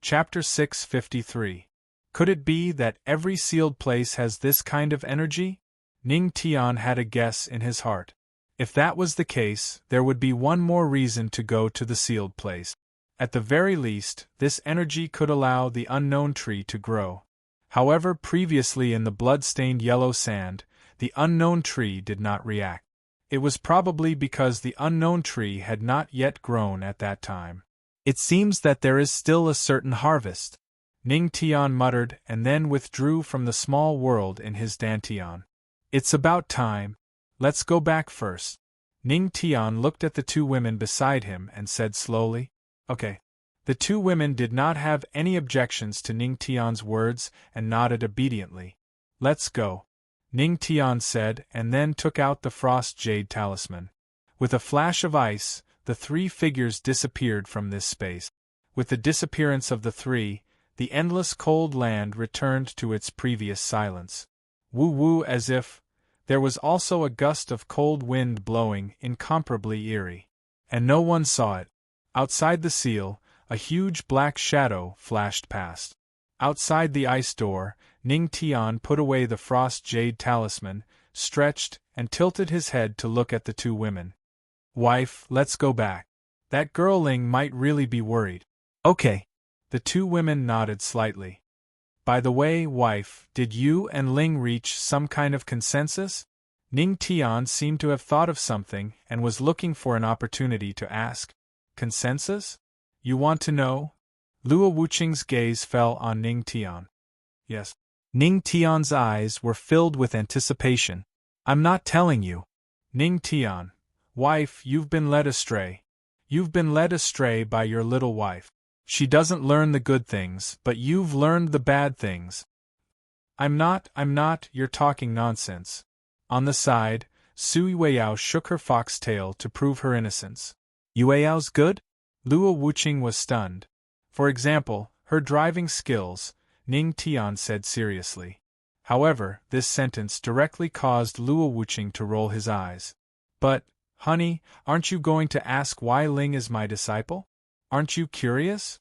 Chapter 653. Could it be that every sealed place has this kind of energy? Ning Tian had a guess in his heart. If that was the case, there would be one more reason to go to the sealed place. At the very least, this energy could allow the unknown tree to grow. However, previously in the blood-stained yellow sand, the unknown tree did not react. It was probably because the unknown tree had not yet grown at that time. It seems that there is still a certain harvest, Ning Tian muttered and then withdrew from the small world in his dantian. It's about time. Let's go back first. Ning Tian looked at the two women beside him and said slowly, Okay. The two women did not have any objections to Ning Tian's words and nodded obediently. Let's go, Ning Tian said and then took out the frost jade talisman. With a flash of ice, the three figures disappeared from this space. With the disappearance of the three, the endless cold land returned to its previous silence. Woo-woo, as if there was also a gust of cold wind blowing, incomparably eerie. And no one saw it. Outside the seal, a huge black shadow flashed past. Outside the ice door, Ning Tian put away the frost jade talisman, stretched, and tilted his head to look at the two women. Wife, let's go back. That girl Ling might really be worried. Okay. The two women nodded slightly. By the way, wife, did you and Ling reach some kind of consensus? Ning Tian seemed to have thought of something and was looking for an opportunity to ask. Consensus? You want to know? Luo Wuqing's gaze fell on Ning Tian. Yes. Ning Tian's eyes were filled with anticipation. I'm not telling you. Ning Tian. Wife, you've been led astray. You've been led astray by your little wife. She doesn't learn the good things, but you've learned the bad things. I'm not, you're talking nonsense. On the side, Su Yueyao shook her foxtail to prove her innocence. Yueyao's good? Luo Wuqing was stunned. For example, her driving skills, Ning Tian said seriously. However, this sentence directly caused Luo Wuqing to roll his eyes. But, honey, aren't you going to ask why Ling is my disciple? Aren't you curious?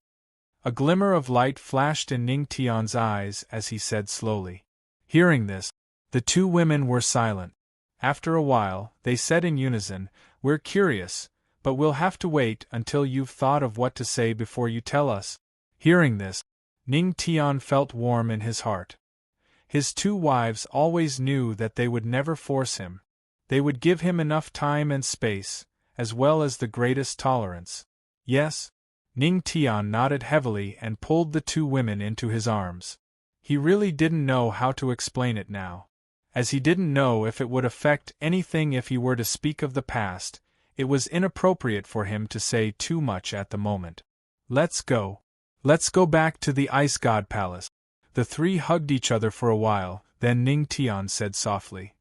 A glimmer of light flashed in Ning Tian's eyes as he said slowly. Hearing this, the two women were silent. After a while, they said in unison, We're curious, but we'll have to wait until you've thought of what to say before you tell us. Hearing this, Ning Tian felt warm in his heart. His two wives always knew that they would never force him. They would give him enough time and space, as well as the greatest tolerance. Yes? Ning Tian nodded heavily and pulled the two women into his arms. He really didn't know how to explain it now. As he didn't know if it would affect anything if he were to speak of the past, it was inappropriate for him to say too much at the moment. Let's go. Let's go back to the Ice God Palace. The three hugged each other for a while, then Ning Tian said softly.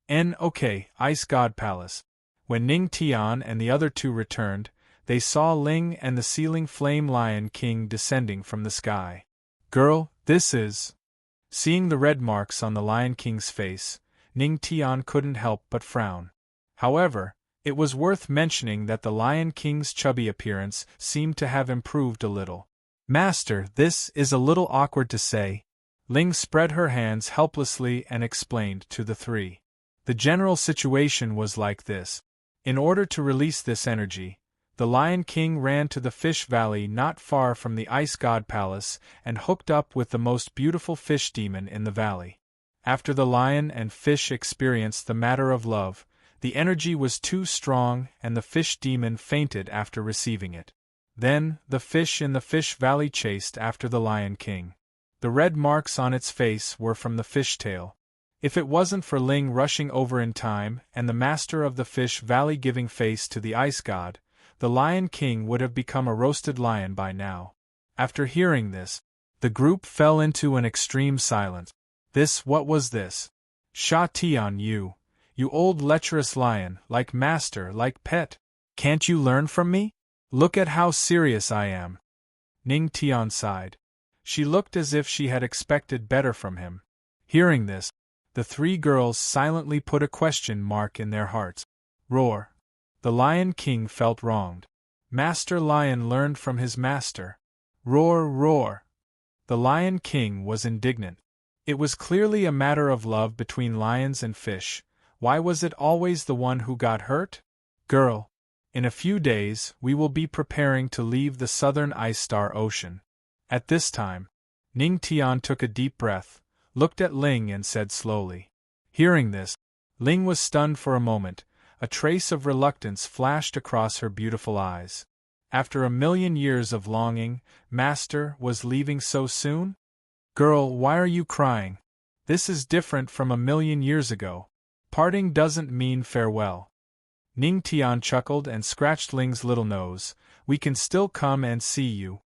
Okay, Ice God Palace. When Ning Tian and the other two returned, they saw Ling and the Sealing Flame Lion King descending from the sky. Girl, this is... Seeing the red marks on the Lion King's face, Ning Tian couldn't help but frown. However, it was worth mentioning that the Lion King's chubby appearance seemed to have improved a little. Master, this is a little awkward to say. Ling spread her hands helplessly and explained to the three. The general situation was like this. In order to release this energy, the Lion King ran to the fish valley not far from the Ice God Palace and hooked up with the most beautiful fish demon in the valley. After the lion and fish experienced the matter of love, the energy was too strong and the fish demon fainted after receiving it. Then, the fish in the fish valley chased after the Lion King. The red marks on its face were from the fishtail. If it wasn't for Ling rushing over in time and the master of the fish valley giving face to the ice god, the Lion King would have become a roasted lion by now. After hearing this, the group fell into an extreme silence. What was this? Sha Tian, you old lecherous lion, like master, like pet. Can't you learn from me? Look at how serious I am. Ning Tian sighed. She looked as if she had expected better from him. Hearing this, the three girls silently put a question mark in their hearts. Roar. The Lion King felt wronged. Master Lion learned from his master. Roar, roar! The Lion King was indignant. It was clearly a matter of love between lions and fish. Why was it always the one who got hurt? Girl, in a few days we will be preparing to leave the southern ice star ocean. At this time, Ning Tian took a deep breath, looked at Ling and said slowly. Hearing this, Ling was stunned for a moment. A trace of reluctance flashed across her beautiful eyes. After 1,000,000 years of longing, Master was leaving so soon? Girl, why are you crying? This is different from 1,000,000 years ago. Parting doesn't mean farewell. Ning Tian chuckled and scratched Ling's little nose. We can still come and see you.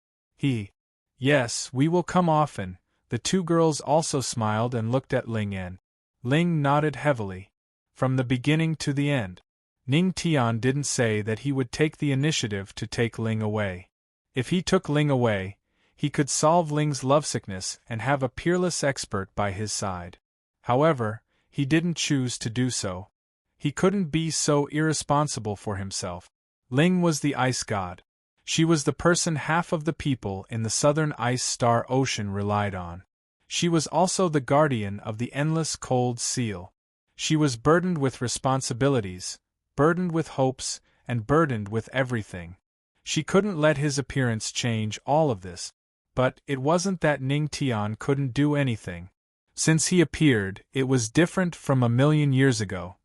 Yes, we will come often. The two girls also smiled and looked at Ling and Ling nodded heavily. From the beginning to the end, Ning Tian didn't say that he would take the initiative to take Ling away. If he took Ling away, he could solve Ling's lovesickness and have a peerless expert by his side. However, he didn't choose to do so. He couldn't be so irresponsible for himself. Ling was the ice god. She was the person half of the people in the southern ice star ocean relied on. She was also the guardian of the endless cold seal. She was burdened with responsibilities, burdened with hopes, and burdened with everything. She couldn't let his appearance change all of this. But it wasn't that Ning Tian couldn't do anything. Since he appeared, it was different from 1,000,000 years ago.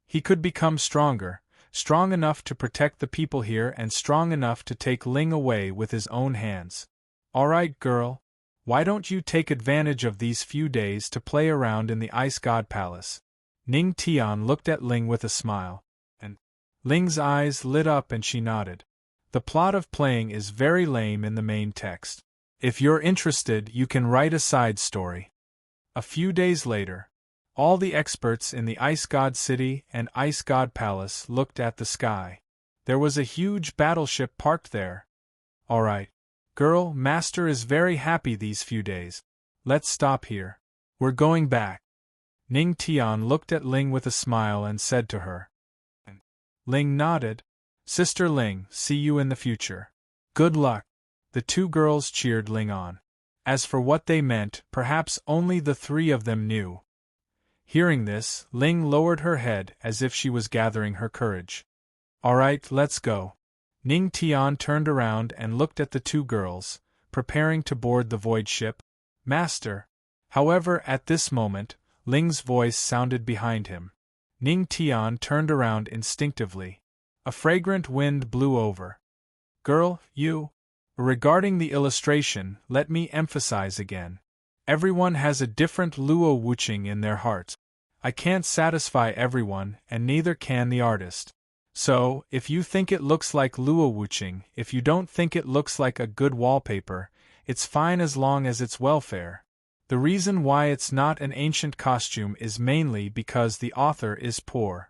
He could become stronger, strong enough to protect the people here and strong enough to take Ling away with his own hands. Alright, girl. Why don't you take advantage of these few days to play around in the Ice God Palace? Ning Tian looked at Ling with a smile, and Ling's eyes lit up and she nodded. The plot of playing is very lame in the main text. If you're interested, you can write a side story. A few days later, all the experts in the Ice God City and Ice God Palace looked at the sky. There was a huge battleship parked there. Alright, girl, Master is very happy these few days. Let's stop here. We're going back. Ning Tian looked at Ling with a smile and said to her. Ling nodded. Sister Ling, see you in the future. Good luck. The two girls cheered Ling on. As for what they meant, perhaps only the three of them knew. Hearing this, Ling lowered her head as if she was gathering her courage. Alright, let's go. Ning Tian turned around and looked at the two girls, preparing to board the void ship. Master. However, at this moment, Ling's voice sounded behind him. Ning Tian turned around instinctively. A fragrant wind blew over. Girl, you. Regarding the illustration, let me emphasize again. Everyone has a different Luo Wuching in their hearts. I can't satisfy everyone, and neither can the artist. So, if you think it looks like Luo Wuching, if you don't think it looks like a good wallpaper, it's fine as long as it's welfare. The reason why it's not an ancient costume is mainly because the author is poor.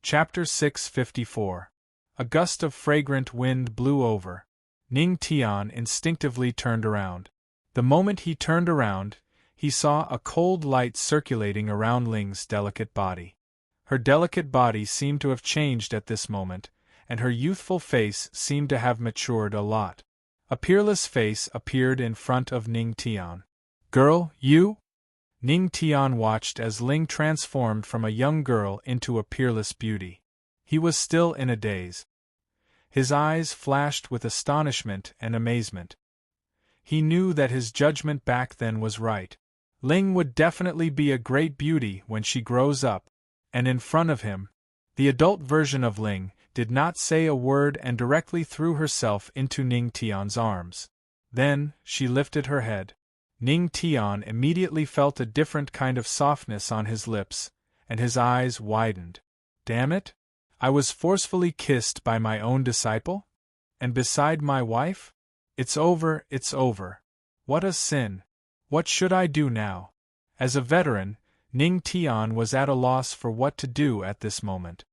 Chapter 654. A gust of fragrant wind blew over. Ning Tian instinctively turned around. The moment he turned around, he saw a cold light circulating around Ling's delicate body. Her delicate body seemed to have changed at this moment, and her youthful face seemed to have matured a lot. A peerless face appeared in front of Ning Tian. Girl, you? Ning Tian watched as Ling transformed from a young girl into a peerless beauty. He was still in a daze. His eyes flashed with astonishment and amazement. He knew that his judgment back then was right. Ling would definitely be a great beauty when she grows up, and in front of him, the adult version of Ling did not say a word and directly threw herself into Ning Tian's arms. Then, she lifted her head. Ning Tian immediately felt a different kind of softness on his lips, and his eyes widened. Damn it! I was forcefully kissed by my own disciple? And beside my wife? It's over, it's over. What a sin! What should I do now? As a veteran, Ning Tian was at a loss for what to do at this moment.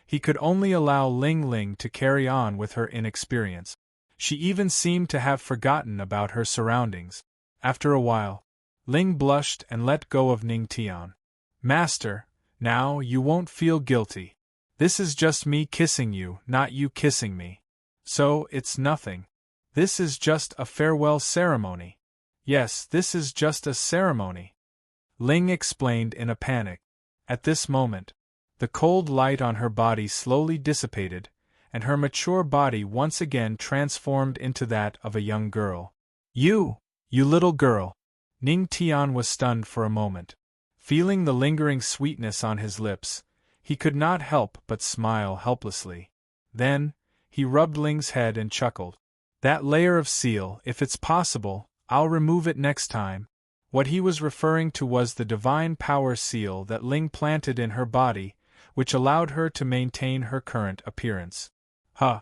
He could only allow Ling Ling to carry on with her inexperience. She even seemed to have forgotten about her surroundings. After a while, Ling blushed and let go of Ning Tian. Master, now you won't feel guilty. This is just me kissing you, not you kissing me. So, it's nothing. This is just a farewell ceremony. Yes, this is just a ceremony. Ling explained in a panic. At this moment, the cold light on her body slowly dissipated, and her mature body once again transformed into that of a young girl. You little girl! Ning Tian was stunned for a moment. Feeling the lingering sweetness on his lips, he could not help but smile helplessly. Then, he rubbed Ling's head and chuckled. That layer of seal, if it's possible, I'll remove it next time. What he was referring to was the divine power seal that Ling planted in her body, which allowed her to maintain her current appearance. Huh!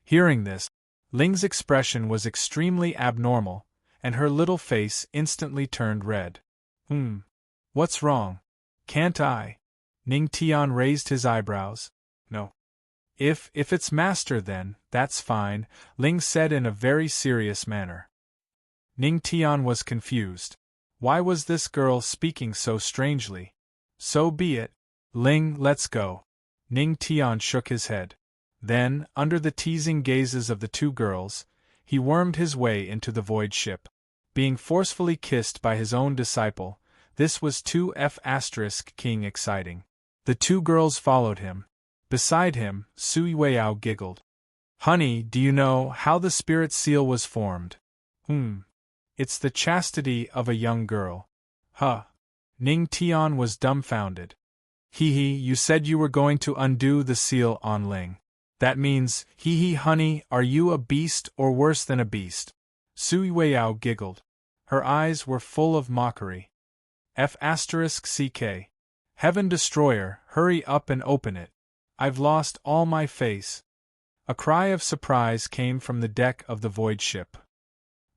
Hearing this, Ling's expression was extremely abnormal, and her little face instantly turned red. What's wrong? Can't I? Ning Tian raised his eyebrows. No. If it's master then, that's fine, Ling said in a very serious manner. Ning Tian was confused. Why was this girl speaking so strangely? So be it. Ling, let's go. Ning Tian shook his head. Then, under the teasing gazes of the two girls, he wormed his way into the void ship. Being forcefully kissed by his own disciple, this was too king exciting. The two girls followed him. Beside him, Sui Weiao giggled. Honey, do you know how the spirit seal was formed? It's the chastity of a young girl. Huh. Ning Tian was dumbfounded. You said you were going to undo the seal on Ling. That means, honey, are you a beast or worse than a beast? Sui Weiao giggled. Her eyes were full of mockery. *CK. Heaven Destroyer, hurry up and open it. I've lost all my face. A cry of surprise came from the deck of the void ship.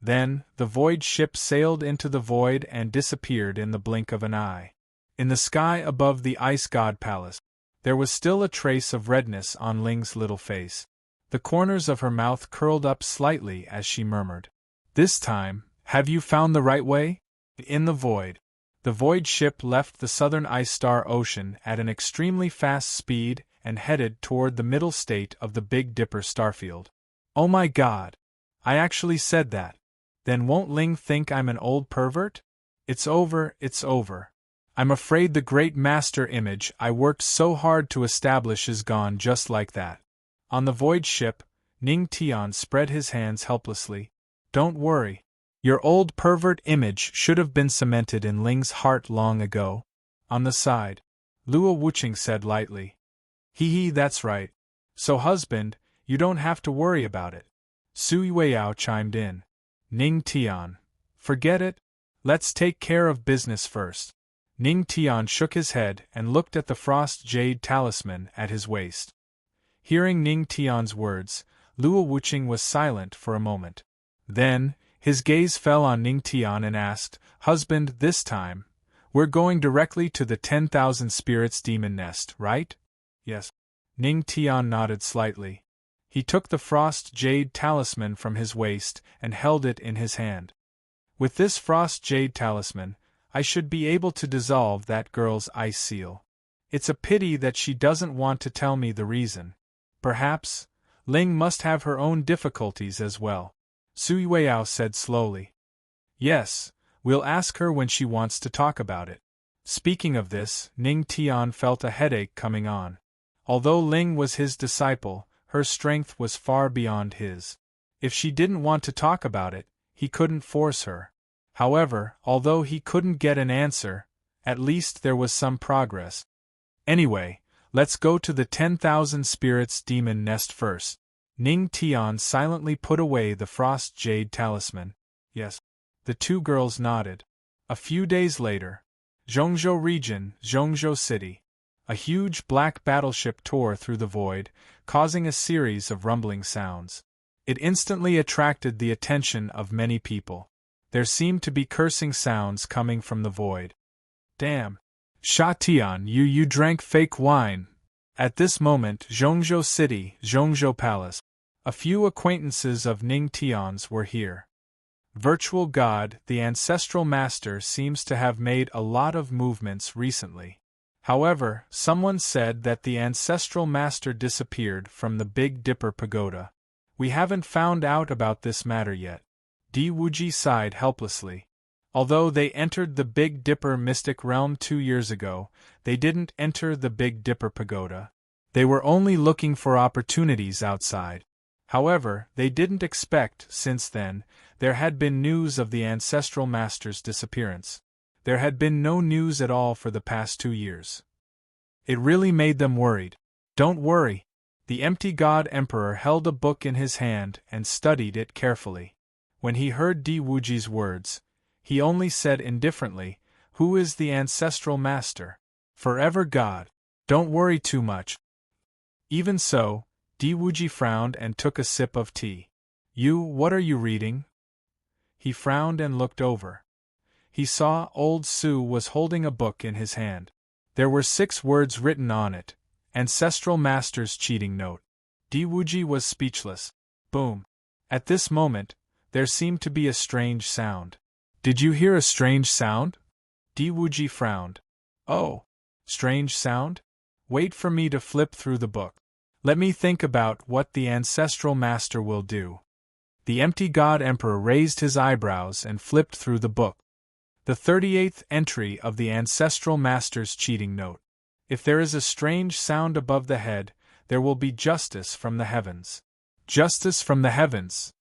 Then, the void ship sailed into the void and disappeared in the blink of an eye. In the sky above the Ice God Palace, there was still a trace of redness on Ling's little face. The corners of her mouth curled up slightly as she murmured. This time, have you found the right way? In the void. The void ship left the southern ice star ocean at an extremely fast speed and headed toward the middle state of the Big Dipper starfield. Oh my god! I actually said that. Then won't Ling think I'm an old pervert? It's over, it's over. I'm afraid the great master image I worked so hard to establish is gone just like that. On the void ship, Ning Tian spread his hands helplessly. Don't worry. Your old pervert image should have been cemented in Ling's heart long ago. On the side, Luo Wuqing said lightly. That's right. So husband, you don't have to worry about it. Sui Weiao chimed in. Ning Tian. Forget it. Let's take care of business first. Ning Tian shook his head and looked at the frost jade talisman at his waist. Hearing Ning Tian's words, Luo Wuqing was silent for a moment. Then, his gaze fell on Ning Tian and asked, Husband, this time, we're going directly to the 10,000 spirits demon nest, right? Yes. Ning Tian nodded slightly. He took the frost jade talisman from his waist and held it in his hand. With this frost jade talisman, I should be able to dissolve that girl's ice seal. It's a pity that she doesn't want to tell me the reason. Perhaps, Ling must have her own difficulties as well. Sui Weiao said slowly. Yes, we'll ask her when she wants to talk about it. Speaking of this, Ning Tian felt a headache coming on. Although Ling was his disciple, her strength was far beyond his. If she didn't want to talk about it, he couldn't force her. However, although he couldn't get an answer, at least there was some progress. Anyway, let's go to the 10,000 spirits demon nest first. Ning Tian silently put away the frost jade talisman. Yes. The two girls nodded. A few days later, Zhongzhou region, Zhongzhou city. A huge black battleship tore through the void, causing a series of rumbling sounds. It instantly attracted the attention of many people. There seemed to be cursing sounds coming from the void. Damn. Sha Tian, you drank fake wine. At this moment, Zhongzhou city, Zhongzhou palace. A few acquaintances of Ning Tian's were here. Virtual God, the ancestral master, seems to have made a lot of movements recently. However, someone said that the ancestral master disappeared from the Big Dipper pagoda. We haven't found out about this matter yet. Diwuji sighed helplessly. Although they entered the Big Dipper mystic realm 2 years ago, they didn't enter the Big Dipper pagoda. They were only looking for opportunities outside. However, they didn't expect, since then, there had been news of the ancestral master's disappearance. There had been no news at all for the past 2 years. It really made them worried. Don't worry. The empty god emperor held a book in his hand and studied it carefully. When he heard Diwuji's words, he only said indifferently, "Who is the ancestral master?" "Forever God. Don't worry too much." Even so, Diwuji frowned and took a sip of tea. What are you reading?" He frowned and looked over. He saw old Su was holding a book in his hand. There were 6 words written on it. Ancestral Master's cheating note. Diwuji was speechless. Boom. At this moment, there seemed to be a strange sound. "Did you hear a strange sound?" Diwuji frowned. "Oh. Strange sound? Wait for me to flip through the book. Let me think about what the ancestral master will do." The empty god emperor raised his eyebrows and flipped through the book. The 38th entry of the ancestral master's cheating note. If there is a strange sound above the head, there will be justice from the heavens. Justice from the heavens.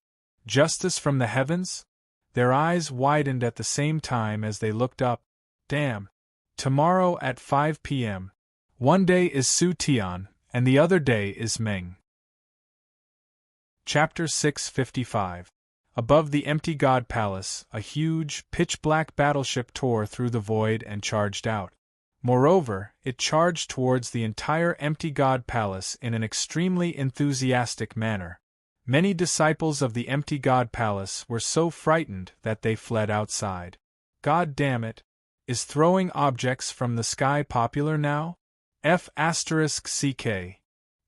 Justice from the heavens? Their eyes widened at the same time as they looked up. Damn. Tomorrow at 5 p.m. One day is Su Tian, and the other day is Meng. Chapter 655. Above the empty god palace, a huge, pitch-black battleship tore through the void and charged out. Moreover, it charged towards the entire empty god palace in an extremely enthusiastic manner. Many disciples of the empty god palace were so frightened that they fled outside. God damn it! Is throwing objects from the sky popular now? F***ck.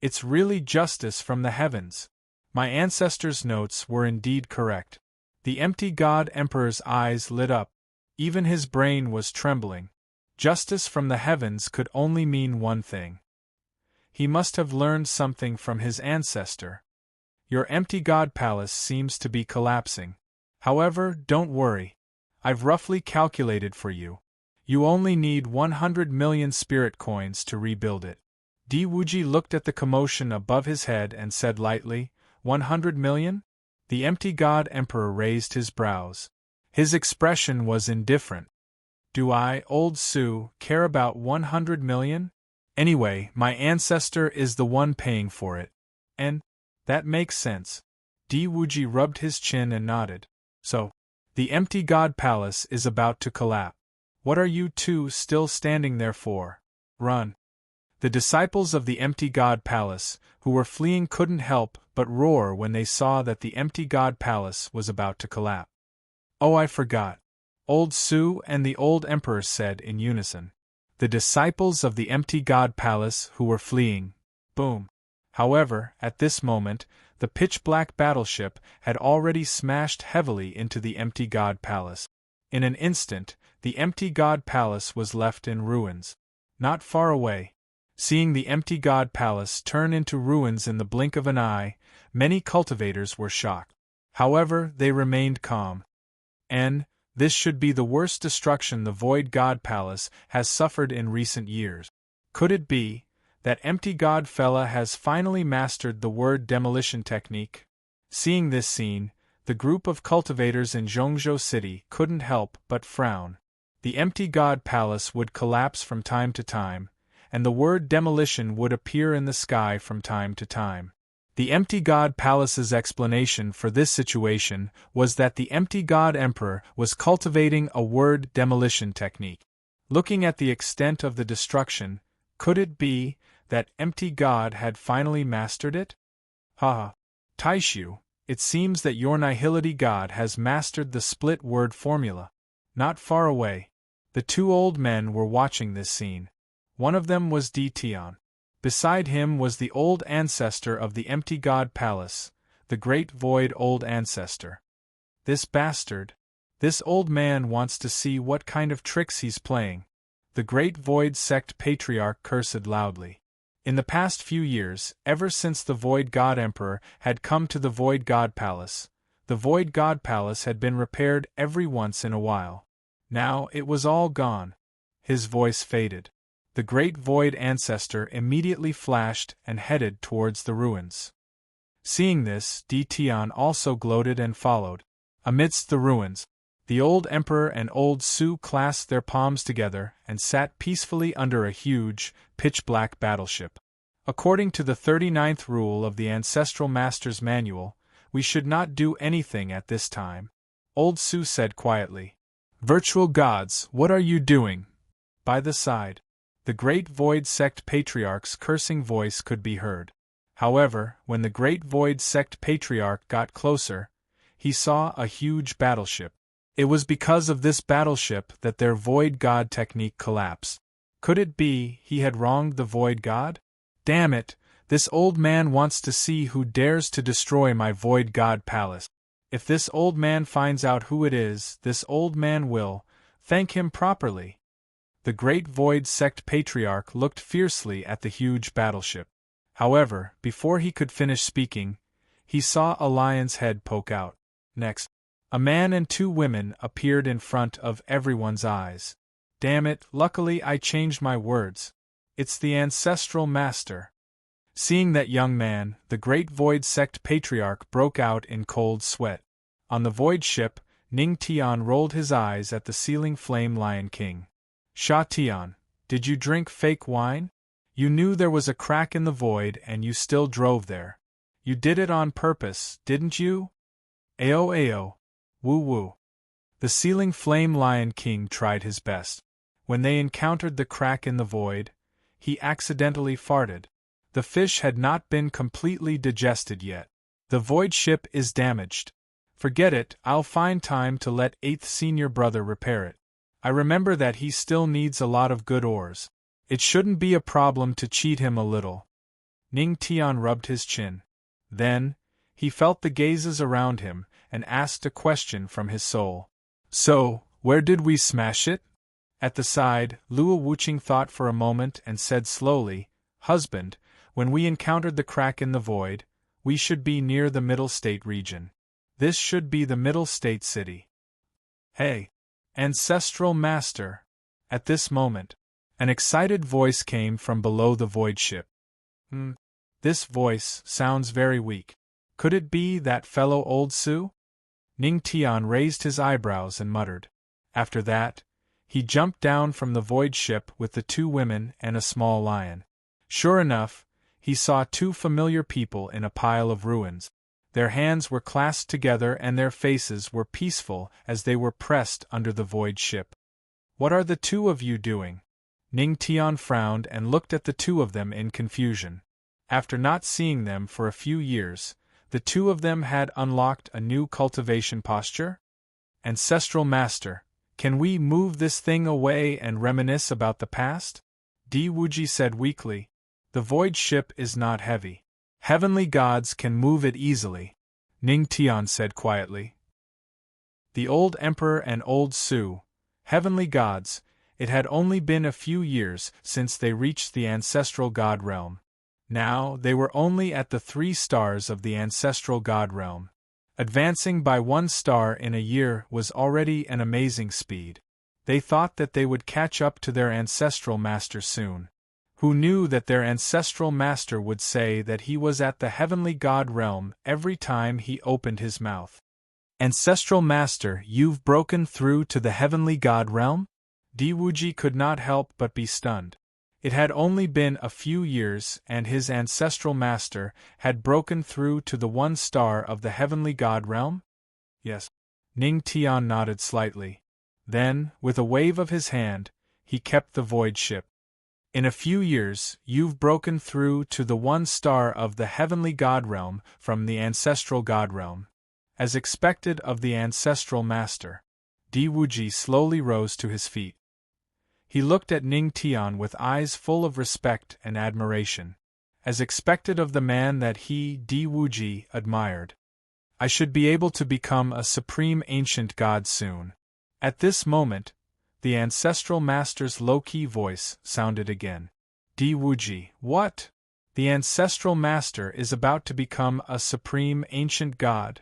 It's really justice from the heavens. My ancestors' notes were indeed correct. The empty god emperor's eyes lit up. Even his brain was trembling. Justice from the heavens could only mean one thing. He must have learned something from his ancestor. Your empty god palace seems to be collapsing. However, don't worry. I've roughly calculated for you. You only need 100 million spirit coins to rebuild it. Diwuji looked at the commotion above his head and said lightly, 100 million? The empty god emperor raised his brows. His expression was indifferent. Do I, old Su, care about 100 million? Anyway, my ancestor is the one paying for it. And that makes sense. Diwuji rubbed his chin and nodded. So, the empty god palace is about to collapse. What are you two still standing there for? Run. The disciples of the empty god palace, who were fleeing, couldn't help but roar when they saw that the empty god palace was about to collapse. Oh, I forgot. Old Su and the old emperor said in unison. The disciples of the empty god palace who were fleeing. Boom. However, at this moment, the pitch-black battleship had already smashed heavily into the empty god palace. In an instant, the empty god palace was left in ruins. Not far away, seeing the empty god palace turn into ruins in the blink of an eye, many cultivators were shocked. However, they remained calm. This should be the worst destruction the Void God Palace has suffered in recent years. Could it be that empty god fella has finally mastered the word demolition technique? Seeing this scene, the group of cultivators in Zhongzhou City couldn't help but frown. The empty god palace would collapse from time to time, and the word demolition would appear in the sky from time to time. The empty god palace's explanation for this situation was that the empty god emperor was cultivating a word demolition technique. Looking at the extent of the destruction, could it be that empty god had finally mastered it? Haha. Taishu, it seems that your nihility god has mastered the split word formula. Not far away, the two old men were watching this scene. One of them was Di Tian. Beside him was the old ancestor of the empty god palace, the great void old ancestor. This bastard. This old man wants to see what kind of tricks he's playing. The great void sect patriarch cursed loudly. In the past few years, ever since the Void God Emperor had come to the Void God Palace, the Void God Palace had been repaired every once in a while. Now it was all gone. His voice faded. The great Void Ancestor immediately flashed and headed towards the ruins. Seeing this, Tian also gloated and followed. Amidst the ruins, the old Emperor and old Su clasped their palms together and sat peacefully under a huge, pitch-black battleship. According to the 39th rule of the Ancestral Master's Manual, we should not do anything at this time. Old Su said quietly. Virtual gods, what are you doing? By the side, the great Void Sect Patriarch's cursing voice could be heard. However, when the great Void Sect Patriarch got closer, he saw a huge battleship. It was because of this battleship that their Void God technique collapsed. Could it be he had wronged the Void God? Damn it, this old man wants to see who dares to destroy my Void God Palace. If this old man finds out who it is, this old man will thank him properly. The great Void Sect Patriarch looked fiercely at the huge battleship. However, before he could finish speaking, he saw a lion's head poke out. Next, a man and two women appeared in front of everyone's eyes. Damn it, luckily I changed my words. It's the Ancestral Master. Seeing that young man, the great Void Sect Patriarch broke out in cold sweat. On the Void ship, Tian rolled his eyes at the ceiling flame Lion King. Sha Tian, did you drink fake wine? You knew there was a crack in the void and you still drove there. You did it on purpose, didn't you? Ayo ayo. Woo woo. The ceiling flame Lion King tried his best. When they encountered the crack in the void, he accidentally farted. The fish had not been completely digested yet. The void ship is damaged. Forget it, I'll find time to let 8th senior brother repair it. I remember that he still needs a lot of good ores. It shouldn't be a problem to cheat him a little. Tian rubbed his chin. Then, he felt the gazes around him and asked a question from his soul. So, where did we smash it? At the side, Luo Wuqing thought for a moment and said slowly, Husband, when we encountered the crack in the void, we should be near the Middle State region. This should be the Middle State city. Hey! Ancestral Master! At this moment, an excited voice came from below the void ship. This voice sounds very weak. Could it be that fellow old Su? Tian raised his eyebrows and muttered. After that, he jumped down from the void ship with the two women and a small lion. Sure enough, he saw two familiar people in a pile of ruins. Their hands were clasped together and their faces were peaceful as they were pressed under the void ship. What are the two of you doing? Tian frowned and looked at the two of them in confusion. After not seeing them for a few years, the two of them had unlocked a new cultivation posture? Ancestral Master, can we move this thing away and reminisce about the past? Wuji said weakly. The void ship is not heavy. Heavenly gods can move it easily, Tian said quietly. The old Emperor and old Su, heavenly gods, it had only been a few years since they reached the ancestral god realm. Now they were only at the 3 stars of the ancestral god realm. Advancing by 1 star in a year was already an amazing speed. They thought that they would catch up to their ancestral master soon. Who knew that their ancestral master would say that he was at the heavenly god realm every time he opened his mouth? Ancestral Master, you've broken through to the heavenly god realm? Wuji could not help but be stunned. It had only been a few years and his ancestral master had broken through to the 1 star of the heavenly god realm? Yes. Tian nodded slightly. Then, with a wave of his hand, he kept the void ship. In a few years, you've broken through to the 1 star of the heavenly god realm from the ancestral god realm. As expected of the ancestral master, Wuji slowly rose to his feet. He looked at Tian with eyes full of respect and admiration. As expected of the man that he, Wuji, admired. I should be able to become a supreme ancient god soon. At this moment, the ancestral master's low-key voice sounded again. Wuji, what? The ancestral master is about to become a supreme ancient god.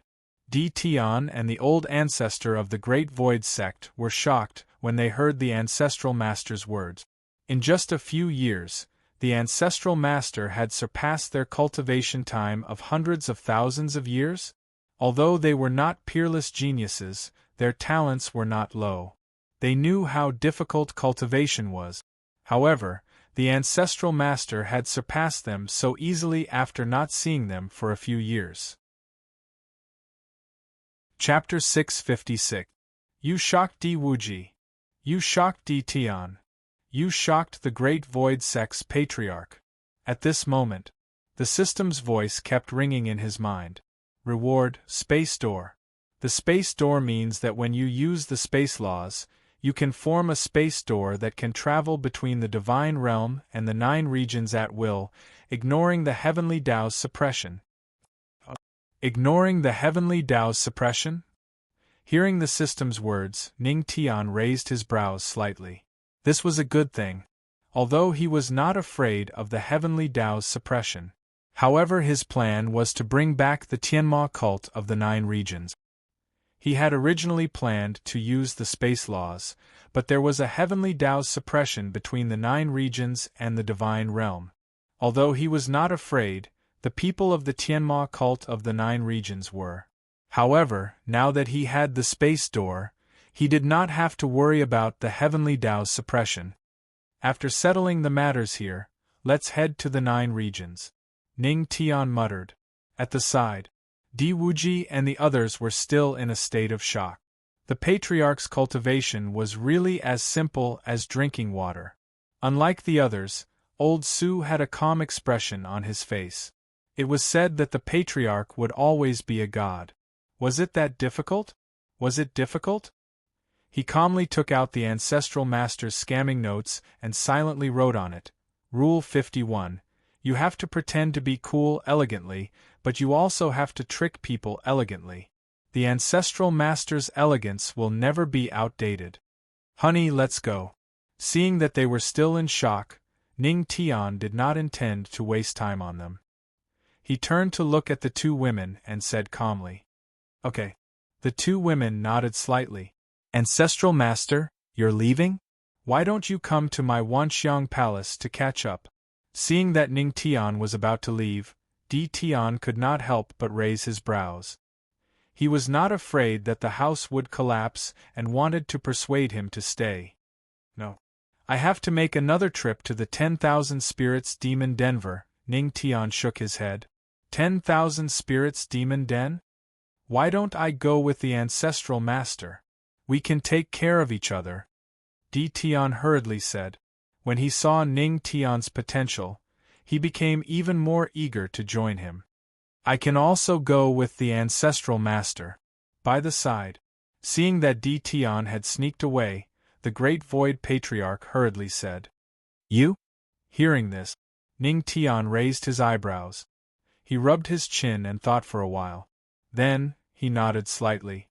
Tian and the old ancestor of the Great Void sect were shocked when they heard the ancestral master's words. In just a few years, the ancestral master had surpassed their cultivation time of hundreds of thousands of years. Although they were not peerless geniuses, their talents were not low. They knew how difficult cultivation was. However, the ancestral master had surpassed them so easily after not seeing them for a few years. Chapter 656. You shocked Di Wuji. You shocked Di Tian. You shocked the Great Void Sect's patriarch. At this moment, the system's voice kept ringing in his mind. Reward, space door. The space door means that when you use the space laws, you can form a space door that can travel between the divine realm and the 9 regions at will, ignoring the heavenly Tao's suppression. Ignoring the heavenly Tao's suppression? Hearing the system's words, Ning Tian raised his brows slightly. This was a good thing, although he was not afraid of the heavenly Tao's suppression. However, his plan was to bring back the Tianma cult of the 9 regions. He had originally planned to use the space laws, but there was a heavenly Tao's suppression between the 9 regions and the divine realm. Although he was not afraid, the people of the Tianma cult of the 9 regions were. However, now that he had the space door, he did not have to worry about the heavenly Tao's suppression. After settling the matters here, let's head to the 9 regions. Ning Tian muttered. At the side, Di Wuji and the others were still in a state of shock. The patriarch's cultivation was really as simple as drinking water. Unlike the others, Old Su had a calm expression on his face. It was said that the patriarch would always be a god. Was it that difficult? Was it difficult? He calmly took out the ancestral master's scamming notes and silently wrote on it. Rule 51. You have to pretend to be cool elegantly, but you also have to trick people elegantly. The ancestral master's elegance will never be outdated. Honey, let's go. Seeing that they were still in shock, Ning Tian did not intend to waste time on them. He turned to look at the 2 women and said calmly. Okay. The 2 women nodded slightly. Ancestral Master, you're leaving? Why don't you come to my Wanxiang Palace to catch up? Seeing that Ning Tian was about to leave, Di Tian could not help but raise his brows. He was not afraid that the house would collapse and wanted to persuade him to stay. No. I have to make another trip to the 10,000 Spirits Demon Denver. Ning Tian shook his head. 10,000 Spirits Demon Den? Why don't I go with the ancestral master? We can take care of each other. Di Tian hurriedly said. When he saw Ning Tian's potential, he became even more eager to join him. I can also go with the ancestral master. By the side, seeing that Di Tian had sneaked away, the Great Void Patriarch hurriedly said. You? Hearing this, Ning Tian raised his eyebrows. He rubbed his chin and thought for a while. Then, he nodded slightly.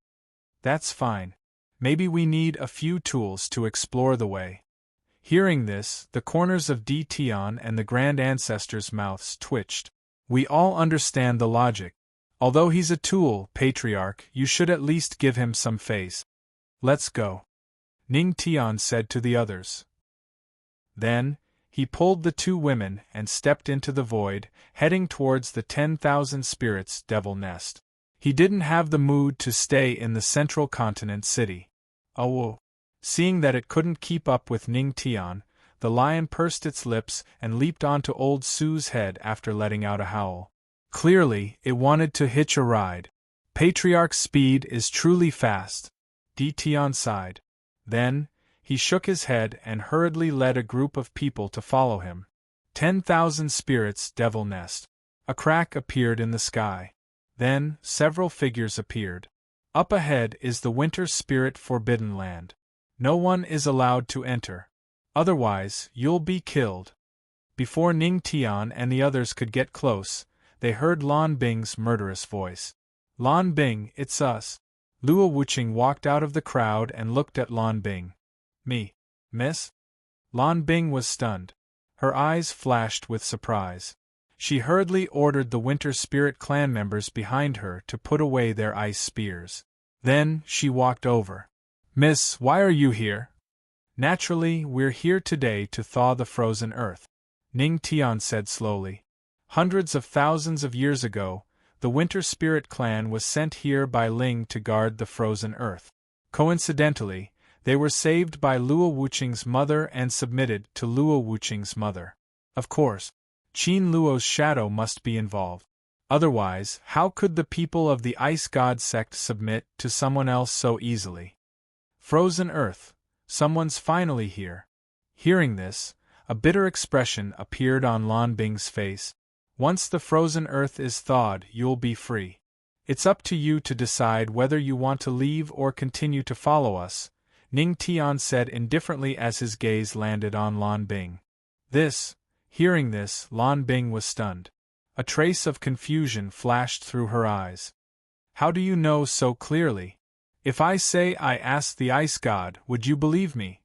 That's fine. Maybe we need a few tools to explore the way. Hearing this, the corners of Di Tian and the Grand Ancestor's mouths twitched. We all understand the logic. Although he's a tool, Patriarch, you should at least give him some face. Let's go. Ning Tian said to the others. Then, he pulled the 2 women and stepped into the void, heading towards the 10,000 Spirits Devil Nest. He didn't have the mood to stay in the central continent city. Oh! Seeing that it couldn't keep up with Ning Tian, the lion pursed its lips and leaped onto Old Su's head after letting out a howl. Clearly, it wanted to hitch a ride. Patriarch's speed is truly fast. Di Tian sighed. Then, he shook his head and hurriedly led a group of people to follow him. 10,000 Spirits Devil Nest. A crack appeared in the sky. Then, several figures appeared. Up ahead is the Winter Spirit Forbidden Land. No one is allowed to enter. Otherwise, you'll be killed. Before Ning Tian and the others could get close, they heard Lan Bing's murderous voice. Lan Bing, it's us. Luo Wuqing walked out of the crowd and looked at Lan Bing. Me, miss? Lan Bing was stunned. Her eyes flashed with surprise. She hurriedly ordered the Winter Spirit clan members behind her to put away their ice spears. Then, she walked over. Miss, why are you here? Naturally, we're here today to thaw the frozen earth, Ning Tian said slowly. Hundreds of thousands of years ago, the Winter Spirit clan was sent here by Ling to guard the frozen earth. Coincidentally, they were saved by Luo Wuqing's mother and submitted to Luo Wuqing's mother. Of course, Qin Luo's shadow must be involved. Otherwise, how could the people of the Ice God sect submit to someone else so easily? Frozen earth, someone's finally here. Hearing this, a bitter expression appeared on Lan Bing's face. Once the frozen earth is thawed, you'll be free. It's up to you to decide whether you want to leave or continue to follow us, Ning Tian said indifferently as his gaze landed on Lan Bing. Hearing this, Lan Bing was stunned. A trace of confusion flashed through her eyes. How do you know so clearly? If I say I asked the Ice God, would you believe me?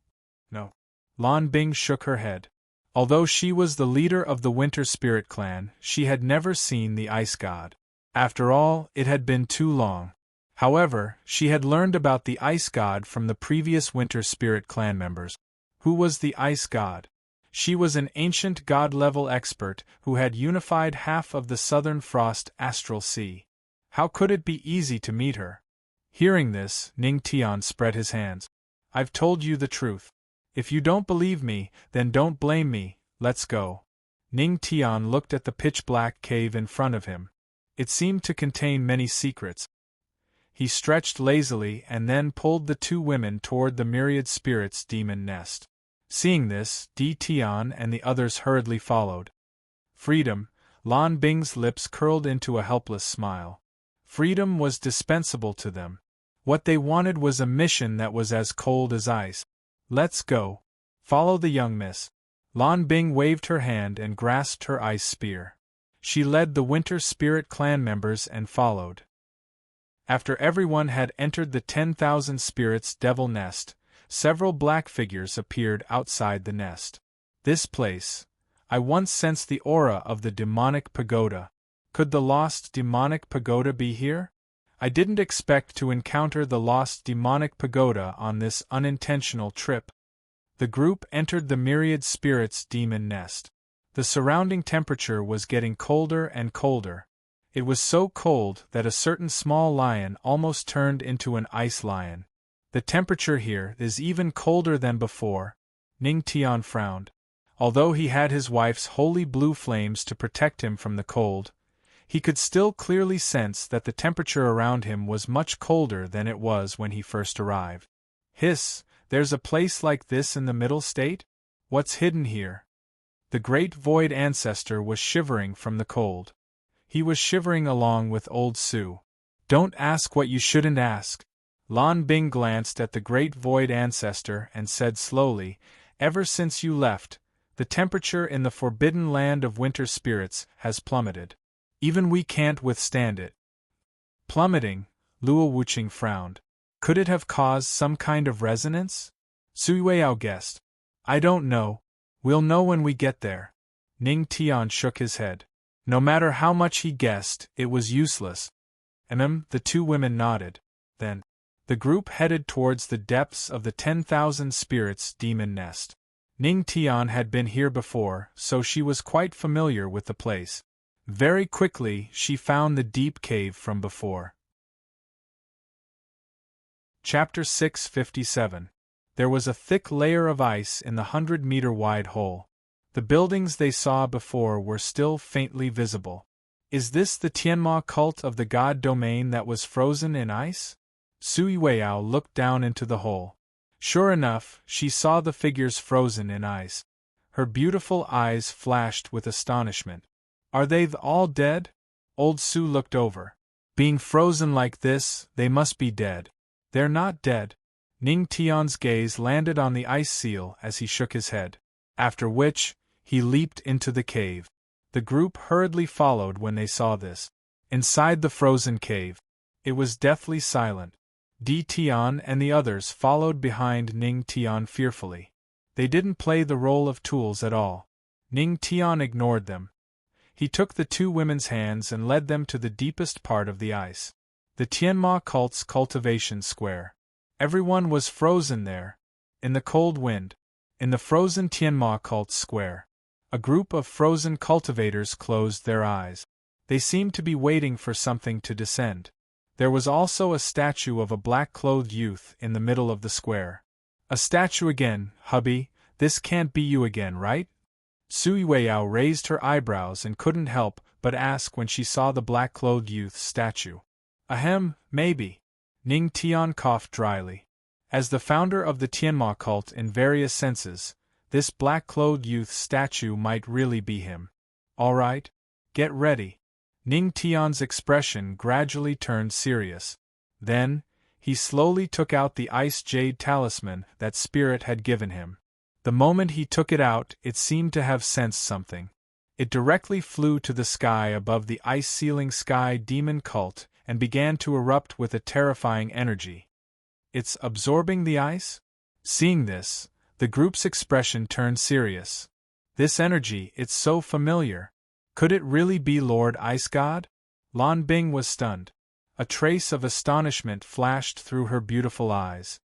No. Lan Bing shook her head. Although she was the leader of the Winter Spirit clan, she had never seen the Ice God. After all, it had been too long. However, she had learned about the Ice God from the previous Winter Spirit clan members. Who was the Ice God? She was an ancient god-level expert who had unified half of the Southern Frost Astral Sea. How could it be easy to meet her? Hearing this, Ning Tian spread his hands. I've told you the truth. If you don't believe me, then don't blame me, let's go. Ning Tian looked at the pitch-black cave in front of him. It seemed to contain many secrets. He stretched lazily and then pulled the two women toward the myriad spirits' demon nest. Seeing this, Di Tian and the others hurriedly followed. Freedom, Lan Bing's lips curled into a helpless smile. Freedom was dispensable to them. What they wanted was a mission that was as cold as ice. Let's go. Follow the young miss. Lan Bing waved her hand and grasped her ice spear. She led the Winter Spirit clan members and followed. After everyone had entered the 10,000 spirits' devil nest, several black figures appeared outside the nest. This place. I once sensed the aura of the demonic pagoda. Could the lost demonic pagoda be here? I didn't expect to encounter the lost demonic pagoda on this unintentional trip. The group entered the myriad spirits' demon nest. The surrounding temperature was getting colder and colder. It was so cold that a certain small lion almost turned into an ice lion. The temperature here is even colder than before. Ning Tian frowned. Although he had his wife's holy blue flames to protect him from the cold, he could still clearly sense that the temperature around him was much colder than it was when he first arrived. Hiss, there's a place like this in the Middle State? What's hidden here? The great void ancestor was shivering from the cold. He was shivering along with old Su. Don't ask what you shouldn't ask. Lan Bing glanced at the great void ancestor and said slowly, ever since you left, the temperature in the forbidden land of winter spirits has plummeted. Even we can't withstand it. Plummeting, Luo Wuqing frowned. Could it have caused some kind of resonance? Sui Weiyao guessed. I don't know. We'll know when we get there. Ning Tian shook his head. No matter how much he guessed, it was useless. The two women nodded. Then, the group headed towards the depths of the 10,000 spirits' demon nest. Ning Tian had been here before, so she was quite familiar with the place. Very quickly, she found the deep cave from before. Chapter 657. There was a thick layer of ice in the 100-meter-wide hole. The buildings they saw before were still faintly visible. Is this the Tianma cult of the god domain that was frozen in ice? Sui Weiyao looked down into the hole. Sure enough, she saw the figures frozen in ice. Her beautiful eyes flashed with astonishment. Are they all dead? Old Su looked over. Being frozen like this, they must be dead. They're not dead. Ning Tian's gaze landed on the ice seal as he shook his head. After which, he leaped into the cave. The group hurriedly followed when they saw this. Inside the frozen cave, it was deathly silent. Di Tian and the others followed behind Ning Tian fearfully. They didn't play the role of tools at all. Ning Tian ignored them. He took the two women's hands and led them to the deepest part of the ice. The Tianma cult's cultivation square. Everyone was frozen there, in the cold wind, in the frozen Tianma cult square. A group of frozen cultivators closed their eyes. They seemed to be waiting for something to descend. There was also a statue of a black-clothed youth in the middle of the square. A statue again, hubby, this can't be you again, right? Sui Weiyao raised her eyebrows and couldn't help but ask when she saw the black-clothed youth's statue. Ahem, maybe. Ning Tian coughed dryly. As the founder of the Tianma cult in various senses, this black-clothed youth's statue might really be him. All right, get ready. Ning Tian's expression gradually turned serious. Then, he slowly took out the ice jade talisman that Spirit had given him. The moment he took it out, it seemed to have sensed something. It directly flew to the sky above the ice-sealing sky demon cult and began to erupt with a terrifying energy. It's absorbing the ice? Seeing this, the group's expression turned serious. This energy, it's so familiar. Could it really be Lord Ice God? Lan Bing was stunned. A trace of astonishment flashed through her beautiful eyes.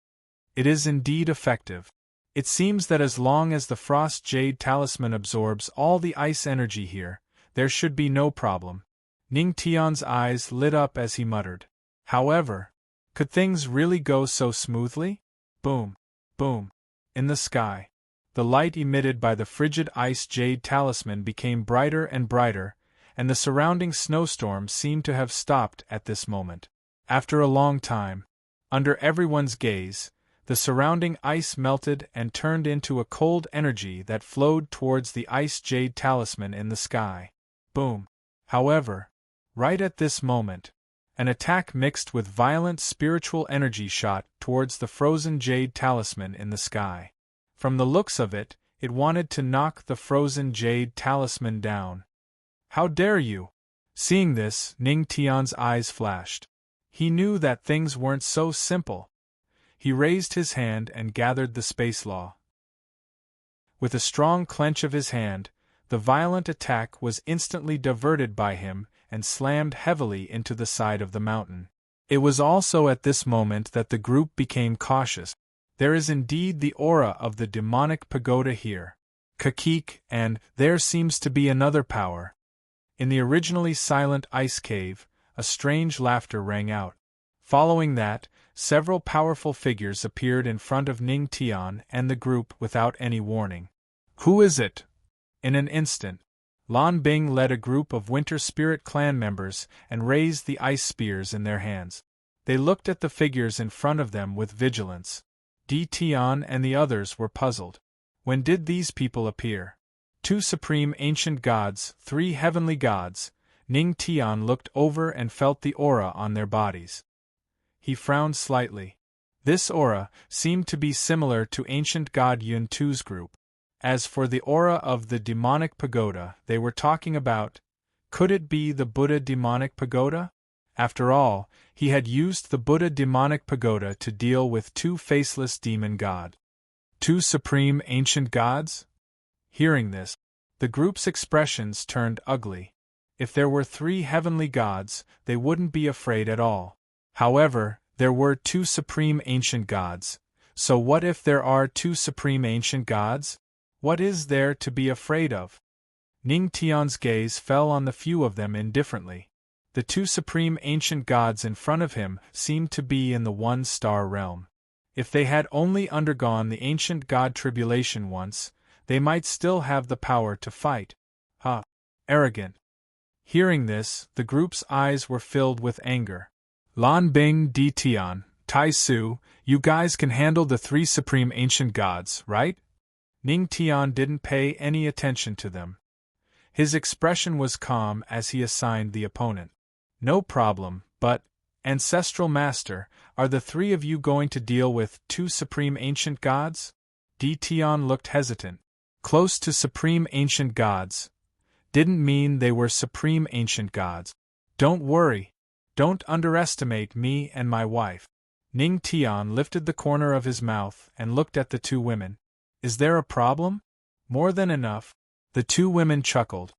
It is indeed effective. It seems that as long as the Frost Jade Talisman absorbs all the ice energy here, there should be no problem. Ning Tian's eyes lit up as he muttered. However, could things really go so smoothly? Boom, boom. In the sky, the light emitted by the frigid ice jade talisman became brighter and brighter, and the surrounding snowstorm seemed to have stopped at this moment. After a long time, under everyone's gaze, the surrounding ice melted and turned into a cold energy that flowed towards the ice jade talisman in the sky. Boom. However, right at this moment, an attack mixed with violent spiritual energy shot towards the frozen jade talisman in the sky. From the looks of it, it wanted to knock the frozen jade talisman down. How dare you! Seeing this, Ning Tian's eyes flashed. He knew that things weren't so simple. He raised his hand and gathered the space law. With a strong clench of his hand, the violent attack was instantly diverted by him and slammed heavily into the side of the mountain. It was also at this moment that the group became cautious. There is indeed the aura of the demonic pagoda here. Kakik, and there seems to be another power. In the originally silent ice cave, a strange laughter rang out. Following that, several powerful figures appeared in front of Ning Tian and the group without any warning. Who is it? In an instant, Lan Bing led a group of Winter Spirit clan members and raised the ice spears in their hands. They looked at the figures in front of them with vigilance. Di Tian and the others were puzzled. When did these people appear? 2 supreme ancient gods, 3 heavenly gods. Ning Tian looked over and felt the aura on their bodies. He frowned slightly. This aura seemed to be similar to ancient god Yun Tu's group. As for the aura of the demonic pagoda they were talking about, could it be the Buddha demonic pagoda? After all, he had used the Buddha demonic pagoda to deal with 2 faceless demon gods. 2 supreme ancient gods? Hearing this, the group's expressions turned ugly. If there were 3 heavenly gods, they wouldn't be afraid at all. However, there were 2 supreme ancient gods, so what if there are 2 supreme ancient gods? What is there to be afraid of? Ning Tian's gaze fell on the few of them indifferently. The 2 supreme ancient gods in front of him seemed to be in the 1-star realm. If they had only undergone the ancient god tribulation once, they might still have the power to fight. Arrogant. Hearing this, the group's eyes were filled with anger. Lan Bing, Di Tian, Tai Su, you guys can handle the 3 supreme ancient gods, right? Ning Tian didn't pay any attention to them. His expression was calm as he assigned the opponent. No problem, but, Ancestral Master, are the 3 of you going to deal with 2 supreme ancient gods? Di Tian looked hesitant. Close to supreme ancient gods didn't mean they were supreme ancient gods. Don't worry. Don't underestimate me and my wife. Ning Tian lifted the corner of his mouth and looked at the 2 women. Is there a problem? More than enough. The 2 women chuckled.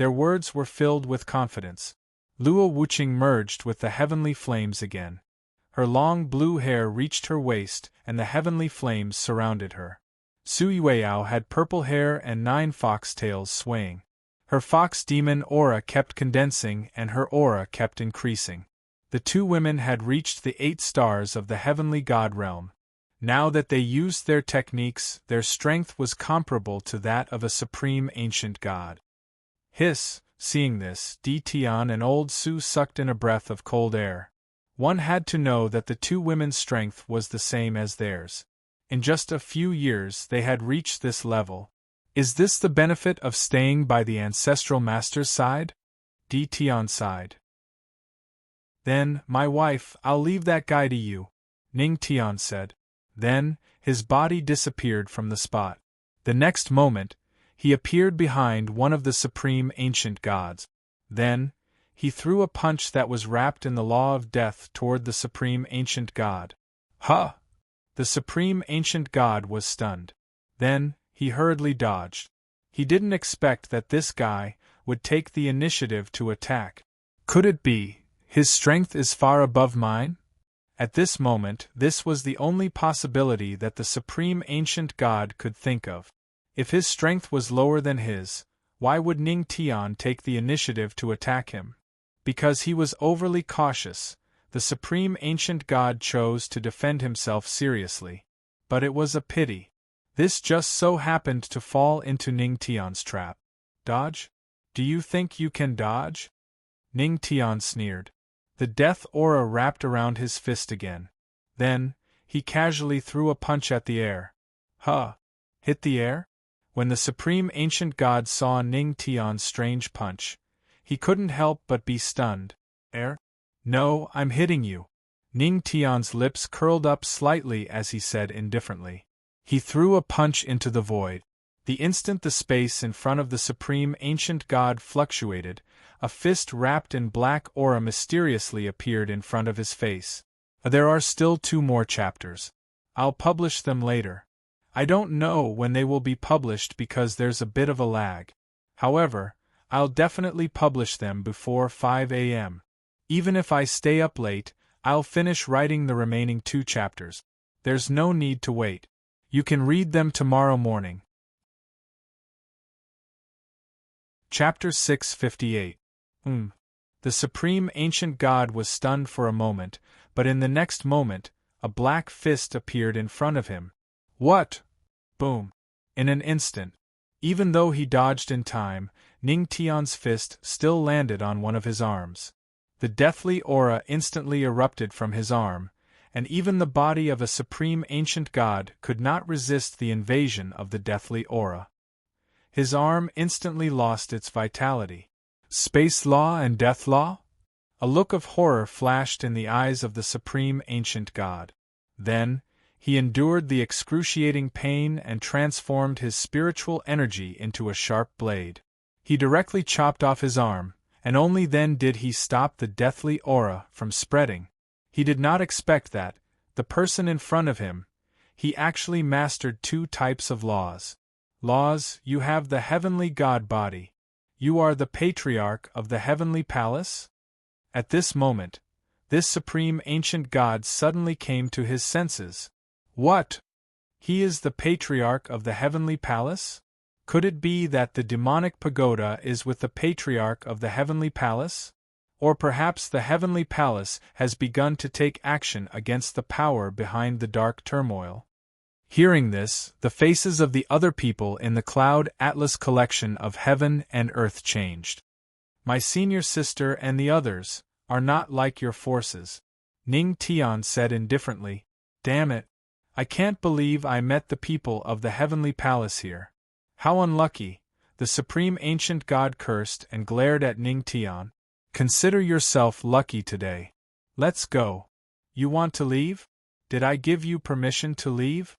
Their words were filled with confidence. Luo Wuqing merged with the heavenly flames again. Her long blue hair reached her waist, and the heavenly flames surrounded her. Su Yueyao had purple hair and 9 fox tails swaying. Her fox demon aura kept condensing and her aura kept increasing. The 2 women had reached the 8 stars of the heavenly god realm. Now that they used their techniques, their strength was comparable to that of a supreme ancient god. Hiss! Seeing this, Di Tian and old Su sucked in a breath of cold air. One had to know that the 2 women's strength was the same as theirs. In just a few years they had reached this level. Is this the benefit of staying by the ancestral master's side? Di Tian sighed. Then, my wife, I'll leave that guy to you, Ning Tian said. Then, his body disappeared from the spot. The next moment, he appeared behind one of the supreme ancient gods. Then, he threw a punch that was wrapped in the law of death toward the supreme ancient god. Huh! The supreme ancient god was stunned. Then, he hurriedly dodged. He didn't expect that this guy would take the initiative to attack. Could it be, his strength is far above mine? At this moment, this was the only possibility that the supreme ancient god could think of. If his strength was lower than his, why would Ning Tian take the initiative to attack him? Because he was overly cautious, the supreme ancient god chose to defend himself seriously. But it was a pity. This just so happened to fall into Ning Tian's trap. Dodge? Do you think you can dodge? Ning Tian sneered. The death aura wrapped around his fist again. Then, he casually threw a punch at the air. Huh! Hit the air? When the supreme ancient god saw Ning Tian's strange punch, he couldn't help but be stunned. Air? No, I'm hitting you. Ning Tian's lips curled up slightly as he said indifferently. He threw a punch into the void. The instant the space in front of the supreme ancient god fluctuated, a fist wrapped in black aura mysteriously appeared in front of his face. There are still 2 more chapters. I'll publish them later. I don't know when they will be published because there's a bit of a lag. However, I'll definitely publish them before 5 a.m. Even if I stay up late, I'll finish writing the remaining 2 chapters. There's no need to wait. You can read them tomorrow morning. Chapter 658. The supreme ancient god was stunned for a moment, but in the next moment, a black fist appeared in front of him. What? Boom. In an instant. Even though he dodged in time, Ning Tian's fist still landed on one of his arms. The deathly aura instantly erupted from his arm, and even the body of a supreme ancient god could not resist the invasion of the deathly aura. His arm instantly lost its vitality. Space law and death law? A look of horror flashed in the eyes of the supreme ancient god. Then, he endured the excruciating pain and transformed his spiritual energy into a sharp blade. He directly chopped off his arm, and only then did he stop the deathly aura from spreading. He did not expect that, the person in front of him, he actually mastered 2 types of laws. Laws, you have the heavenly god body. You are the patriarch of the heavenly palace? At this moment, this supreme ancient god suddenly came to his senses. What? He is the patriarch of the heavenly palace? Could it be that the demonic pagoda is with the patriarch of the heavenly palace? Or perhaps the heavenly palace has begun to take action against the power behind the dark turmoil? Hearing this, the faces of the other people in the Cloud Atlas collection of heaven and earth changed. My senior sister and the others are not like your forces, Ning Tian said indifferently. Damn it. I can't believe I met the people of the heavenly palace here. How unlucky, the supreme ancient god cursed and glared at Ning Tian. Consider yourself lucky today. Let's go. You want to leave? Did I give you permission to leave?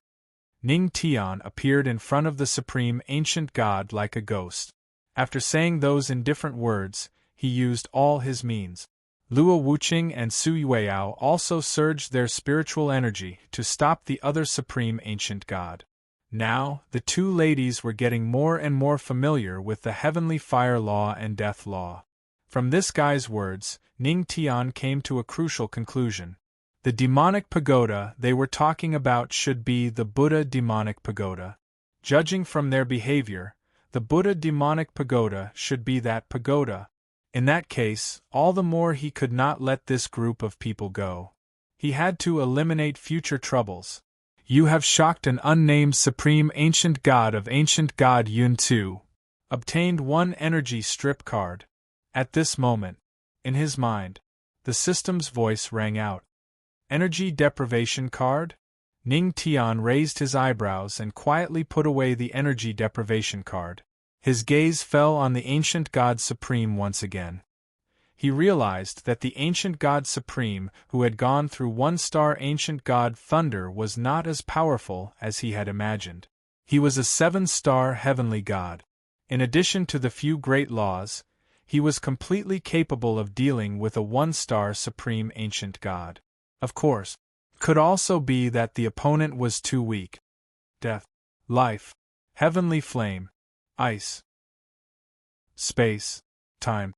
Ning Tian appeared in front of the supreme ancient god like a ghost. After saying those indifferent words, he used all his means. Luo Wuqing and Su Yueyao also surged their spiritual energy to stop the other supreme ancient god. Now, the two ladies were getting more and more familiar with the heavenly fire law and death law. From this guy's words, Ning Tian came to a crucial conclusion. The demonic pagoda they were talking about should be the Buddha demonic pagoda. Judging from their behavior, the Buddha demonic pagoda should be that pagoda. In that case, all the more he could not let this group of people go. He had to eliminate future troubles. You have shocked an unnamed supreme ancient god of ancient god Yun Tu. Obtained 1 energy strip card. At this moment, in his mind, the system's voice rang out. Energy deprivation card? Ning Tian raised his eyebrows and quietly put away the energy deprivation card. His gaze fell on the ancient god supreme once again. He realized that the ancient god supreme who had gone through 1-star ancient god Thunder was not as powerful as he had imagined. He was a 7-star heavenly god. In addition to the few great laws, he was completely capable of dealing with a 1-star supreme ancient god. Of course, could also be that the opponent was too weak. Death, life, heavenly flame, ice, space, time.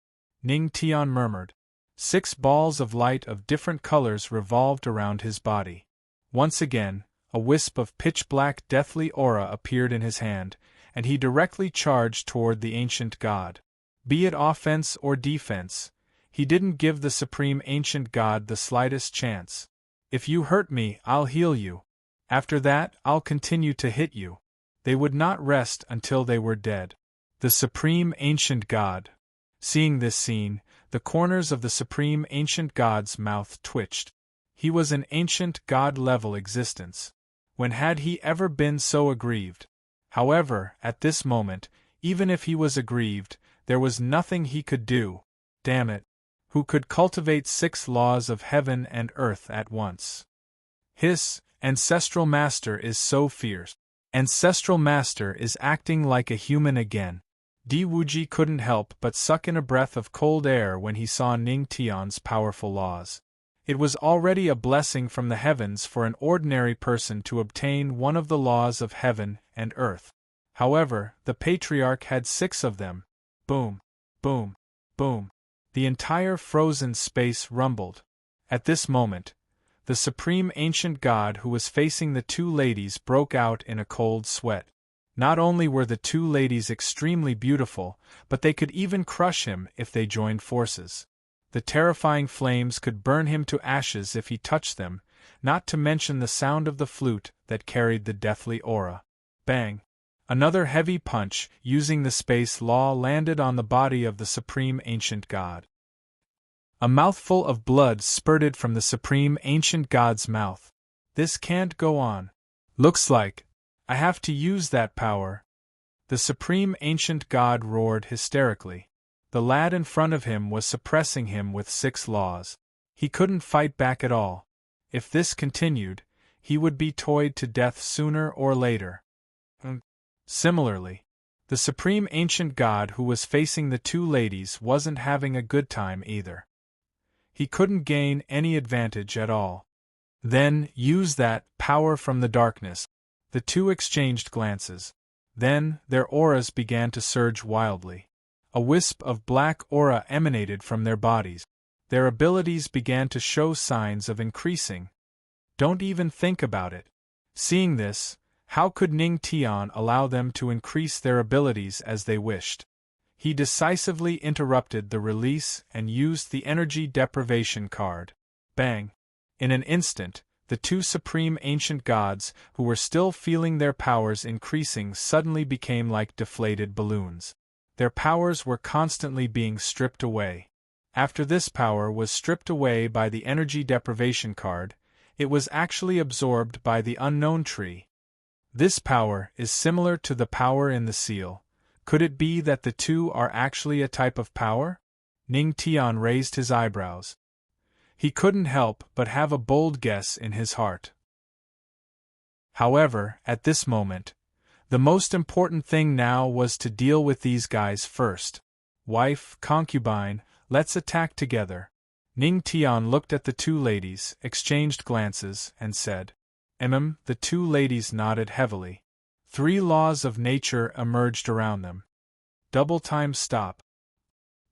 Ning Tian murmured. 6 balls of light of different colors revolved around his body. Once again, a wisp of pitch-black deathly aura appeared in his hand, and he directly charged toward the ancient god. Be it offense or defense, he didn't give the supreme ancient god the slightest chance. If you hurt me, I'll heal you. After that, I'll continue to hit you. They would not rest until they were dead. The supreme ancient god. Seeing this scene, the corners of the supreme ancient god's mouth twitched. He was an ancient god-level existence. When had he ever been so aggrieved? However, at this moment, even if he was aggrieved, there was nothing he could do. Damn it! Who could cultivate 6 laws of heaven and earth at once? His ancestral master is so fierce. Ancestral master is acting like a human again. Di Wuji couldn't help but suck in a breath of cold air when he saw Ning Tian's powerful laws. It was already a blessing from the heavens for an ordinary person to obtain one of the laws of heaven and earth. However, the patriarch had 6 of them. Boom, boom, boom. The entire frozen space rumbled. At this moment, the supreme ancient god who was facing the two ladies broke out in a cold sweat. Not only were the two ladies extremely beautiful, but they could even crush him if they joined forces. The terrifying flames could burn him to ashes if he touched them, not to mention the sound of the flute that carried the deathly aura. Bang! Another heavy punch, using the space law, landed on the body of the supreme ancient god. A mouthful of blood spurted from the supreme ancient god's mouth. This can't go on. Looks like I have to use that power. The supreme ancient god roared hysterically. The lad in front of him was suppressing him with 6 laws. He couldn't fight back at all. If this continued, he would be toyed to death sooner or later. Similarly, the supreme ancient god who was facing the two ladies wasn't having a good time either. He couldn't gain any advantage at all. Then, use that power from the darkness. The two exchanged glances. Then, their auras began to surge wildly. A wisp of black aura emanated from their bodies. Their abilities began to show signs of increasing. Don't even think about it. Seeing this, how could Ning Tian allow them to increase their abilities as they wished? He decisively interrupted the release and used the energy deprivation card. Bang! In an instant, the two supreme ancient gods, who were still feeling their powers increasing, suddenly became like deflated balloons. Their powers were constantly being stripped away. After this power was stripped away by the energy deprivation card, it was actually absorbed by the unknown tree. This power is similar to the power in the seal. Could it be that the two are actually a type of power? Ning Tian raised his eyebrows. He couldn't help but have a bold guess in his heart. However, at this moment, the most important thing now was to deal with these guys first. Wife, concubine, let's attack together. Ning Tian looked at the two ladies, exchanged glances, and said, The two ladies nodded heavily. 3 laws of nature emerged around them. Double time stop.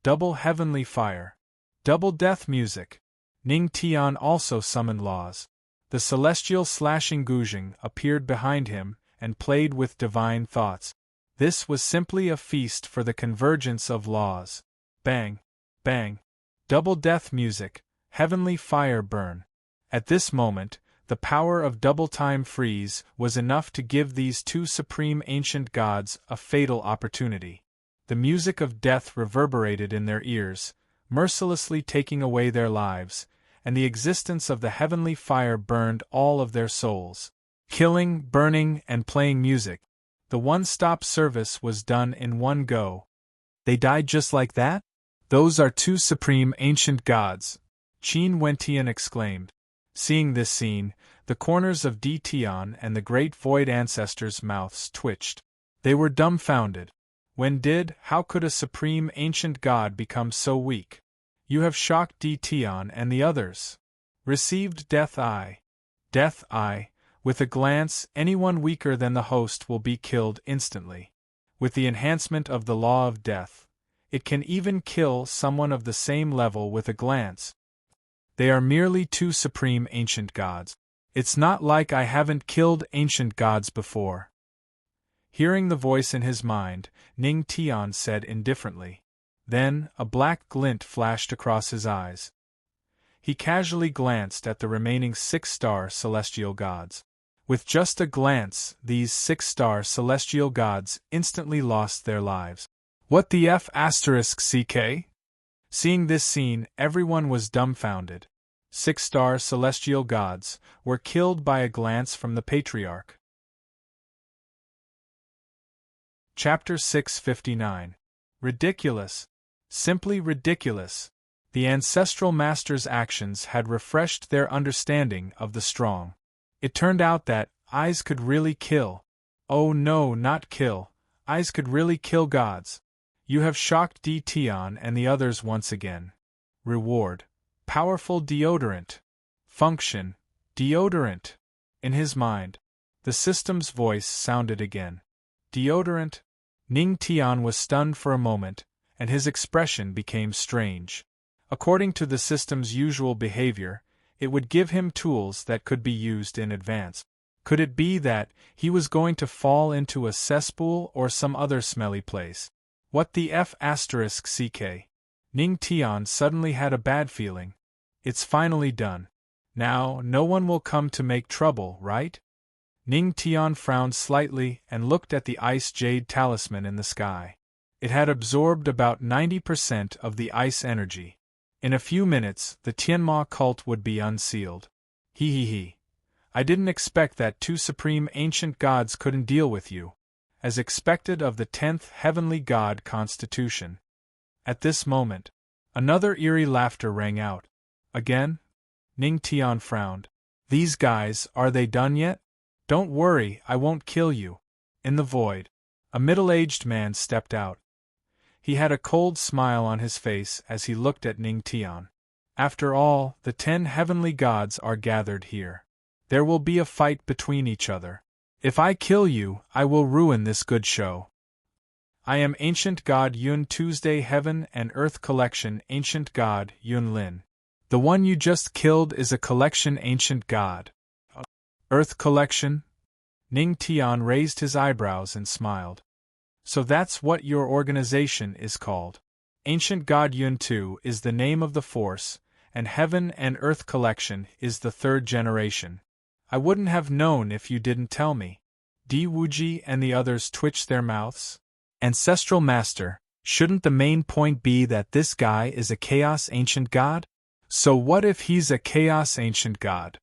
Double heavenly fire. Double death music. Ning Tian also summoned laws. The celestial slashing Guzheng appeared behind him and played with divine thoughts. This was simply a feast for the convergence of laws. Bang! Bang! Double death music, heavenly fire burn. At this moment, the power of double time freeze was enough to give these 2 supreme ancient gods a fatal opportunity. The music of death reverberated in their ears, mercilessly taking away their lives, and the existence of the heavenly fire burned all of their souls. Killing, burning, and playing music. The one-stop service was done in one go. They died just like that? Those are 2 supreme ancient gods, Qin Wentian exclaimed. Seeing this scene, the corners of Di Tian and the great void ancestors' mouths twitched. They were dumbfounded. How could a supreme ancient god become so weak? You have shocked Di Tian and the others. Received Death Eye. Death Eye, with a glance, anyone weaker than the host will be killed instantly. With the enhancement of the law of death, it can even kill someone of the same level with a glance. They are merely 2 supreme ancient gods. It's not like I haven't killed ancient gods before. Hearing the voice in his mind, Ning Tian said indifferently. Then, a black glint flashed across his eyes. He casually glanced at the remaining 6-star celestial gods. With just a glance, these 6-star celestial gods instantly lost their lives. What the F***ck? Seeing this scene, everyone was dumbfounded. 6-star celestial gods were killed by a glance from the Patriarch. Chapter 659. Ridiculous. Simply ridiculous. The ancestral master's actions had refreshed their understanding of the strong. It turned out that eyes could really kill. Oh no, not kill. Eyes could really kill gods. You have shocked Di Tian and the others once again. Reward. Powerful deodorant. Function. Deodorant. In his mind, the system's voice sounded again. Deodorant. Ning Tian was stunned for a moment, and his expression became strange. According to the system's usual behavior, it would give him tools that could be used in advance. Could it be that he was going to fall into a cesspool or some other smelly place? What the F***ck? Ning Tian suddenly had a bad feeling. It's finally done. Now, no one will come to make trouble, right? Ning Tian frowned slightly and looked at the ice jade talisman in the sky. It had absorbed about 90% of the ice energy. In a few minutes, the Tianma cult would be unsealed. He. I didn't expect that 2 supreme ancient gods couldn't deal with you. As expected of the 10th heavenly god constitution. At this moment, another eerie laughter rang out. Again? Ning Tian frowned. These guys, are they done yet? Don't worry, I won't kill you. In the void, a middle-aged man stepped out. He had a cold smile on his face as he looked at Ning Tian. After all, the 10 heavenly gods are gathered here. There will be a fight between each other. If I kill you, I will ruin this good show. I am Ancient God Yun Tuesday Heaven and Earth Collection Ancient God Yun Lin. The one you just killed is a collection Ancient God. Earth Collection? Ning Tian raised his eyebrows and smiled. So that's what your organization is called. Ancient God Yun 2 is the name of the force, and Heaven and Earth Collection is the 3rd generation. I wouldn't have known if you didn't tell me. Di Wuji and the others twitched their mouths. Ancestral Master, shouldn't the main point be that this guy is a Chaos Ancient God? So what if he's a Chaos Ancient God?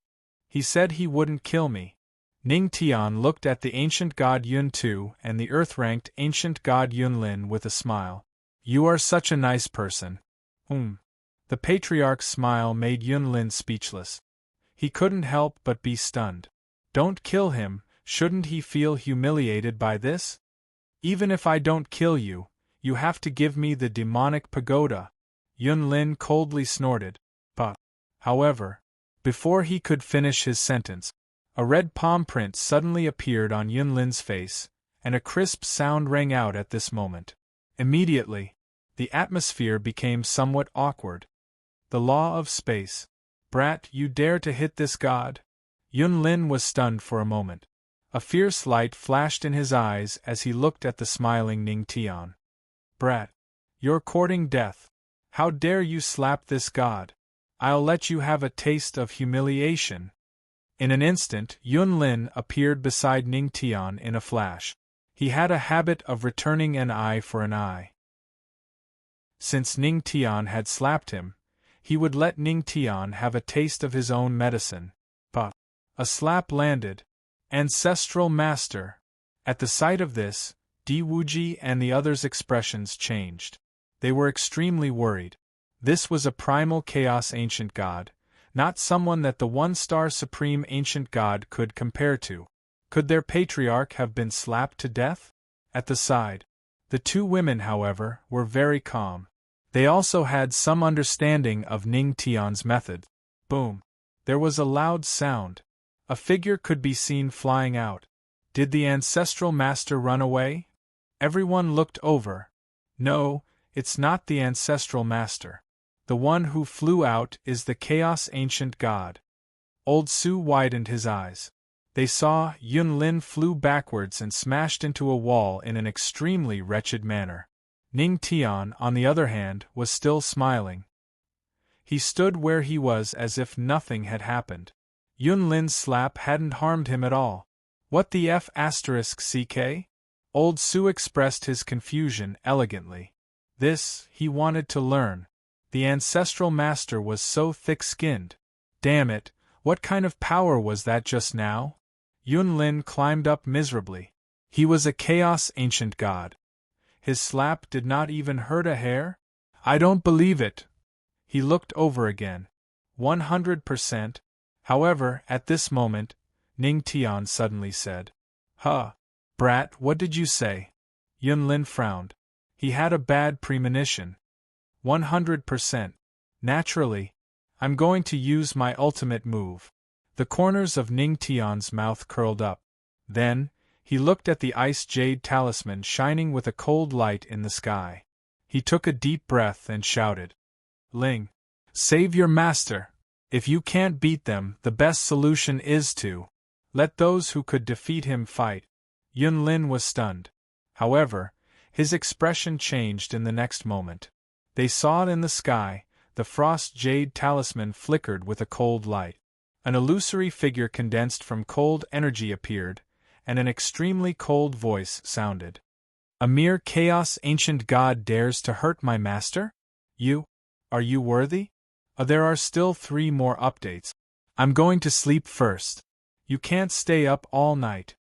He said he wouldn't kill me. Ning Tian looked at the Ancient God Yun 2 and the Earth-ranked Ancient God Yun Lin with a smile. You are such a nice person. The Patriarch's smile made Yun Lin speechless. He couldn't help but be stunned. Don't kill him, shouldn't he feel humiliated by this? Even if I don't kill you, you have to give me the demonic pagoda. Yun Lin coldly snorted. However, before he could finish his sentence, A red palm print suddenly appeared on Yunlin's face, and a crisp sound rang out at this moment. Immediately, the atmosphere became somewhat awkward. The law of space. Brat, you dare to hit this god? Yunlin was stunned for a moment. A fierce light flashed in his eyes as he looked at the smiling Ning Tian. Brat, you're courting death. How dare you slap this god? I'll let you have a taste of humiliation. In an instant, Yunlin appeared beside Ning Tian in a flash. He had a habit of returning an eye for an eye. Since Ning Tian had slapped him, he would let Ning Tian have a taste of his own medicine. But a slap landed. Ancestral Master. At the sight of this, Di Wuji and the others' expressions changed. They were extremely worried. This was a primal chaos ancient god, not someone that the one-star supreme ancient god could compare to. Could their patriarch have been slapped to death? At the side. The two women, however, were very calm. They also had some understanding of Ning Tian's method. Boom. There was a loud sound. A figure could be seen flying out. Did the ancestral master run away? Everyone looked over. No, it's not the ancestral master. The one who flew out is the chaos ancient god. Old Su widened his eyes. They saw Yunlin flew backwards and smashed into a wall in an extremely wretched manner. Ning Tian, on the other hand, was still smiling. He stood where he was as if nothing had happened. Yunlin's slap hadn't harmed him at all. What the F***ck? Old Su expressed his confusion elegantly. This, he wanted to learn. The ancestral master was so thick-skinned. Damn it, what kind of power was that just now? Yunlin climbed up miserably. He was a chaos ancient god. His slap did not even hurt a hair? I don't believe it. He looked over again. 100%. However, at this moment, Ning Tian suddenly said, Huh. Brat, what did you say? Yunlin frowned. He had a bad premonition. 100%. Naturally. I'm going to use my ultimate move. The corners of Ning Tian's mouth curled up. Then, he looked at the ice jade talisman shining with a cold light in the sky. He took a deep breath and shouted, Ling, save your master. If you can't beat them, the best solution is to let those who could defeat him fight. Yunlin was stunned. However, his expression changed in the next moment. They saw it in the sky. The frost jade talisman flickered with a cold light. An illusory figure condensed from cold energy appeared, and an extremely cold voice sounded. A mere chaos ancient god dares to hurt my master? Are you worthy? There are still 3 more updates. I'm going to sleep first. You can't stay up all night.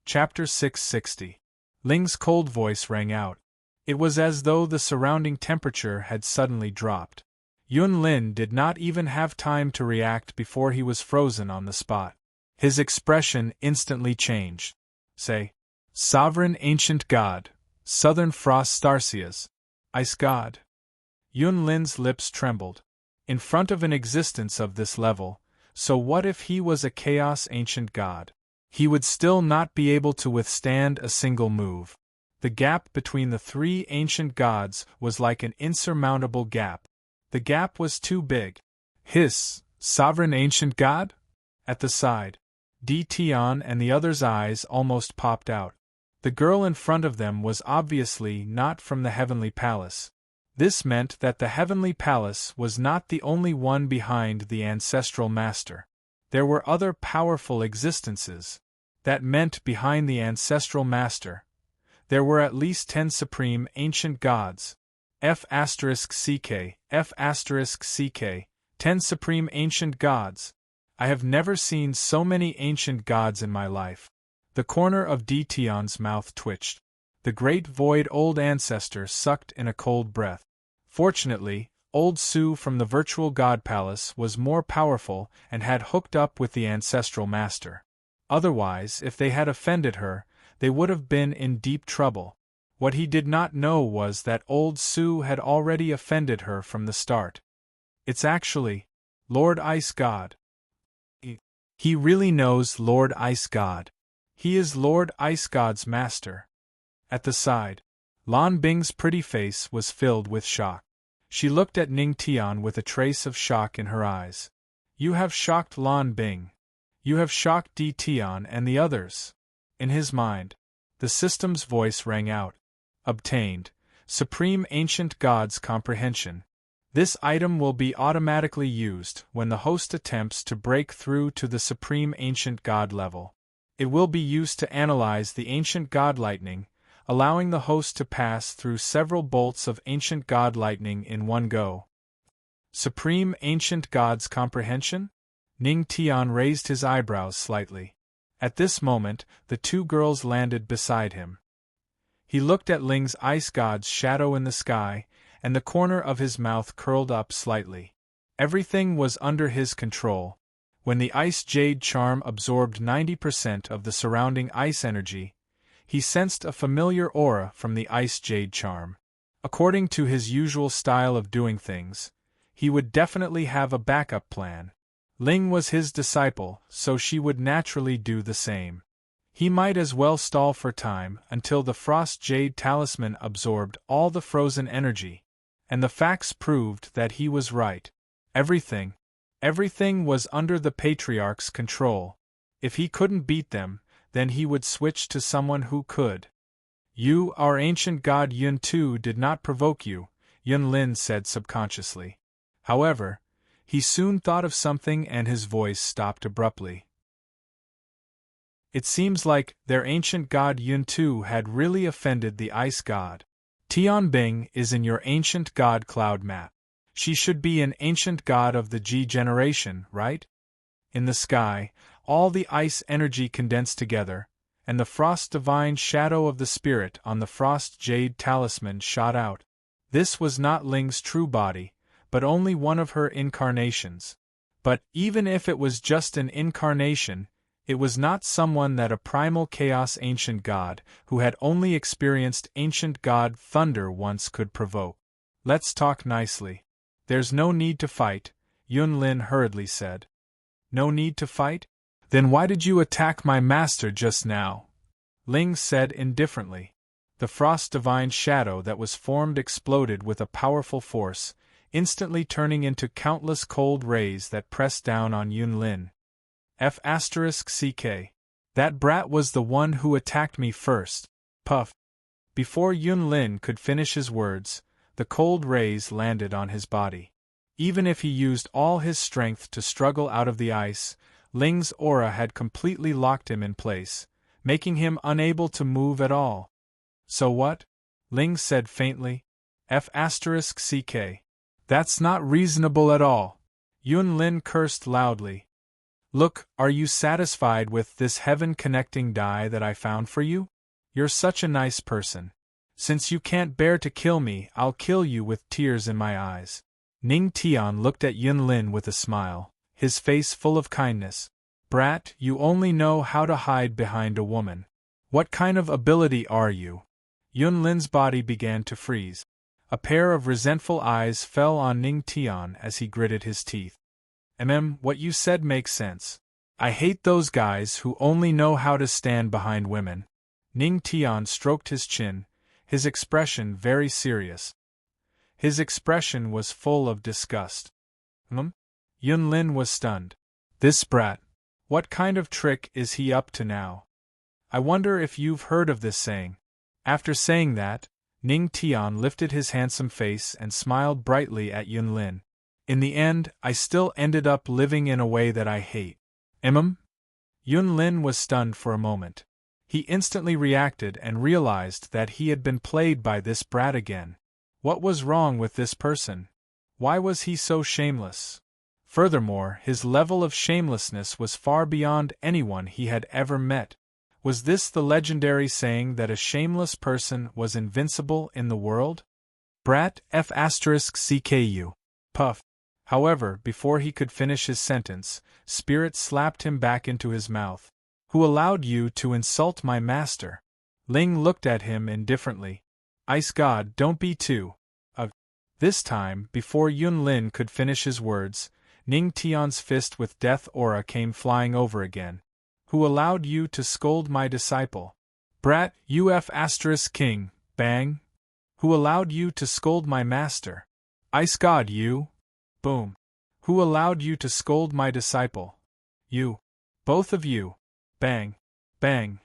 Chapter 660. Ling's cold voice rang out. It was as though the surrounding temperature had suddenly dropped. Yunlin did not even have time to react before he was frozen on the spot. His expression instantly changed. Say, Sovereign Ancient God, Southern Frost Starcias, Ice God. Yunlin's lips trembled. In front of an existence of this level, so what if he was a Chaos Ancient God? He would still not be able to withstand a single move. The gap between the 3 ancient gods was like an insurmountable gap. The gap was too big. Hiss, Sovereign Ancient God? At the side, Di Tian and the others' eyes almost popped out. The girl in front of them was obviously not from the Heavenly Palace. This meant that the Heavenly Palace was not the only one behind the Ancestral Master. There were other powerful existences. That meant behind the Ancestral Master, there were at least 10 supreme ancient gods. F***ck, F***ck, 10 supreme ancient gods. I have never seen so many ancient gods in my life. The corner of Di Tian's mouth twitched. The great void old ancestor sucked in a cold breath. Fortunately, Old Su from the virtual god palace was more powerful and had hooked up with the ancestral master. Otherwise, if they had offended her, they would have been in deep trouble. What he did not know was that Old Su had already offended her from the start. It's actually Lord Ice God. He really knows Lord Ice God. He is Lord Ice God's master. At the side, Lan Bing's pretty face was filled with shock. She looked at Ning Tian with a trace of shock in her eyes. You have shocked Lan Bing. You have shocked Di Tian and the others. In his mind, the system's voice rang out. Obtained. Supreme Ancient God's comprehension. This item will be automatically used when the host attempts to break through to the Supreme Ancient God level. It will be used to analyze the Ancient God Lightning, allowing the host to pass through several bolts of Ancient God Lightning in one go. Supreme Ancient God's comprehension? Ning Tian raised his eyebrows slightly. At this moment, the two girls landed beside him. He looked at Ling's ice god's shadow in the sky, and the corner of his mouth curled up slightly. Everything was under his control. When the ice jade charm absorbed 90% of the surrounding ice energy, he sensed a familiar aura from the ice jade charm. According to his usual style of doing things, he would definitely have a backup plan. Ling was his disciple, so she would naturally do the same. He might as well stall for time until the Frost Jade Talisman absorbed all the frozen energy, and the facts proved that he was right. Everything was under the Patriarch's control. If he couldn't beat them, then he would switch to someone who could. You, our ancient god Yun Tu, did not provoke you, Yun Lin said subconsciously. However, he soon thought of something and his voice stopped abruptly. It seems like their ancient god Yun Tu had really offended the ice god. Tian Bing is in your ancient god cloud map. She should be an ancient god of the G generation, right? In the sky, all the ice energy condensed together, and the frost divine shadow of the spirit on the Frost Jade Talisman shot out. This was not Ling's true body, but only one of her incarnations. But even if it was just an incarnation, it was not someone that a primal chaos ancient god, who had only experienced ancient god thunder once, could provoke. Let's talk nicely. There's no need to fight, Yun Lin hurriedly said. No need to fight? Then why did you attack my master just now? Ling said indifferently. The frost divine shadow that was formed exploded with a powerful force, instantly turning into countless cold rays that pressed down on Yun Lin. F***CK. That brat was the one who attacked me first. Puff. Before Yun Lin could finish his words, the cold rays landed on his body. Even if he used all his strength to struggle out of the ice, Ling's aura had completely locked him in place, making him unable to move at all. So what? Ling said faintly. F***CK. That's not reasonable at all. Yun Lin cursed loudly. Look, are you satisfied with this heaven-connecting die that I found for you? You're such a nice person. Since you can't bear to kill me, I'll kill you with tears in my eyes. Ning Tian looked at Yun Lin with a smile, his face full of kindness. Brat, you only know how to hide behind a woman. What kind of ability are you? Yun Lin's body began to freeze. A pair of resentful eyes fell on Ning Tian as he gritted his teeth. What you said makes sense. I hate those guys who only know how to stand behind women. Ning Tian stroked his chin, his expression very serious. His expression was full of disgust. Yun Lin was stunned. This brat. What kind of trick is he up to now? I wonder if you've heard of this saying. After saying that, Ning Tian lifted his handsome face and smiled brightly at Yun Lin. In the end, I still ended up living in a way that I hate. Yun Lin was stunned for a moment. He instantly reacted and realized that he had been played by this brat again. What was wrong with this person? Why was he so shameless? Furthermore, his level of shamelessness was far beyond anyone he had ever met. Was this the legendary saying that a shameless person was invincible in the world? Brat F***CKU. Puff. However, before he could finish his sentence, Spirit slapped him back into his mouth. Who allowed you to insult my master? Ling looked at him indifferently. Ice God, don't be too. This time, before Yun Lin could finish his words, Ning Tian's fist with death aura came flying over again. Who allowed you to scold my disciple? Brat, king, bang. Who allowed you to scold my master? Ice god you? Boom. Who allowed you to scold my disciple? You. Both of you. Bang. Bang.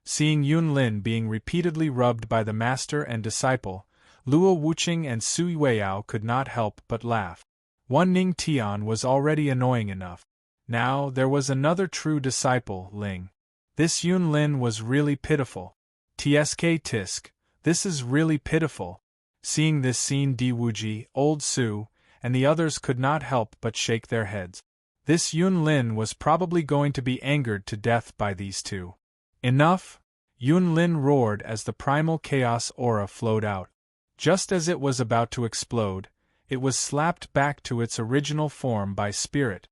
Seeing Yun Lin being repeatedly rubbed by the master and disciple, Luo Wuqing and Sui Weiyao could not help but laugh. One Ning Tian was already annoying enough. Now there was another true disciple, Ling. This Yun Lin was really pitiful. Tsk tisk, this is really pitiful. Seeing this scene, Di Wuji, Old Su, and the others could not help but shake their heads. This Yun Lin was probably going to be angered to death by these two. Enough! Yun Lin roared as the primal chaos aura flowed out. Just as it was about to explode, it was slapped back to its original form by spirit.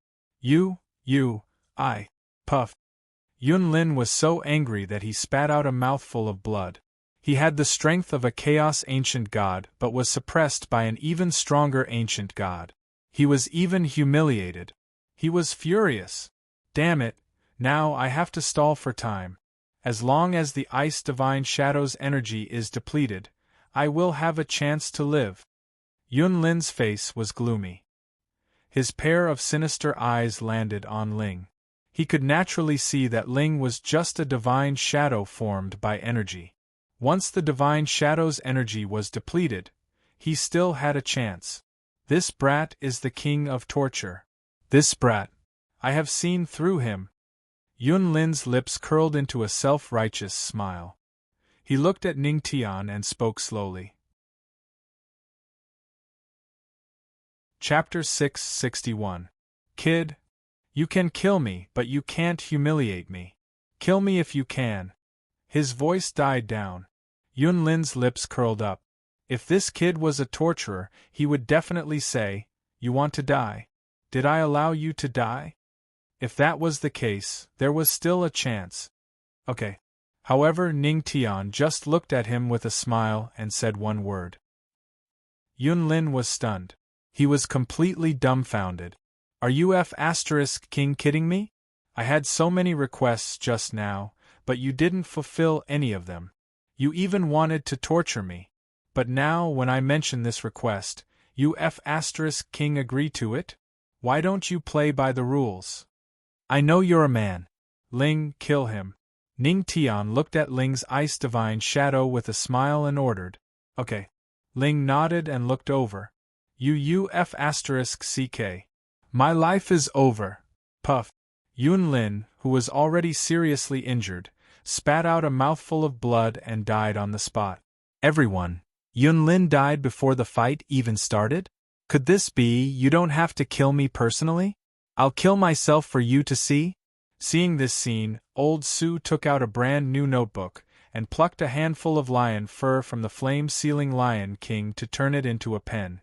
I. Puff. Yun Lin was so angry that he spat out a mouthful of blood. He had the strength of a chaos ancient god but was suppressed by an even stronger ancient god. He was even humiliated. He was furious. Damn it, now I have to stall for time. As long as the Ice Divine Shadow's energy is depleted, I will have a chance to live. Yun Lin's face was gloomy. His pair of sinister eyes landed on Ling. He could naturally see that Ling was just a divine shadow formed by energy. Once the divine shadow's energy was depleted, he still had a chance. This brat is the king of torture. This brat. I have seen through him. Yun Lin's lips curled into a self-righteous smile. He looked at Ning Tian and spoke slowly. Chapter 661. Kid. You can kill me, but you can't humiliate me. Kill me if you can. His voice died down. Yun Lin's lips curled up. If this kid was a torturer, he would definitely say, "You want to die? Did I allow you to die?" If that was the case, there was still a chance. Okay. However, Ning Tian just looked at him with a smile and said one word. Yun Lin was stunned. He was completely dumbfounded. Are you king kidding me? I had so many requests just now, but you didn't fulfill any of them. You even wanted to torture me. But now when I mention this request, you king agree to it? Why don't you play by the rules? I know you're a man. Ling, kill him. Ning Tian looked at Ling's ice divine shadow with a smile and ordered. Okay. Ling nodded and looked over. ck. My life is over. Puff. Yun Lin, who was already seriously injured, spat out a mouthful of blood and died on the spot. Everyone. Yun Lin died before the fight even started? Could this be you don't have to kill me personally? I'll kill myself for you to see? Seeing this scene, Old Su took out a brand new notebook and plucked a handful of lion fur from the flame-sealing Lion King to turn it into a pen.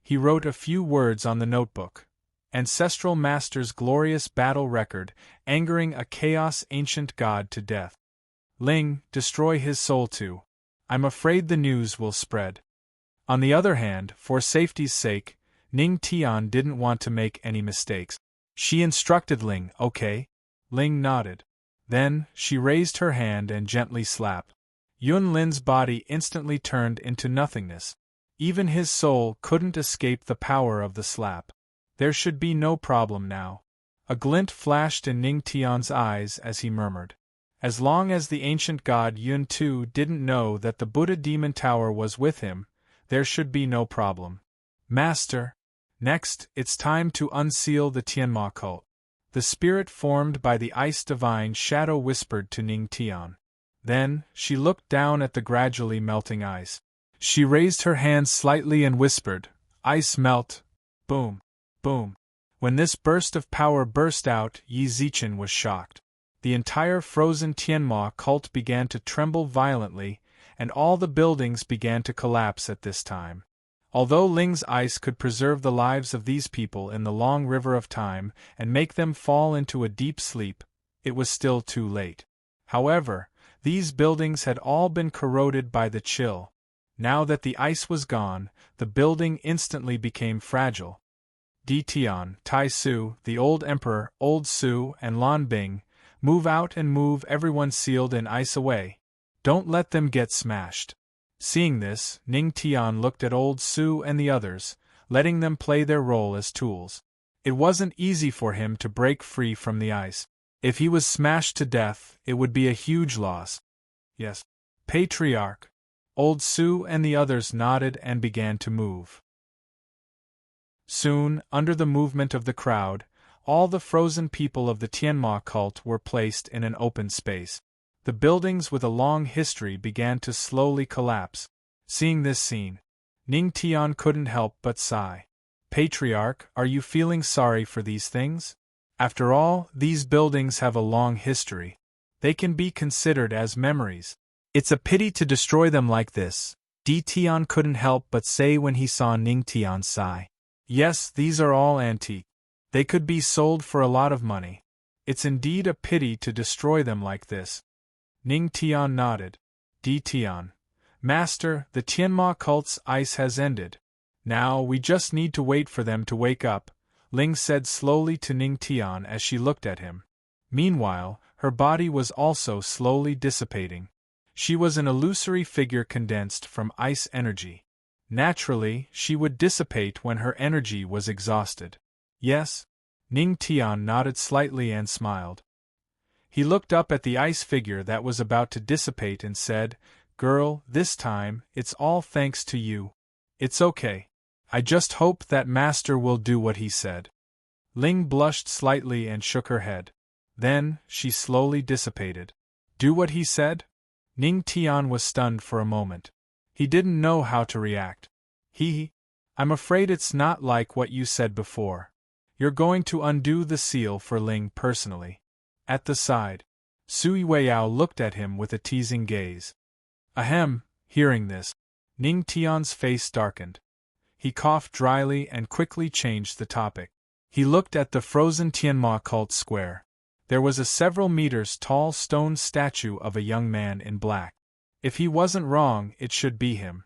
He wrote a few words on the notebook. Ancestral Master's glorious battle record, angering a chaos ancient god to death. Ling, destroy his soul too. I'm afraid the news will spread. On the other hand, for safety's sake, Ning Tian didn't want to make any mistakes. She instructed Ling, okay? Ling nodded. Then, she raised her hand and gently slapped. Yun Lin's body instantly turned into nothingness. Even his soul couldn't escape the power of the slap. There should be no problem now. A glint flashed in Ning Tian's eyes as he murmured. As long as the ancient god Yun Tu didn't know that the Buddha Demon Tower was with him, there should be no problem. Master. Next, it's time to unseal the Tianma cult. The spirit formed by the ice divine shadow whispered to Ning Tian. Then, she looked down at the gradually melting ice. She raised her hands slightly and whispered, "Ice melt." Boom. Boom. When this burst of power burst out, Yi Zichen was shocked. The entire frozen Tianma cult began to tremble violently, and all the buildings began to collapse at this time. Although Ling's ice could preserve the lives of these people in the long river of time and make them fall into a deep sleep, it was still too late. However, these buildings had all been corroded by the chill. Now that the ice was gone, the building instantly became fragile. Di Tian, Tai Su, the old emperor, Old Su, and Lan Bing, move out and move everyone sealed in ice away. Don't let them get smashed. Seeing this, Ning Tian looked at Old Su and the others, letting them play their role as tools. It wasn't easy for him to break free from the ice. If he was smashed to death, it would be a huge loss. Yes. Patriarch. Old Su and the others nodded and began to move. Soon, under the movement of the crowd, all the frozen people of the Tianma cult were placed in an open space. The buildings with a long history began to slowly collapse. Seeing this scene, Ning Tian couldn't help but sigh. Patriarch, are you feeling sorry for these things? After all, these buildings have a long history. They can be considered as memories. It's a pity to destroy them like this, Di Tian couldn't help but say when he saw Ning Tian sigh. Yes, these are all antique. They could be sold for a lot of money. It's indeed a pity to destroy them like this. Ning Tian nodded. Di Tian. Master, the Tianma cult's ice has ended. Now we just need to wait for them to wake up, Ling said slowly to Ning Tian as she looked at him. Meanwhile, her body was also slowly dissipating. She was an illusory figure condensed from ice energy. Naturally, she would dissipate when her energy was exhausted. Yes? Ning Tian nodded slightly and smiled. He looked up at the ice figure that was about to dissipate and said, Girl, this time, it's all thanks to you. It's okay. I just hope that Master will do what he said. Ling blushed slightly and shook her head. Then, she slowly dissipated. Do what he said? Ning Tian was stunned for a moment. He didn't know how to react. I'm afraid it's not like what you said before. You're going to undo the seal for Ling personally. At the side, Sui Weiyao looked at him with a teasing gaze. Ahem, hearing this, Ning Tian's face darkened. He coughed dryly and quickly changed the topic. He looked at the frozen Tianma cult square. There was a several meters tall stone statue of a young man in black. If he wasn't wrong, it should be him.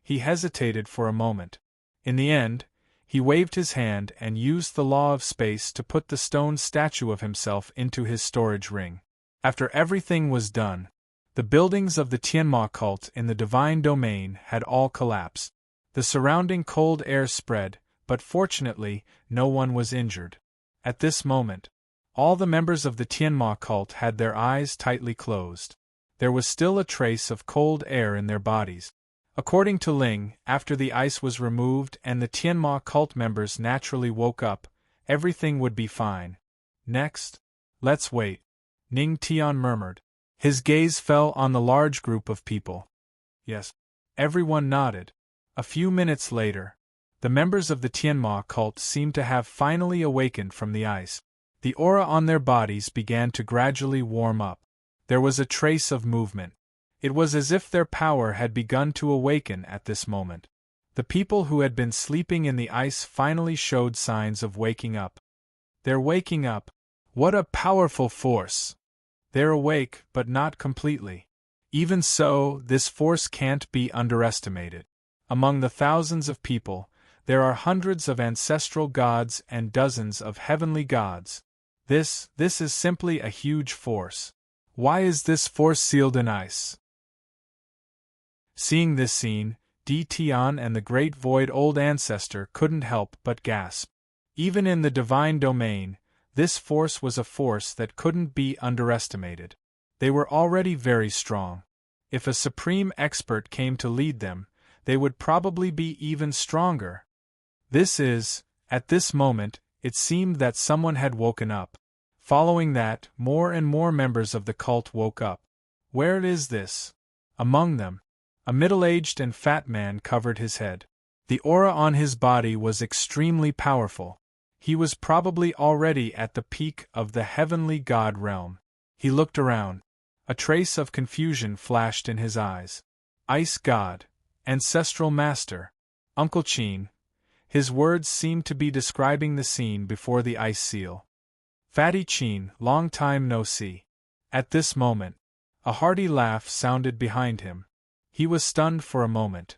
He hesitated for a moment. In the end, he waved his hand and used the law of space to put the stone statue of himself into his storage ring. After everything was done, the buildings of the Tianma cult in the divine domain had all collapsed. The surrounding cold air spread, but fortunately, no one was injured. At this moment, all the members of the Tianma cult had their eyes tightly closed. There was still a trace of cold air in their bodies. According to Ling, after the ice was removed and the Tianma cult members naturally woke up, everything would be fine. Next? Let's wait, Ning Tian murmured. His gaze fell on the large group of people. Yes. Everyone nodded. A few minutes later, the members of the Tianma cult seemed to have finally awakened from the ice. The aura on their bodies began to gradually warm up. There was a trace of movement. It was as if their power had begun to awaken at this moment. The people who had been sleeping in the ice finally showed signs of waking up. They're waking up. What a powerful force! They're awake, but not completely. Even so, this force can't be underestimated. Among the thousands of people, there are hundreds of ancestral gods and dozens of heavenly gods. This is simply a huge force. Why is this force sealed in ice? Seeing this scene, Di Tian and the Great Void Old Ancestor couldn't help but gasp. Even in the divine domain, this force was a force that couldn't be underestimated. They were already very strong. If a supreme expert came to lead them, they would probably be even stronger. At this moment, it seemed that someone had woken up. Following that, more and more members of the cult woke up. Where is this? Among them, a middle-aged and fat man covered his head. The aura on his body was extremely powerful. He was probably already at the peak of the heavenly god realm. He looked around. A trace of confusion flashed in his eyes. Ice god, ancestral master, Uncle Qin. His words seemed to be describing the scene before the ice seal. Fatty Qin, long time no see. At this moment, a hearty laugh sounded behind him. He was stunned for a moment.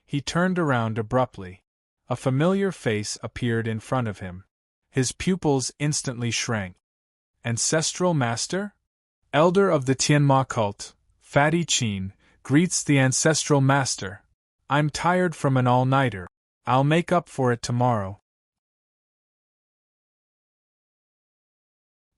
He turned around abruptly. A familiar face appeared in front of him. His pupils instantly shrank. Ancestral Master? Elder of the Tianma cult, Fatty Chin, greets the Ancestral Master. I'm tired from an all-nighter. I'll make up for it tomorrow.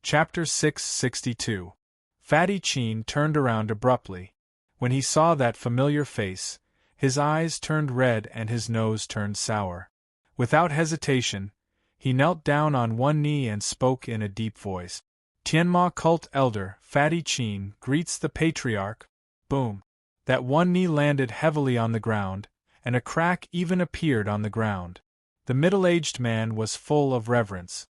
Chapter 662. Fatty Chin turned around abruptly. When he saw that familiar face, his eyes turned red and his nose turned sour. Without hesitation, he knelt down on one knee and spoke in a deep voice. Tianma cult elder Fatty Chin greets the patriarch. Boom. That one knee landed heavily on the ground, and a crack even appeared on the ground. The middle-aged man was full of reverence.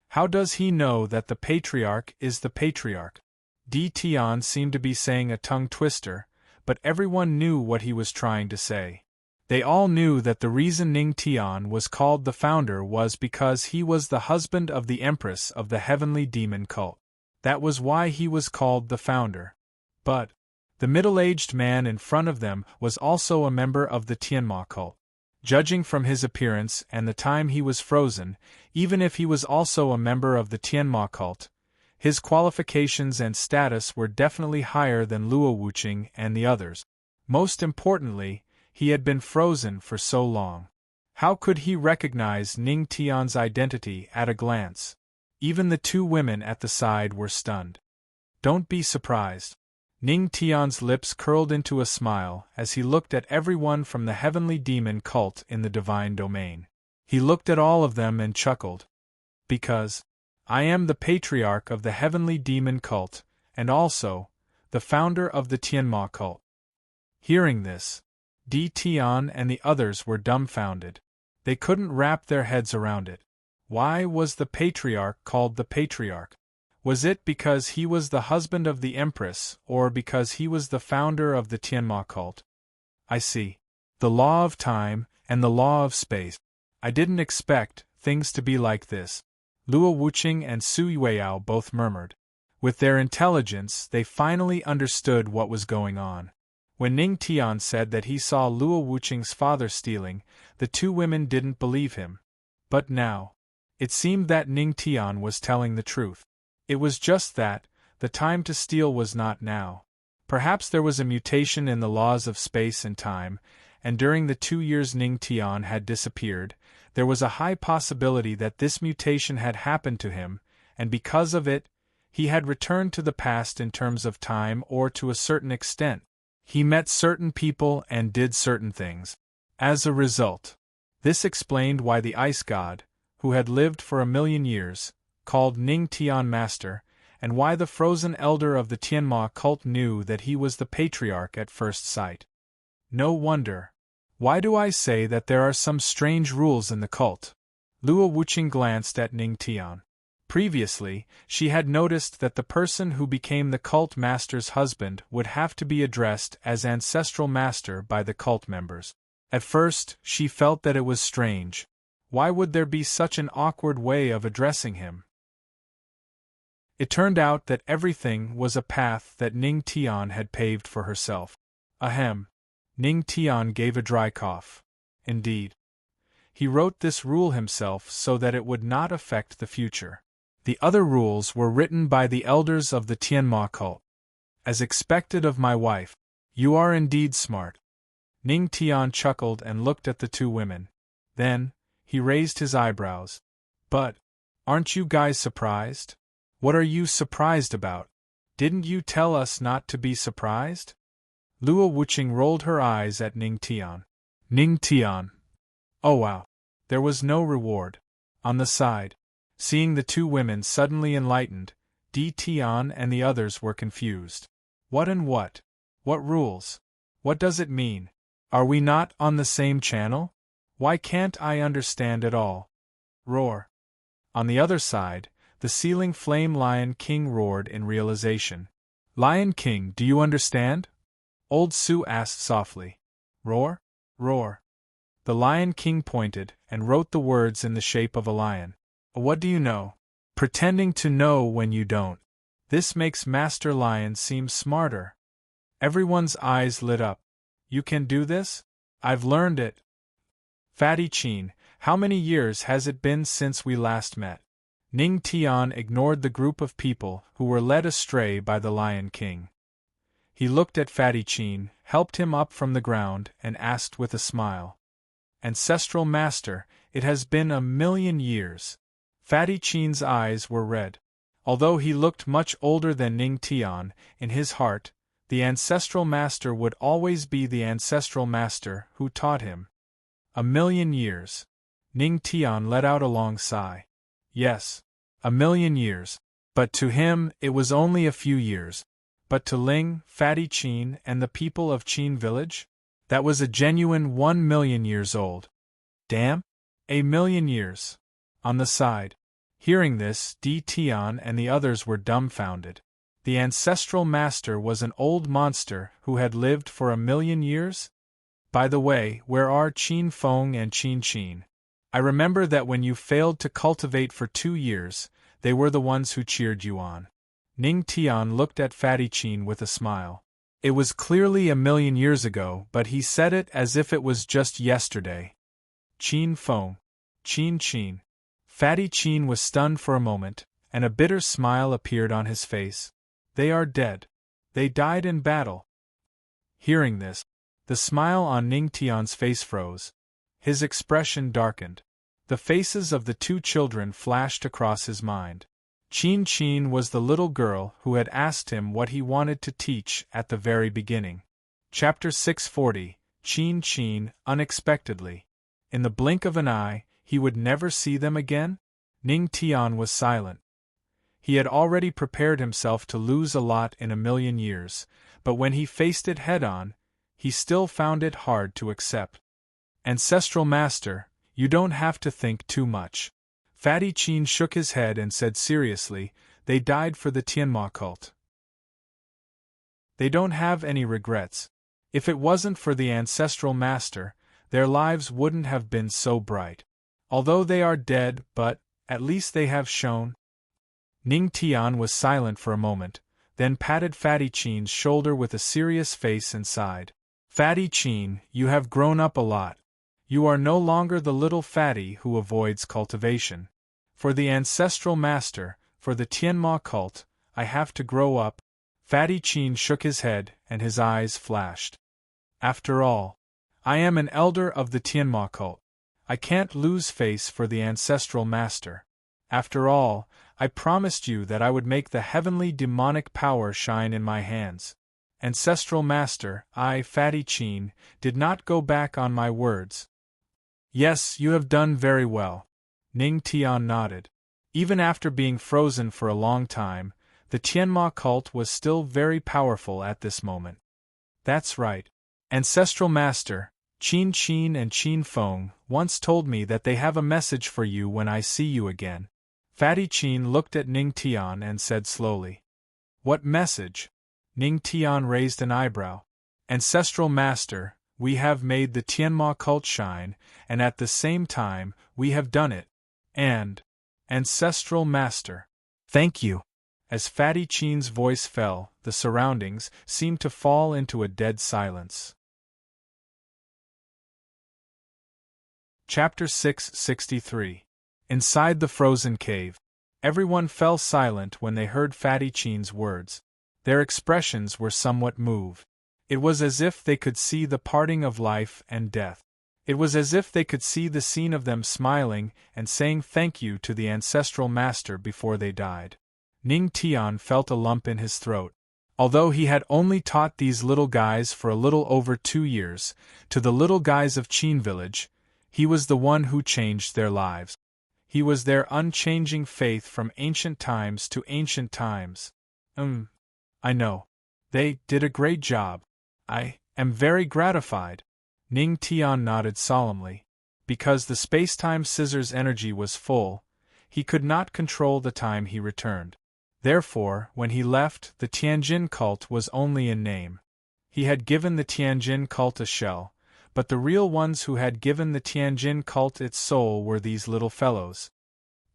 How does he know that the patriarch is the patriarch? Di Tian seemed to be saying a tongue-twister, but everyone knew what he was trying to say. They all knew that the reason Ning Tian was called the founder was because he was the husband of the empress of the heavenly demon cult. That was why he was called the founder. But the middle-aged man in front of them was also a member of the Tianma cult. Judging from his appearance and the time he was frozen, even if he was also a member of the Tianma cult, his qualifications and status were definitely higher than Luo Wuqing and the others. Most importantly, he had been frozen for so long. How could he recognize Ning Tian's identity at a glance? Even the two women at the side were stunned. Don't be surprised. Ning Tian's lips curled into a smile as he looked at everyone from the heavenly demon cult in the divine domain. He looked at all of them and chuckled. Because I am the patriarch of the heavenly demon cult, and also the founder of the Tianma cult. Hearing this, Di Tian and the others were dumbfounded. They couldn't wrap their heads around it. Why was the patriarch called the patriarch? Was it because he was the husband of the empress, or because he was the founder of the Tianma cult? I see. The law of time and the law of space. I didn't expect things to be like this. Luo Wuqing and Su Yueyao both murmured. With their intelligence, they finally understood what was going on. When Ning Tian said that he saw Luo Wuqing's father stealing, the two women didn't believe him. But now, it seemed that Ning Tian was telling the truth. It was just that the time to steal was not now. Perhaps there was a mutation in the laws of space and time, and during the 2 years Ning Tian had disappeared, there was a high possibility that this mutation had happened to him, and because of it, he had returned to the past in terms of time or to a certain extent. He met certain people and did certain things. As a result, this explained why the ice god, who had lived for 1,000,000 years, called Ning Tian Master, and why the frozen elder of the Tianma cult knew that he was the patriarch at first sight. No wonder. Why do I say that there are some strange rules in the cult? Luo Wuqing glanced at Ning Tian. Previously, she had noticed that the person who became the cult master's husband would have to be addressed as Ancestral Master by the cult members. At first, she felt that it was strange. Why would there be such an awkward way of addressing him? It turned out that everything was a path that Ning Tian had paved for herself. Ahem. Ning Tian gave a dry cough. Indeed. He wrote this rule himself so that it would not affect the future. The other rules were written by the elders of the Tianma cult. As expected of my wife, you are indeed smart. Ning Tian chuckled and looked at the two women. Then, he raised his eyebrows. But, aren't you guys surprised? What are you surprised about? Didn't you tell us not to be surprised? Luo Wuqing rolled her eyes at Ning Tian. Ning Tian. Oh wow. There was no reward. On the side, seeing the two women suddenly enlightened, Di Tian and the others were confused. What and what? What rules? What does it mean? Are we not on the same channel? Why can't I understand at all? Roar. On the other side, the ceiling flame Lion King roared in realization. Lion King, do you understand? Old Su asked softly. Roar? Roar. The Lion King pointed and wrote the words in the shape of a lion. What do you know? Pretending to know when you don't. This makes Master Lion seem smarter. Everyone's eyes lit up. You can do this? I've learned it. Fatty Chin, how many years has it been since we last met? Ning Tian ignored the group of people who were led astray by the Lion King. He looked at Fatty Chin, helped him up from the ground, and asked with a smile. Ancestral Master, it has been 1,000,000 years. Fatty Chin's eyes were red. Although he looked much older than Ning Tian, in his heart, the Ancestral Master would always be the Ancestral Master who taught him. 1,000,000 years. Ning Tian let out a long sigh. Yes, 1,000,000 years. But to him, it was only a few years. But to Ling, Fatty Chin, and the people of Chin village? That was a genuine 1,000,000 years old. Damn! 1,000,000 years. On the side. Hearing this, Di Tian and the others were dumbfounded. The Ancestral Master was an old monster who had lived for 1,000,000 years? By the way, where are Qin Feng and Qin Qin? I remember that when you failed to cultivate for 2 years, they were the ones who cheered you on. Ning Tian looked at Fatty Chin with a smile. It was clearly 1,000,000 years ago, but he said it as if it was just yesterday. Qin Feng. Qin Qin. Fatty Chin was stunned for a moment, and a bitter smile appeared on his face. They are dead. They died in battle. Hearing this, the smile on Ning Tian's face froze. His expression darkened. The faces of the 2 children flashed across his mind. Qin Qin was the little girl who had asked him what he wanted to teach at the very beginning. Chapter 640, Qin Qin, unexpectedly. In the blink of an eye, he would never see them again? Ning Tian was silent. He had already prepared himself to lose a lot in 1,000,000 years, but when he faced it head-on, he still found it hard to accept. Ancestral Master, you don't have to think too much. Fatty Chin shook his head and said seriously, they died for the Tianma cult. They don't have any regrets. If it wasn't for the Ancestral Master, their lives wouldn't have been so bright. Although they are dead, but, at least they have shown. Ning Tian was silent for a moment, then patted Fatty Chin's shoulder with a serious face and sighed. Fatty Chin, you have grown up a lot. You are no longer the little fatty who avoids cultivation. For the Ancestral Master, for the Tianma cult, I have to grow up. Fatty Chin shook his head, and his eyes flashed. After all, I am an elder of the Tianma cult. I can't lose face for the Ancestral Master. After all, I promised you that I would make the heavenly demonic power shine in my hands. Ancestral Master, I, Fatty Chin, did not go back on my words. Yes, you have done very well. Ning Tian nodded. Even after being frozen for a long time, the Tianma cult was still very powerful at this moment. That's right. Ancestral Master, Qin Qin and Qin Feng, once told me that they have a message for you when I see you again. Fatty Chin looked at Ning Tian and said slowly. What message? Ning Tian raised an eyebrow. Ancestral Master, we have made the Tianma cult shine, and at the same time, we have done it. And, Ancestral Master, thank you. As Fatty Chin's voice fell, the surroundings seemed to fall into a dead silence. Chapter 663. Inside the frozen cave. Everyone fell silent when they heard Fatty Chin's words. Their expressions were somewhat moved. It was as if they could see the parting of life and death. It was as if they could see the scene of them smiling and saying thank you to the Ancestral Master before they died. Ning Tian felt a lump in his throat. Although he had only taught these little guys for a little over 2 years, to the little guys of Qin village, he was the one who changed their lives. He was their unchanging faith from ancient times to ancient times. I know. They did a great job. I am very gratified. Ning Tian nodded solemnly. Because the space-time scissors energy was full, he could not control the time he returned. Therefore, when he left, the Tianjin cult was only in name. He had given the Tianjin cult a shell, but the real ones who had given the Tianjin cult its soul were these little fellows.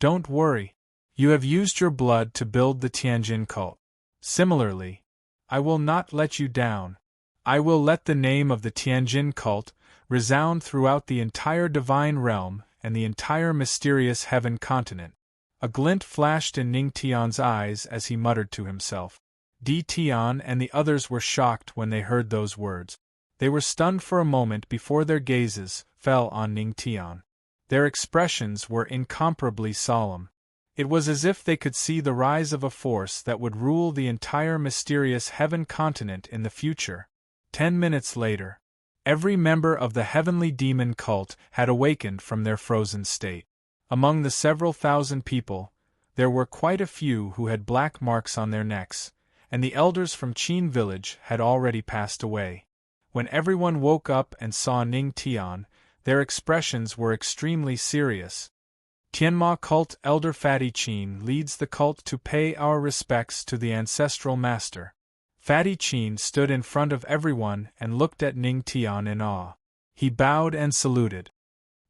Don't worry. You have used your blood to build the Tianjin cult. Similarly, I will not let you down. I will let the name of the Tianjin cult resound throughout the entire divine realm and the entire mysterious heaven continent. A glint flashed in Ning Tian's eyes as he muttered to himself. Di Tian and the others were shocked when they heard those words. They were stunned for a moment before their gazes fell on Ning Tian. Their expressions were incomparably solemn. It was as if they could see the rise of a force that would rule the entire mysterious heaven continent in the future. 10 minutes later, every member of the heavenly demon cult had awakened from their frozen state. Among the several thousand people, there were quite a few who had black marks on their necks, and the elders from Qin village had already passed away. When everyone woke up and saw Ning Tian, their expressions were extremely serious. Tianma cult elder Fatty Qin leads the cult to pay our respects to the ancestral master. Fatty Qin stood in front of everyone and looked at Ning Tian in awe. He bowed and saluted.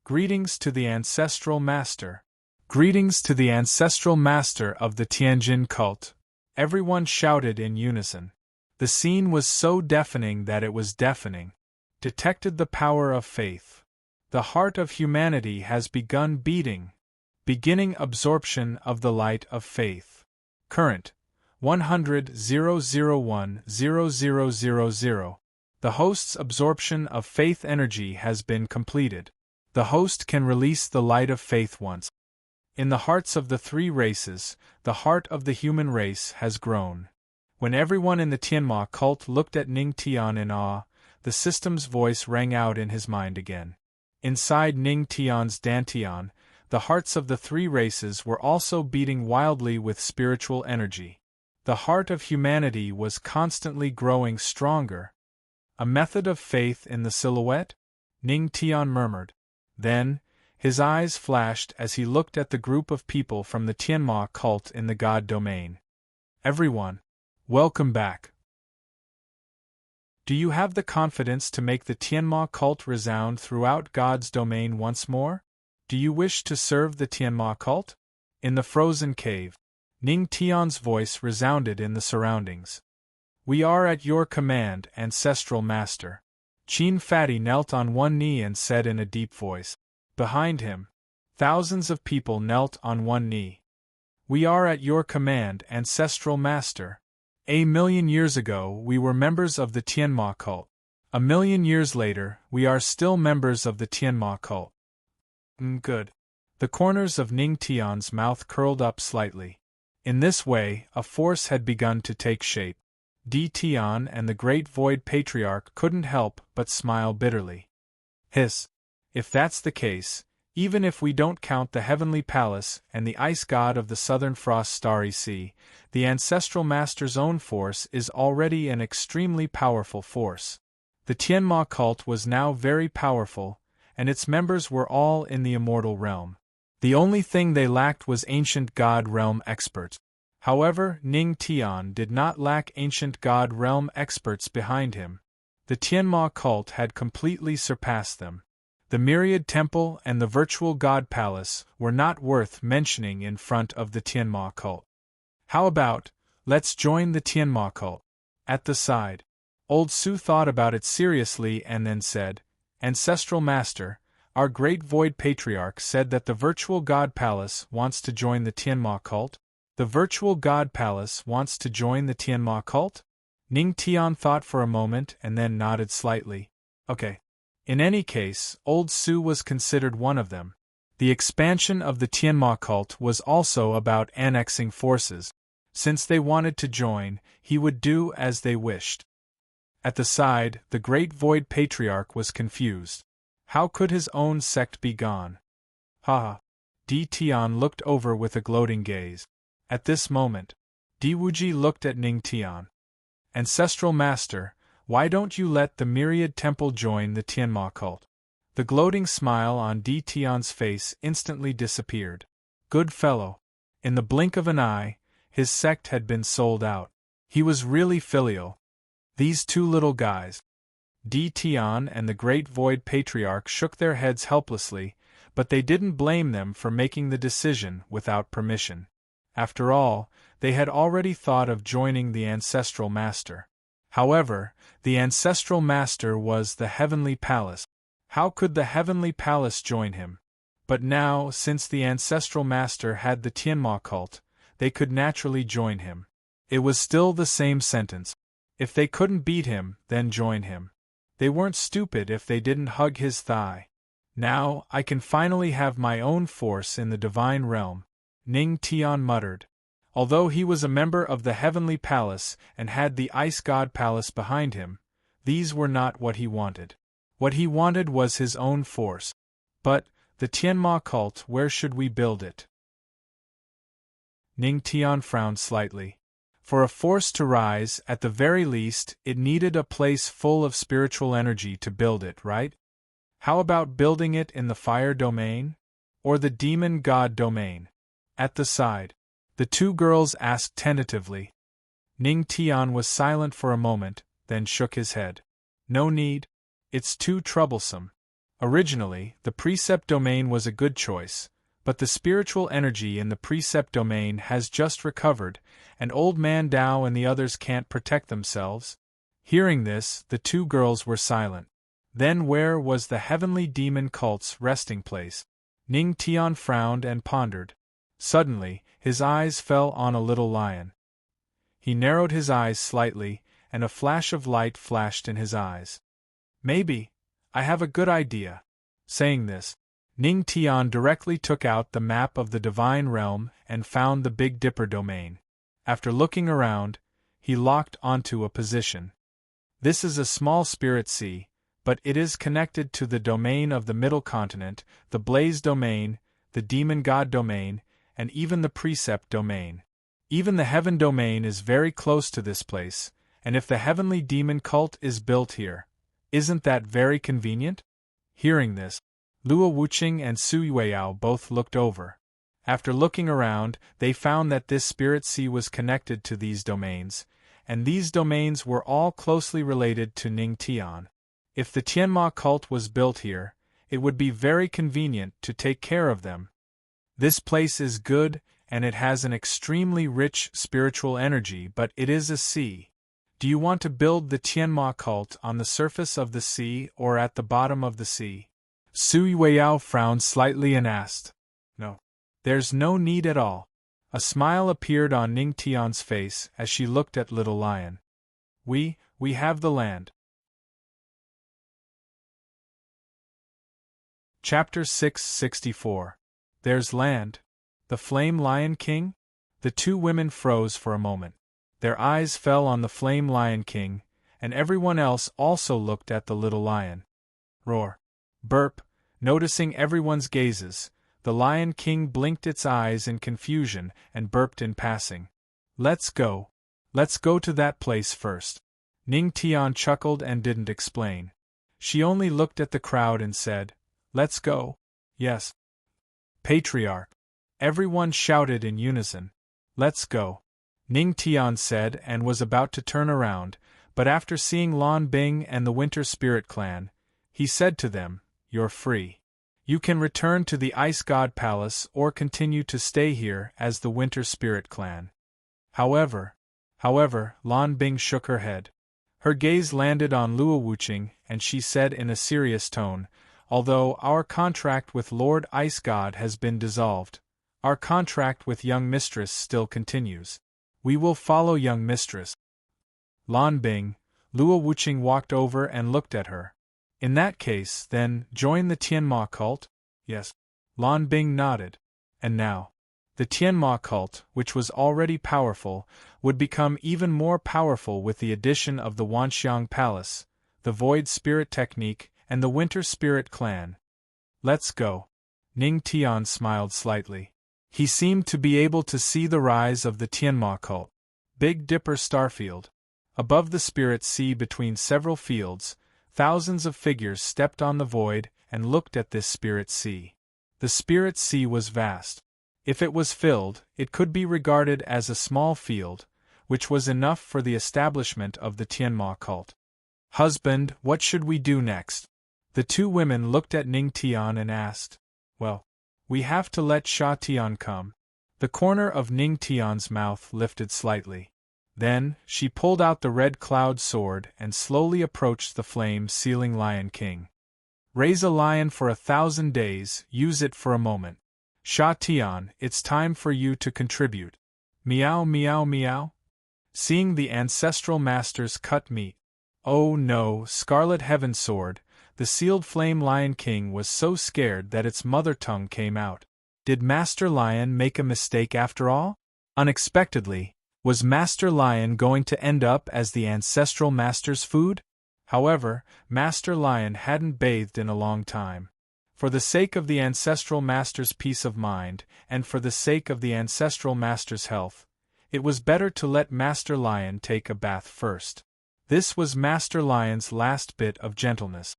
Greetings to the ancestral master. Greetings to the ancestral master of the Tianjin cult. Everyone shouted in unison. The scene was so deafening that it was deafening. Detected the power of faith. The heart of humanity has begun beating. Beginning absorption of the light of faith. Current 100,001,0000. The host's absorption of faith energy has been completed. The host can release the light of faith once. In the hearts of the three races, the heart of the human race has grown. When everyone in the Tianma cult looked at Ning Tian in awe, the system's voice rang out in his mind again. Inside Ning Tian's dantian, the hearts of the three races were also beating wildly with spiritual energy. The heart of humanity was constantly growing stronger. A method of faith in the silhouette? Ning Tian murmured. Then, his eyes flashed as he looked at the group of people from the Tianma cult in the God domain. Everyone, welcome back. Do you have the confidence to make the Tianma cult resound throughout God's domain once more? Do you wish to serve the Tianma cult? In the frozen cave, Ning Tian's voice resounded in the surroundings. We are at your command, ancestral master. Qin Fatty knelt on one knee and said in a deep voice. Behind him, thousands of people knelt on one knee. We are at your command, ancestral master. 1,000,000 years ago we were members of the Tianma cult. 1,000,000 years later we are still members of the Tianma cult. Good. The corners of Ning Tian's mouth curled up slightly. In this way, a force had begun to take shape. Di Tian and the Great Void Patriarch couldn't help but smile bitterly. Hiss. If that's the case, even if we don't count the Heavenly Palace and the Ice God of the Southern Frost Starry Sea, the Ancestral Master's own force is already an extremely powerful force. The Tianma cult was now very powerful, and its members were all in the immortal realm. The only thing they lacked was ancient God realm experts. However, Ning Tian did not lack ancient God realm experts behind him. The Tianma cult had completely surpassed them. The Myriad Temple and the Virtual God Palace were not worth mentioning in front of the Tianma cult. How about, let's join the Tianma cult? At the side, Old Su thought about it seriously and then said, Ancestral Master, our Great Void Patriarch said that the Virtual God Palace wants to join the Tianma cult. The Virtual God Palace wants to join the Tianma cult? Ning Tian thought for a moment and then nodded slightly. Okay. In any case, Old Su was considered one of them. The expansion of the Tianma cult was also about annexing forces. Since they wanted to join, he would do as they wished. At the side, the Great Void Patriarch was confused. How could his own sect be gone? Ha! Di Tian looked over with a gloating gaze. At this moment, Di Wuji looked at Ning Tian. Ancestral Master, why don't you let the Myriad Temple join the Tianma cult? The gloating smile on Di Tian's face instantly disappeared. Good fellow. In the blink of an eye, his sect had been sold out. He was really filial. These two little guys. Di Tian and the Great Void Patriarch shook their heads helplessly, but they didn't blame them for making the decision without permission. After all, they had already thought of joining the Ancestral Master. However, the Ancestral Master was the Heavenly Palace. How could the heavenly palace join him? But now, since the ancestral master had the Tianma cult, they could naturally join him. It was still the same sentence. If they couldn't beat him, then join him. They weren't stupid if they didn't hug his thigh. Now, I can finally have my own force in the divine realm, Ning Tian muttered. Although he was a member of the heavenly palace and had the ice god palace behind him, these were not what he wanted. What he wanted was his own force. But, the Tianma cult, where should we build it? Ning Tian frowned slightly. For a force to rise, at the very least, it needed a place full of spiritual energy to build it, right? How about building it in the fire domain? Or the demon god domain? At the side. The two girls asked tentatively. Ning Tian was silent for a moment, then shook his head. No need. It's too troublesome. Originally, the precept domain was a good choice, but the spiritual energy in the precept domain has just recovered, and Old Man Dao and the others can't protect themselves. Hearing this, the two girls were silent. Then where was the heavenly demon cult's resting place? Ning Tian frowned and pondered. Suddenly, his eyes fell on a little lion. He narrowed his eyes slightly, and a flash of light flashed in his eyes. Maybe. I have a good idea. Saying this, Ning Tian directly took out the map of the divine realm and found the Big Dipper domain. After looking around, he locked onto a position. This is a small spirit sea, but it is connected to the domain of the middle continent, the blaze domain, the demon god domain, and even the precept domain. Even the heaven domain is very close to this place, and if the heavenly demon cult is built here, isn't that very convenient? Hearing this, Luo Wuqing and Su Yueyao both looked over. After looking around, they found that this spirit sea was connected to these domains, and these domains were all closely related to Ning Tian. If the Tianma cult was built here, it would be very convenient to take care of them. This place is good, and it has an extremely rich spiritual energy, but it is a sea. Do you want to build the Tianma cult on the surface of the sea or at the bottom of the sea? Su Yueyao frowned slightly and asked. No. There's no need at all. A smile appeared on Ning Tian's face as she looked at Little Lion. We have the land. Chapter 664. There's land. The Flame Lion King? The two women froze for a moment. Their eyes fell on the Flame Lion King, and everyone else also looked at the little lion. Roar. Burp. Noticing everyone's gazes, the Lion King blinked its eyes in confusion and burped in passing. Let's go. Let's go to that place first. Ning Tian chuckled and didn't explain. She only looked at the crowd and said, Let's go. Yes. Patriarch. Everyone shouted in unison. Let's go. Ning Tian said and was about to turn around, but after seeing Lan Bing and the Winter Spirit Clan, he said to them, You're free. You can return to the Ice God Palace or continue to stay here as the Winter Spirit Clan. However, Lan Bing shook her head. Her gaze landed on Luo Wuqing, and she said in a serious tone, Although our contract with Lord Ice God has been dissolved, our contract with Young Mistress still continues. We will follow Young Mistress. Lan Bing, Luo Wuqing walked over and looked at her. In that case, then, join the Tianma cult? Yes. Lan Bing nodded. And now, the Tianma cult, which was already powerful, would become even more powerful with the addition of the Wanxiang Palace, the Void Spirit Technique, and the Winter Spirit Clan. Let's go. Ning Tian smiled slightly. He seemed to be able to see the rise of the Tianma cult. Big Dipper Starfield. Above the spirit sea between several fields, thousands of figures stepped on the void and looked at this spirit sea. The spirit sea was vast. If it was filled, it could be regarded as a small field, which was enough for the establishment of the Tianma cult. Husband, what should we do next? The two women looked at Ning Tian and asked. Well, we have to let Sha Tian come. The corner of Ning Tian's mouth lifted slightly. Then, she pulled out the red cloud sword and slowly approached the flame-sealing Lion King. Raise a lion for 1,000 days, use it for a moment. Sha Tian, it's time for you to contribute. Meow meow meow. Seeing the ancestral masters cut meat. Oh no, Scarlet Heaven Sword, the sealed flame lion king was so scared that its mother tongue came out. Did Master Lion make a mistake after all? Unexpectedly, was Master Lion going to end up as the ancestral master's food? However, Master Lion hadn't bathed in a long time. For the sake of the ancestral master's peace of mind, and for the sake of the ancestral master's health, it was better to let Master Lion take a bath first. This was Master Lion's last bit of gentleness.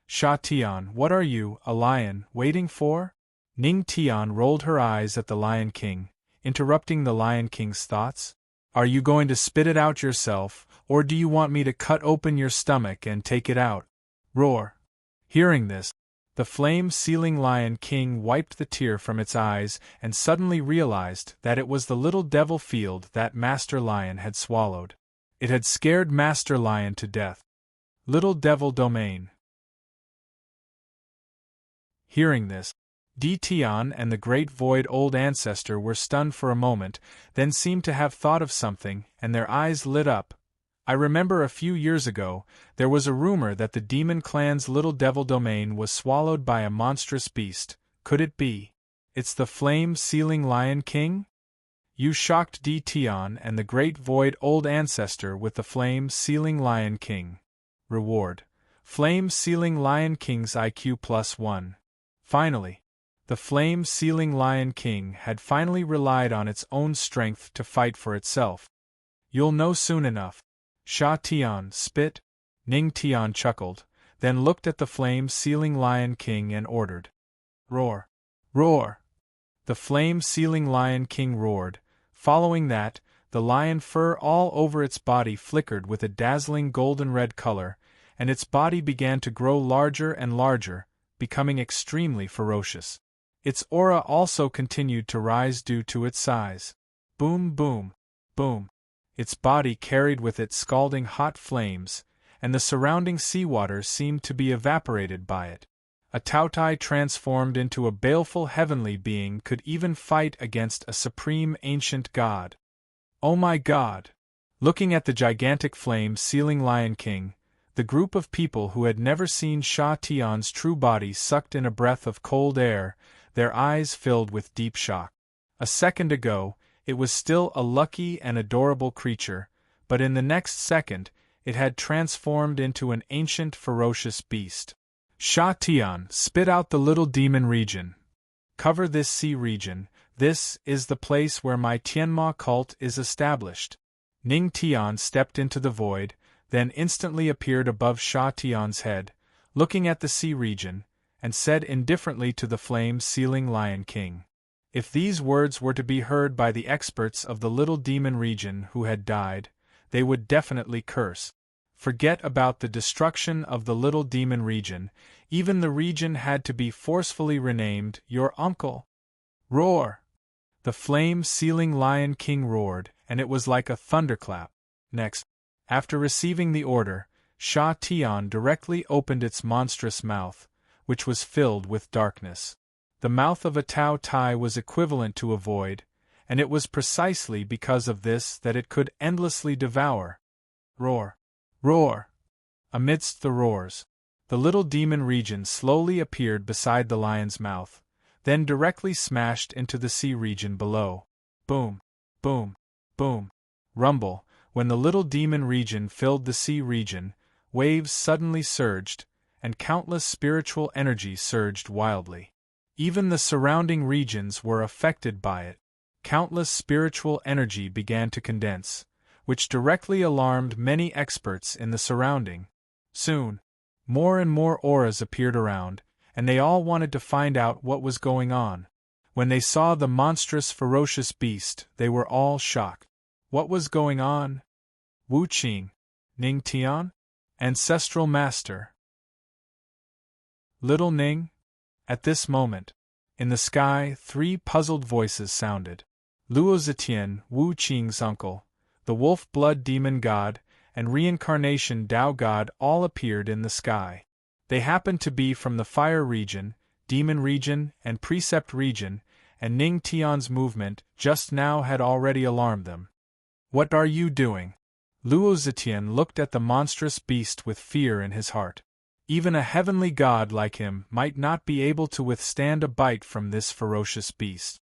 Sha Tian, what are you, a lion, waiting for? Ning Tian rolled her eyes at the Lion King, interrupting the Lion King's thoughts. Are you going to spit it out yourself, or do you want me to cut open your stomach and take it out? Roar. Hearing this, the flame-sealing Lion King wiped the tear from its eyes and suddenly realized that it was the little devil field that Master Lion had swallowed. It had scared Master Lion to death. Little devil domain. Hearing this, Di Tian and the great void old ancestor were stunned for a moment, then seemed to have thought of something, and their eyes lit up. I remember a few years ago, there was a rumor that the demon clan's little devil domain was swallowed by a monstrous beast. Could it be? It's the flame-sealing Lion King? You shocked Di Tian and the great void old ancestor with the flame-sealing Lion King. Reward. Flame-sealing Lion King's IQ +1. Finally. The flame-sealing Lion King had finally relied on its own strength to fight for itself. You'll know soon enough. Sha Tian spit. Ning Tian chuckled, then looked at the flame-sealing Lion King and ordered. Roar. Roar. The flame-sealing Lion King roared. Following that, the lion fur all over its body flickered with a dazzling golden-red color, and its body began to grow larger and larger, becoming extremely ferocious. Its aura also continued to rise due to its size. Boom boom, boom. Its body carried with it scalding hot flames, and the surrounding seawater seemed to be evaporated by it. A Tautai transformed into a baleful heavenly being could even fight against a supreme ancient god. Oh my god! Looking at the gigantic flame-sealing Lion King, the group of people who had never seen Sha Tian's true body sucked in a breath of cold air, their eyes filled with deep shock. A second ago, it was still a lucky and adorable creature, but in the next second, it had transformed into an ancient ferocious beast. Sha Tian, spit out the little demon region. Cover this sea region. This is the place where my Tianma cult is established. Ning Tian stepped into the void, then instantly appeared above Sha Tian's head, looking at the sea region, and said indifferently to the flame-sealing Lion King. If these words were to be heard by the experts of the little demon region who had died, they would definitely curse. Forget about the destruction of the little demon region, even the region had to be forcefully renamed your uncle. Roar! The flame-sealing Lion King roared, and it was like a thunderclap. Next, after receiving the order, Sha Tian directly opened its monstrous mouth, which was filled with darkness. The mouth of a Tao Tai was equivalent to a void, and it was precisely because of this that it could endlessly devour. Roar! Roar! Amidst the roars, the little demon region slowly appeared beside the lion's mouth, then directly smashed into the sea region below. Boom! Boom! Boom! Rumble! When the little demon region filled the sea region, waves suddenly surged, and countless spiritual energy surged wildly. Even the surrounding regions were affected by it. Countless spiritual energy began to condense, which directly alarmed many experts in the surrounding. Soon, more and more auras appeared around, and they all wanted to find out what was going on. When they saw the monstrous ferocious beast, they were all shocked. What was going on? Wu Qing, Ning Tian? Ancestral Master. Little Ning? At this moment, in the sky, three puzzled voices sounded. Luo Zetian, Wu Qing's uncle, the wolf blood demon god, and reincarnation Tao god all appeared in the sky. They happened to be from the fire region, demon region, and precept region, and Ning Tian's movement just now had already alarmed them. "What are you doing?" Luo Zetian looked at the monstrous beast with fear in his heart. Even a heavenly god like him might not be able to withstand a bite from this ferocious beast.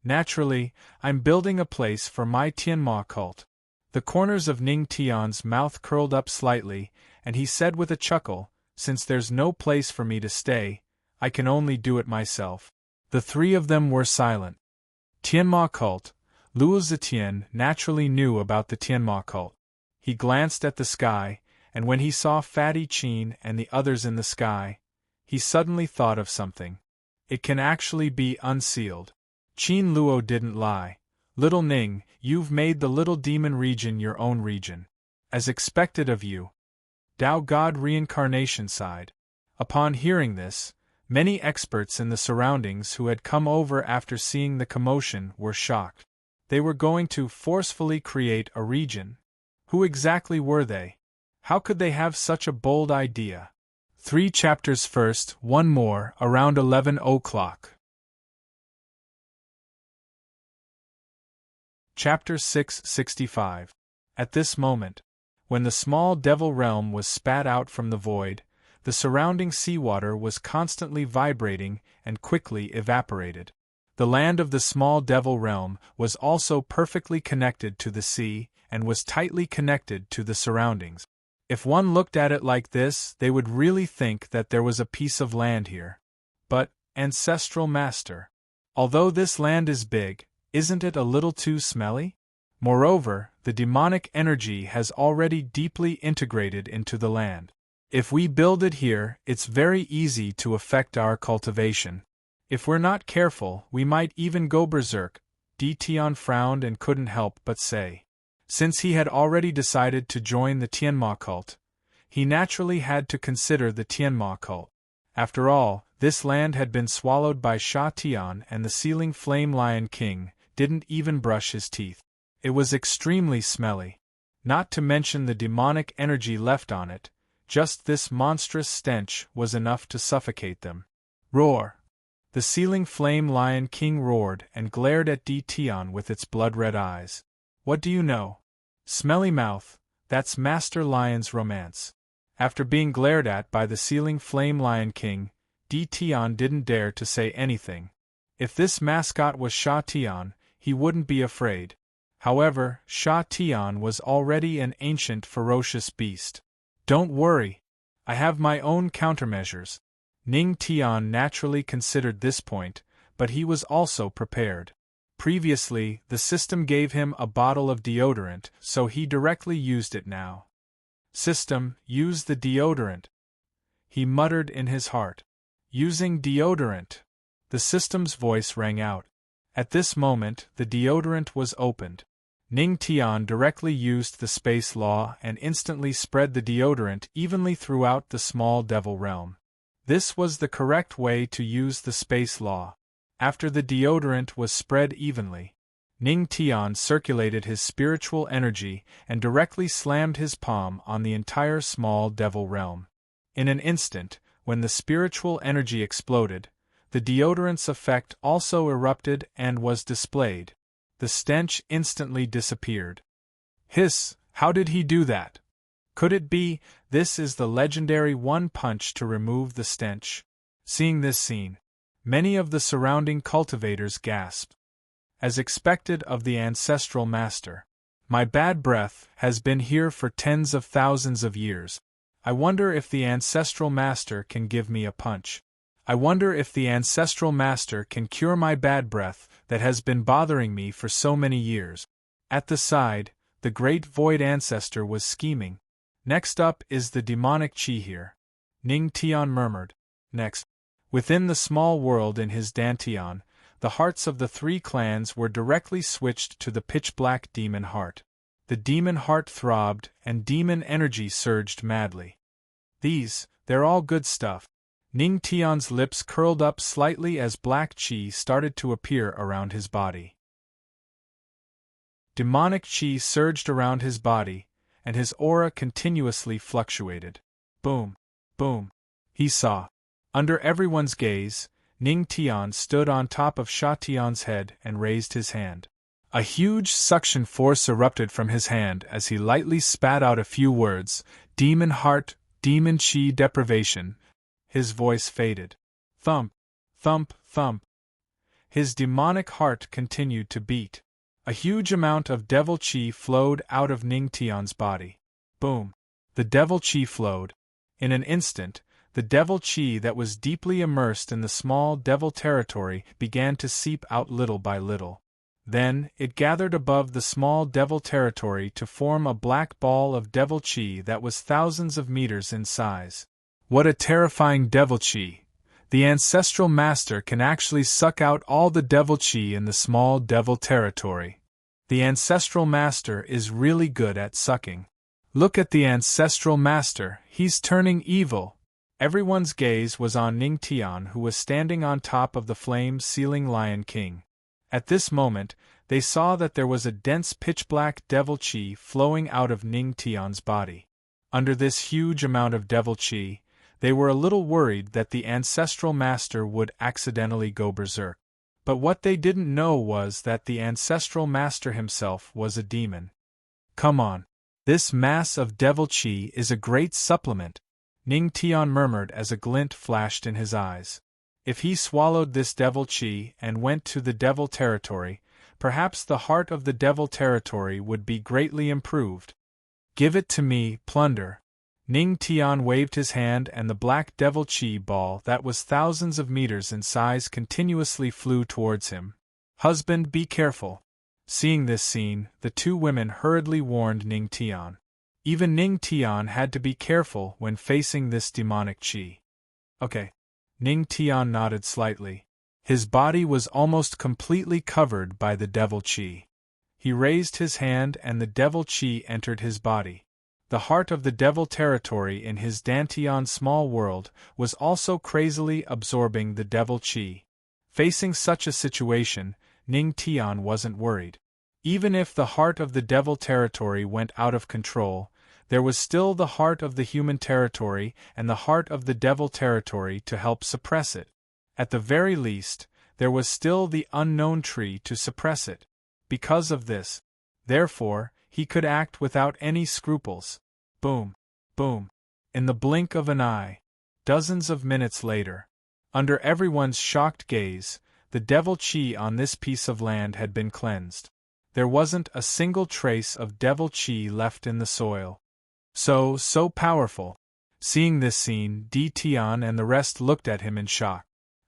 "Naturally, I'm building a place for my Tianma cult." The corners of Ning Tian's mouth curled up slightly, and he said with a chuckle, "Since there's no place for me to stay, I can only do it myself." The three of them were silent. Tianma cult. Luo Zetian naturally knew about the Tianma cult. He glanced at the sky, and when he saw Fatty Qin and the others in the sky, he suddenly thought of something. It can actually be unsealed. Qin Luo didn't lie. "Little Ning, you've made the little demon region your own region. As expected of you." Tao God Reincarnation sighed. Upon hearing this, many experts in the surroundings who had come over after seeing the commotion were shocked. They were going to forcefully create a region. Who exactly were they? How could they have such a bold idea? 3 chapters first, one more, around 11 o'clock. Chapter 665. At this moment, when the small devil realm was spat out from the void, the surrounding seawater was constantly vibrating and quickly evaporated. The land of the small devil realm was also perfectly connected to the sea and was tightly connected to the surroundings. If one looked at it like this, they would really think that there was a piece of land here. But, Ancestral Master, although this land is big, isn't it a little too smelly? Moreover, the demonic energy has already deeply integrated into the land. If we build it here, it's very easy to affect our cultivation. If we're not careful, we might even go berserk. Tian frowned and couldn't help but say. Since he had already decided to join the Tianma cult, he naturally had to consider the Tianma cult. After all, this land had been swallowed by Sha Tian, and the Sealing Flame Lion King didn't even brush his teeth. It was extremely smelly. Not to mention the demonic energy left on it, just this monstrous stench was enough to suffocate them. Roar! The Sealing Flame Lion King roared and glared at Tian with its blood-red eyes. What do you know? Smelly mouth, that's Master Lion's romance. After being glared at by the Sealing Flame Lion King, Tian didn't dare to say anything. If this mascot was Sha Tian, he wouldn't be afraid. However, Sha Tian was already an ancient ferocious beast. Don't worry. I have my own countermeasures. Ning Tian naturally considered this point, but he was also prepared. Previously, the system gave him a bottle of deodorant, so he directly used it now. System, use the deodorant. He muttered in his heart. Using deodorant. The system's voice rang out. At this moment, the deodorant was opened. Ning Tian directly used the space law and instantly spread the deodorant evenly throughout the small devil realm. This was the correct way to use the space law. After the deodorant was spread evenly, Ning Tian circulated his spiritual energy and directly slammed his palm on the entire small devil realm. In an instant, when the spiritual energy exploded, the deodorant's effect also erupted and was displayed. The stench instantly disappeared. Hiss, how did he do that? Could it be, this is the legendary one punch to remove the stench? Seeing this scene, many of the surrounding cultivators gasped. As expected of the ancestral master, my bad breath has been here for tens of thousands of years. I wonder if the ancestral master can give me a punch. I wonder if the ancestral master can cure my bad breath that has been bothering me for so many years. At the side, the great void ancestor was scheming. Next up is the demonic chi here. Ning Tian murmured. Next. Within the small world in his dantian, the hearts of the three clans were directly switched to the pitch-black demon heart. The demon heart throbbed, and demon energy surged madly. They're all good stuff. Ning Tian's lips curled up slightly as black chi started to appear around his body. Demonic chi surged around his body, and his aura continuously fluctuated. Boom, boom, He saw. Under everyone's gaze, Ning Tian stood on top of Sha Tian's head and raised his hand. A huge suction force erupted from his hand as he lightly spat out a few words: demon heart, demon chi deprivation. His voice faded. Thump, thump, thump. His demonic heart continued to beat. A huge amount of devil chi flowed out of Ning Tian's body. Boom! The devil chi flowed. In an instant, the devil chi that was deeply immersed in the small devil territory began to seep out little by little. Then, it gathered above the small devil territory to form a black ball of devil chi that was thousands of meters in size. What a terrifying devil chi! The ancestral master can actually suck out all the devil chi in the small devil territory. The ancestral master is really good at sucking. Look at the ancestral master, he's turning evil. Everyone's gaze was on Ning Tian, who was standing on top of the flame-sealing Lion King. At this moment, they saw that there was a dense pitch-black devil chi flowing out of Ning Tian's body. Under this huge amount of devil chi, they were a little worried that the ancestral master would accidentally go berserk. But what they didn't know was that the ancestral master himself was a demon. Come on. This mass of devil chi is a great supplement, Ning Tian murmured as a glint flashed in his eyes. If he swallowed this devil chi and went to the devil territory, perhaps the heart of the devil territory would be greatly improved. Give it to me, plunder. Ning Tian waved his hand and the black devil chi ball that was thousands of meters in size continuously flew towards him. Husband, be careful. Seeing this scene, the two women hurriedly warned Ning Tian. Even Ning Tian had to be careful when facing this demonic chi. Okay. Ning Tian nodded slightly. His body was almost completely covered by the devil chi. He raised his hand and the devil chi entered his body. The heart of the devil territory in his Dantian small world was also crazily absorbing the devil chi. Facing such a situation, Ning Tian wasn't worried. Even if the heart of the devil territory went out of control, there was still the heart of the human territory and the heart of the devil territory to help suppress it. At the very least, there was still the unknown tree to suppress it. Because of this, therefore, he could act without any scruples. Boom, boom. In the blink of an eye. Dozens of minutes later. Under everyone's shocked gaze, the devil chi on this piece of land had been cleansed. There wasn't a single trace of devil chi left in the soil. So powerful. Seeing this scene, Di Tian and the rest looked at him in shock.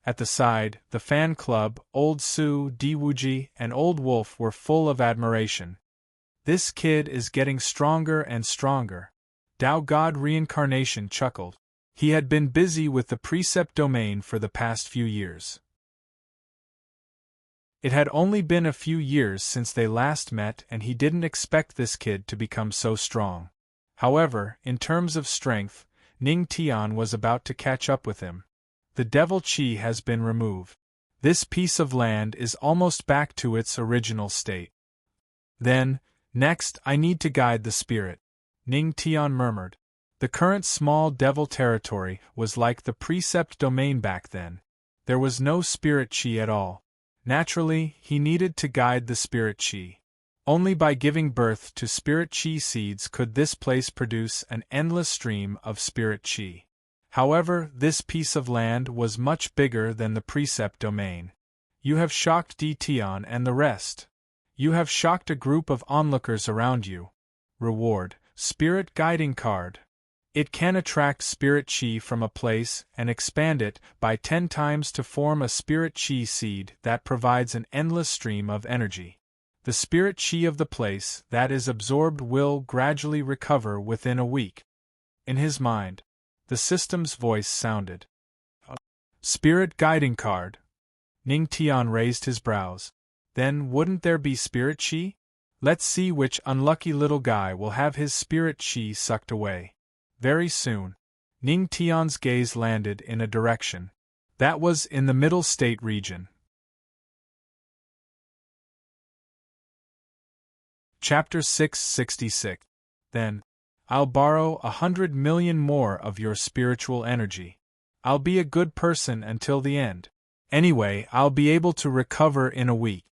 At the side, the fan club, Old Su, Di Wuji, and Old Wolf were full of admiration. This kid is getting stronger and stronger. Dao God Reincarnation chuckled. He had been busy with the precept domain for the past few years. It had only been a few years since they last met and he didn't expect this kid to become so strong. However, in terms of strength, Ning Tian was about to catch up with him. The devil chi has been removed. This piece of land is almost back to its original state. Then, next I need to guide the spirit, Ning Tian murmured. The current small devil territory was like the precept domain back then. There was no spirit chi at all. Naturally, he needed to guide the spirit chi. Only by giving birth to spirit chi seeds could this place produce an endless stream of spirit chi. However, this piece of land was much bigger than the precept domain. You have shocked Di Tian and the rest. You have shocked a group of onlookers around you. Reward, Spirit Guiding Card. It can attract spirit chi from a place and expand it by 10 times to form a spirit chi seed that provides an endless stream of energy. The spirit chi of the place that is absorbed will gradually recover within a week. In his mind, the system's voice sounded. Spirit Guiding Card. Ning Tian raised his brows. Then wouldn't there be spirit chi? Let's see which unlucky little guy will have his spirit chi sucked away. Very soon, Ning Tian's gaze landed in a direction. That was in the Middle State region. Chapter 666. Then, I'll borrow 100 million more of your spiritual energy. I'll be a good person until the end. Anyway, I'll be able to recover in a week.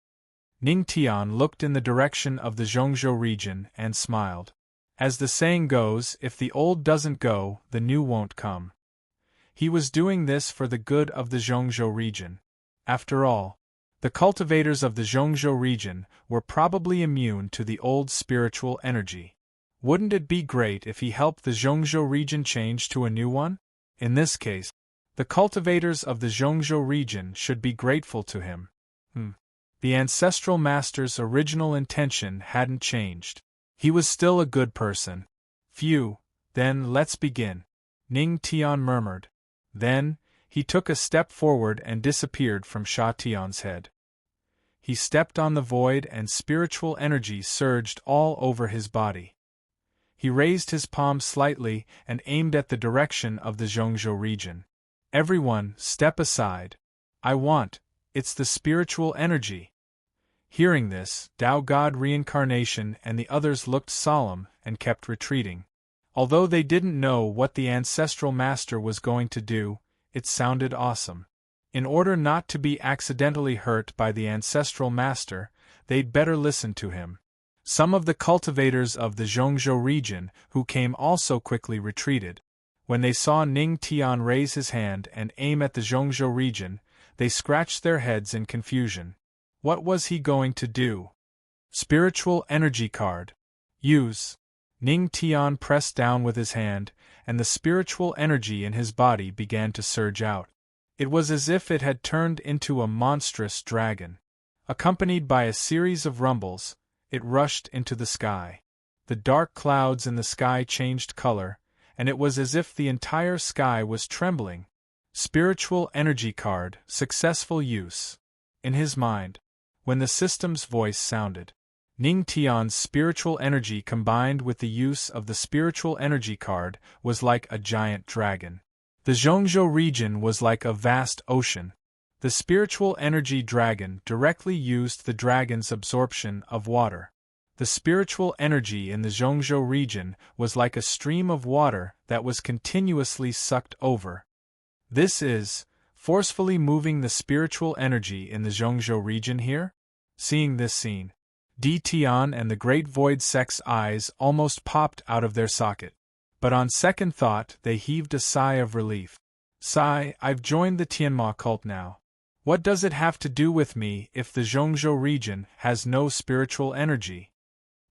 Ning Tian looked in the direction of the Zhongzhou region and smiled. As the saying goes, if the old doesn't go, the new won't come. He was doing this for the good of the Zhongzhou region. After all, the cultivators of the Zhongzhou region were probably immune to the old spiritual energy. Wouldn't it be great if he helped the Zhongzhou region change to a new one? In this case, the cultivators of the Zhongzhou region should be grateful to him. The ancestral master's original intention hadn't changed. He was still a good person. Phew, then let's begin, Ning Tian murmured. Then, he took a step forward and disappeared from Sha Tian's head. He stepped on the void and spiritual energy surged all over his body. He raised his palm slightly and aimed at the direction of the Zhongzhou region. Everyone, step aside. It's the spiritual energy. Hearing this, Tao God Reincarnation and the others looked solemn and kept retreating. Although they didn't know what the ancestral master was going to do, it sounded awesome. In order not to be accidentally hurt by the ancestral master, they'd better listen to him. Some of the cultivators of the Zhongzhou region who came also quickly retreated. When they saw Ning Tian raise his hand and aim at the Zhongzhou region, they scratched their heads in confusion. What was he going to do? Spiritual energy card. Use. Ning Tian pressed down with his hand, and the spiritual energy in his body began to surge out. It was as if it had turned into a monstrous dragon. Accompanied by a series of rumbles, it rushed into the sky. The dark clouds in the sky changed color, and it was as if the entire sky was trembling. Spiritual energy card, successful use. In his mind, when the system's voice sounded, Ning Tian's spiritual energy combined with the use of the spiritual energy card was like a giant dragon. The Zhongzhou region was like a vast ocean. The spiritual energy dragon directly used the dragon's absorption of water. The spiritual energy in the Zhongzhou region was like a stream of water that was continuously sucked over. This is forcefully moving the spiritual energy in the Zhongzhou region here? Seeing this scene, Di Tian and the Great Void Sect's eyes almost popped out of their socket. But on second thought they heaved a sigh of relief. Sigh, I've joined the Tianma cult now. What does it have to do with me if the Zhongzhou region has no spiritual energy?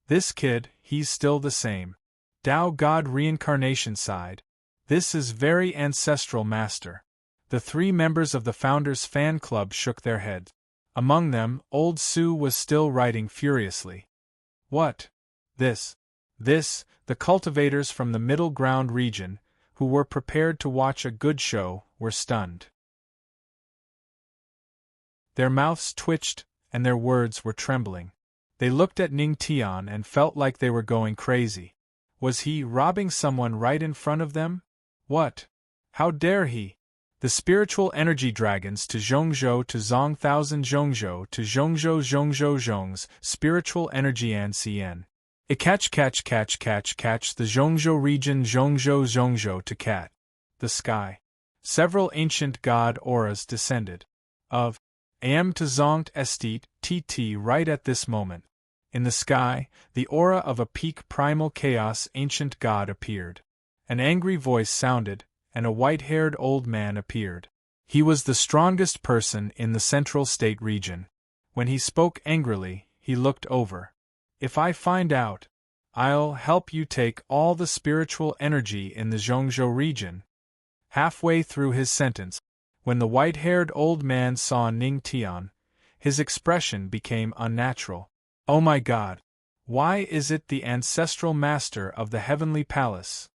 This kid, he's still the same. Tao God Reincarnation sighed. This is very ancestral, master. The three members of the Founders Fan Club shook their heads. Among them, Old Su was still writing furiously. What? This, the cultivators from the Middle Ground region, who were prepared to watch a good show, were stunned. Their mouths twitched, and their words were trembling. They looked at Ning Tian and felt like they were going crazy. Was he robbing someone right in front of them? What? How dare he? The spiritual energy dragons to Zhongzhou to Zong Thousand Zhongzhou to Zhongzhou Zhong's spiritual energy Ancien. Catch the Zhongzhou region Zhongzhou to cat. The sky. Several ancient god auras descended. Of Am to Zongt Estate TT right at this moment. In the sky, the aura of a peak primal chaos ancient god appeared. An angry voice sounded, and a white-haired old man appeared. He was the strongest person in the Central State region. When he spoke angrily, he looked over. If I find out, I'll help you take all the spiritual energy in the Zhongzhou region. Halfway through his sentence, when the white-haired old man saw Ning Tian, his expression became unnatural. Oh my God! Why is it the ancestral master of the Heavenly Palace?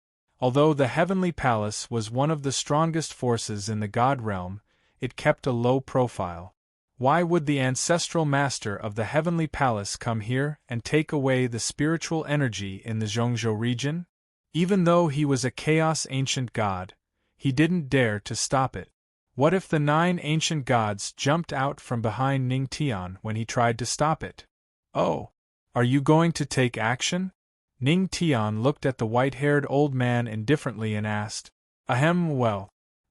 Although the Heavenly Palace was one of the strongest forces in the God realm, it kept a low profile. Why would the ancestral master of the Heavenly Palace come here and take away the spiritual energy in the Zhongzhou region? Even though he was a chaos ancient god, he didn't dare to stop it. What if the 9 ancient gods jumped out from behind Ning Tian when he tried to stop it? Oh, are you going to take action? Ning Tian looked at the white-haired old man indifferently and asked. Well,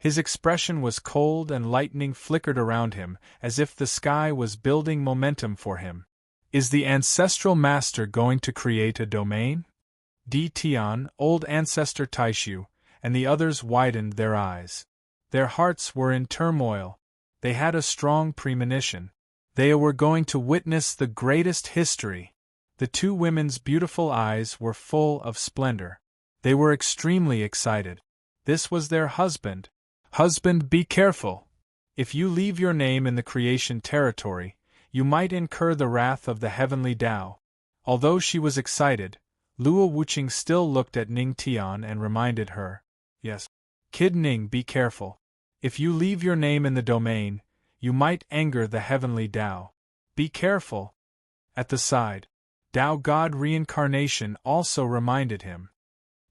His expression was cold and lightning flickered around him, as if the sky was building momentum for him. Is the ancestral master going to create a domain? Tian, old ancestor Taishu, and the others widened their eyes. Their hearts were in turmoil. They had a strong premonition. They were going to witness the greatest history. The two women's beautiful eyes were full of splendor. They were extremely excited. This was their husband. Husband, be careful. If you leave your name in the creation territory, you might incur the wrath of the heavenly Tao. Although she was excited, Luo Wuqing still looked at Ning Tian and reminded her, yes. Kid Ning, be careful. If you leave your name in the domain, you might anger the heavenly Tao. Be careful. At the side, Tao God reincarnation also reminded him.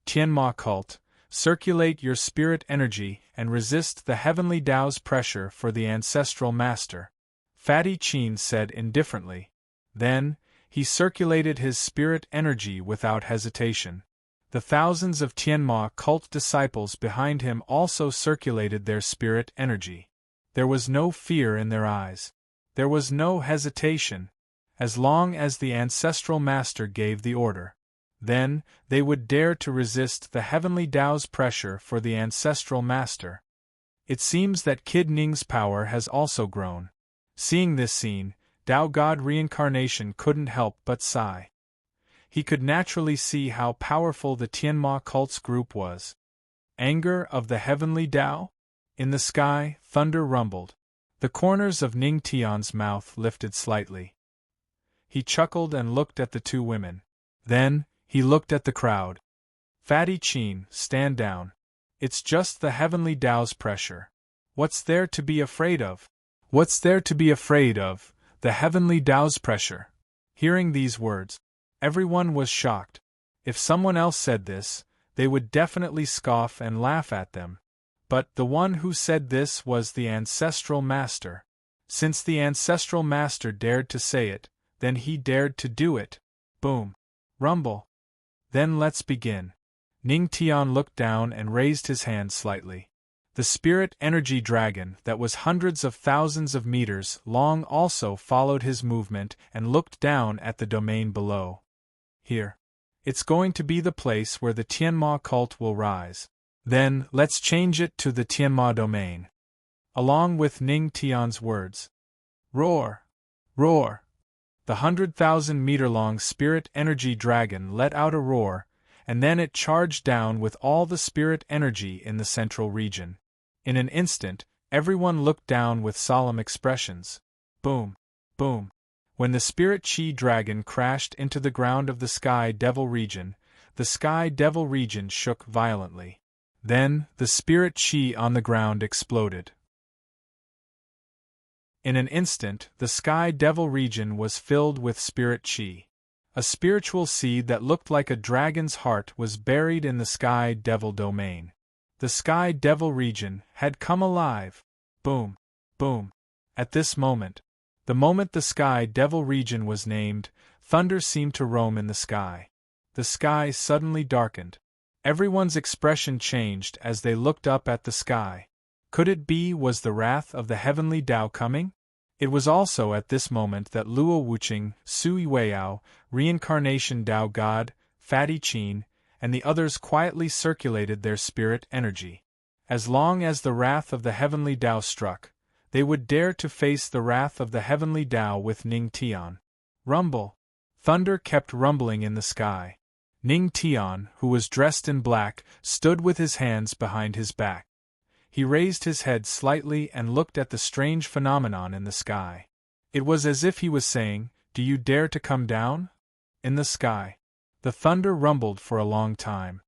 Tianma cult, circulate your spirit energy and resist the heavenly Tao's pressure for the ancestral master. Fatty Chin said indifferently. Then, he circulated his spirit energy without hesitation. The thousands of Tianma cult disciples behind him also circulated their spirit energy. There was no fear in their eyes. There was no hesitation. As long as the ancestral master gave the order, then they would dare to resist the heavenly Tao's pressure for the ancestral master. It seems that Kid Ning's power has also grown. Seeing this scene, Tao God reincarnation couldn't help but sigh. He could naturally see how powerful the Tianma cult's group was. Anger of the heavenly Tao? In the sky, thunder rumbled. The corners of Ning Tian's mouth lifted slightly. He chuckled and looked at the two women. Then, he looked at the crowd. Fatty Chin, stand down. It's just the heavenly Tao's pressure. What's there to be afraid of? What's there to be afraid of? The heavenly Tao's pressure. Hearing these words, everyone was shocked. If someone else said this, they would definitely scoff and laugh at them. But the one who said this was the ancestral master. Since the ancestral master dared to say it, then he dared to do it. Boom. Rumble. Then let's begin. Ning Tian looked down and raised his hand slightly. The spirit energy dragon that was hundreds of thousands of meters long also followed his movement and looked down at the domain below. Here. It's going to be the place where the Tianma cult will rise. Then, let's change it to the Tianma domain. Along with Ning Tian's words. Roar! Roar! The 100,000-meter-long spirit energy dragon let out a roar, and then it charged down with all the spirit energy in the central region. In an instant, everyone looked down with solemn expressions. Boom! Boom! When the spirit chi dragon crashed into the ground of the Sky Devil region, the Sky Devil region shook violently. Then, the spirit chi on the ground exploded. In an instant, the Sky Devil region was filled with spirit chi. A spiritual seed that looked like a dragon's heart was buried in the Sky Devil domain. The Sky Devil region had come alive. Boom! Boom! At this moment, the moment the Sky Devil region was named, thunder seemed to roam in the sky. The sky suddenly darkened. Everyone's expression changed as they looked up at the sky. Could it be was the wrath of the heavenly Tao coming? It was also at this moment that Luo Wuqing, Sui Weiao, Reincarnation Tao God, Fatty Chin, and the others quietly circulated their spirit energy. As long as the wrath of the heavenly Tao struck, they would dare to face the wrath of the heavenly Tao with Ning Tian. Rumble! Thunder kept rumbling in the sky. Ning Tian, who was dressed in black, stood with his hands behind his back. He raised his head slightly and looked at the strange phenomenon in the sky. It was as if he was saying, "Do you dare to come down?" In the sky, the thunder rumbled for a long time.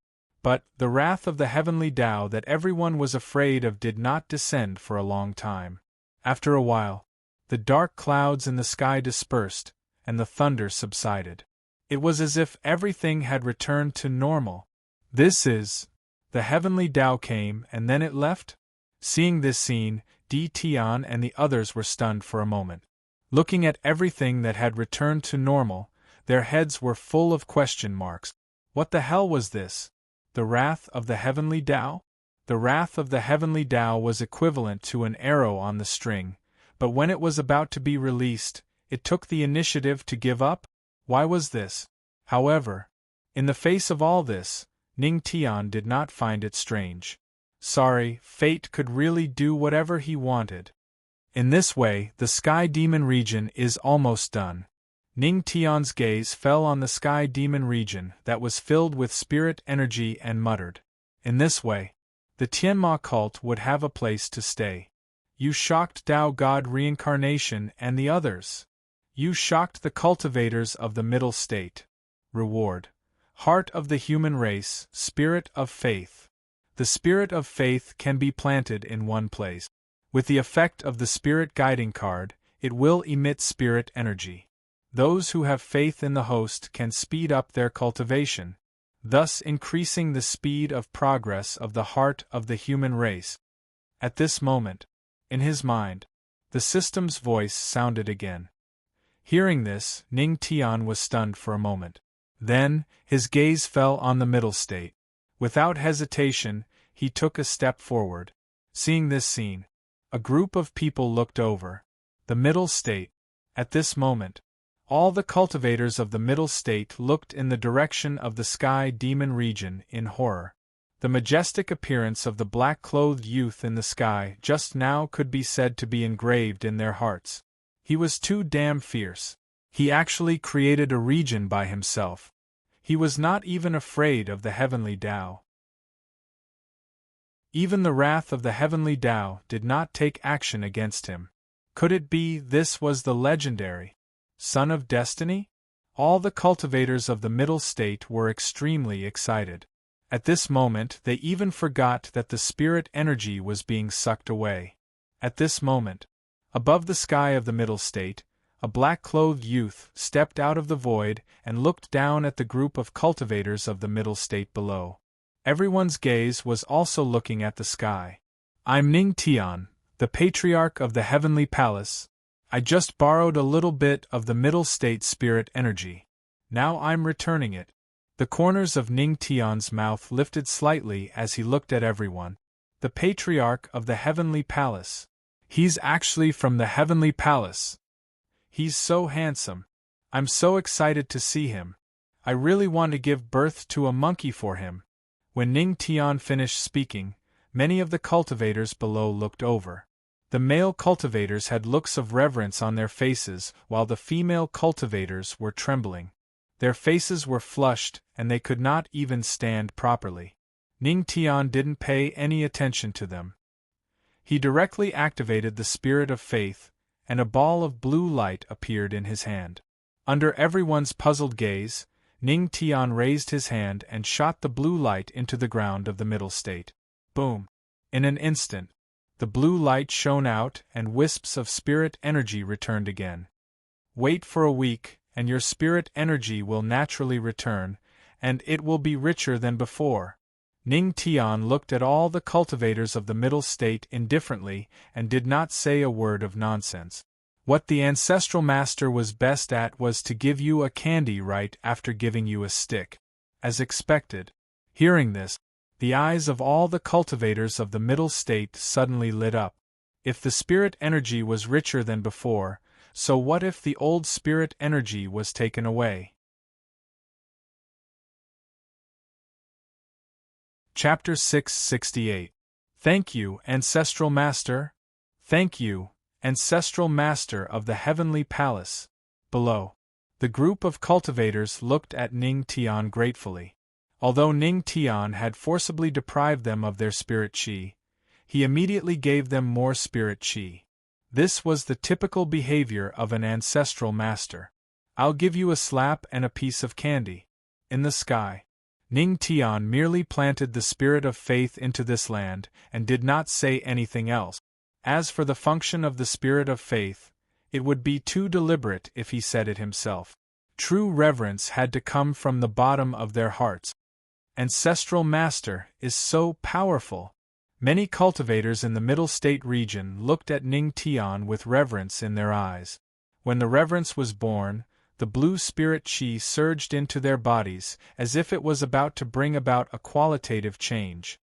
But the wrath of the heavenly Tao that everyone was afraid of did not descend for a long time. After a while, the dark clouds in the sky dispersed, and the thunder subsided. It was as if everything had returned to normal. This is... The heavenly Tao came and then it left? Seeing this scene, Tian and the others were stunned for a moment. Looking at everything that had returned to normal, their heads were full of question marks. What the hell was this? The wrath of the heavenly Tao? The wrath of the heavenly Tao was equivalent to an arrow on the string, but when it was about to be released, it took the initiative to give up? Why was this? However, in the face of all this, Ning Tian did not find it strange. Sorry, fate could really do whatever he wanted. In this way, the Sky Demon region is almost done. Ning Tian's gaze fell on the Sky Demon region that was filled with spirit energy and muttered. In this way, the Tianma cult would have a place to stay. You shocked Tao God Reincarnation and the others. You shocked the cultivators of the middle state. Reward. Heart of the human race, spirit of faith. The spirit of faith can be planted in one place. With the effect of the spirit guiding card, it will emit spirit energy. Those who have faith in the host can speed up their cultivation, thus increasing the speed of progress of the heart of the human race. At this moment, in his mind, the system's voice sounded again. Hearing this, Ning Tian was stunned for a moment. Then, his gaze fell on the middle state. Without hesitation, he took a step forward. Seeing this scene, a group of people looked over the middle state. At this moment, all the cultivators of the middle state looked in the direction of the Sky Demon region in horror. The majestic appearance of the black-clothed youth in the sky just now could be said to be engraved in their hearts. He was too damn fierce. He actually created a region by himself. He was not even afraid of the heavenly Tao. Even the wrath of the heavenly Tao did not take action against him. Could it be this was the legendary Son of Destiny? All the cultivators of the middle state were extremely excited. At this moment they even forgot that the spirit energy was being sucked away. At this moment, above the sky of the middle state, a black-clothed youth stepped out of the void and looked down at the group of cultivators of the middle state below. Everyone's gaze was also looking at the sky. I'm Ning Tian, the patriarch of the heavenly palace. I just borrowed a little bit of the middle state spirit energy. Now I'm returning it. The corners of Ning Tian's mouth lifted slightly as he looked at everyone. The patriarch of the heavenly palace. He's actually from the heavenly palace. He's so handsome. I'm so excited to see him. I really want to give birth to a monkey for him. When Ning Tian finished speaking, many of the cultivators below looked over. The male cultivators had looks of reverence on their faces, while the female cultivators were trembling. Their faces were flushed, and they could not even stand properly. Ning Tian didn't pay any attention to them. He directly activated the spirit of faith, and a ball of blue light appeared in his hand. Under everyone's puzzled gaze, Ning Tian raised his hand and shot the blue light into the ground of the middle state. Boom! In an instant, the blue light shone out and wisps of spirit energy returned again. Wait for a week, and your spirit energy will naturally return, and it will be richer than before. Ning Tian looked at all the cultivators of the middle state indifferently and did not say a word of nonsense. What the ancestral master was best at was to give you a candy right after giving you a stick. As expected. Hearing this, the eyes of all the cultivators of the middle state suddenly lit up. If the spirit energy was richer than before, so what if the old spirit energy was taken away? Chapter 668. Thank you, Ancestral Master. Thank you, Ancestral Master of the Heavenly Palace. Below, the group of cultivators looked at Ning Tian gratefully. Although Ning Tian had forcibly deprived them of their spirit qi, he immediately gave them more spirit qi. This was the typical behavior of an ancestral master. I'll give you a slap and a piece of candy. In the sky, Ning Tian merely planted the spirit of faith into this land and did not say anything else. As for the function of the spirit of faith, it would be too deliberate if he said it himself. True reverence had to come from the bottom of their hearts. Ancestral Master is so powerful. Many cultivators in the middle state region looked at Ning Tian with reverence in their eyes. When the reverence was born, the blue spirit qi surged into their bodies as if it was about to bring about a qualitative change.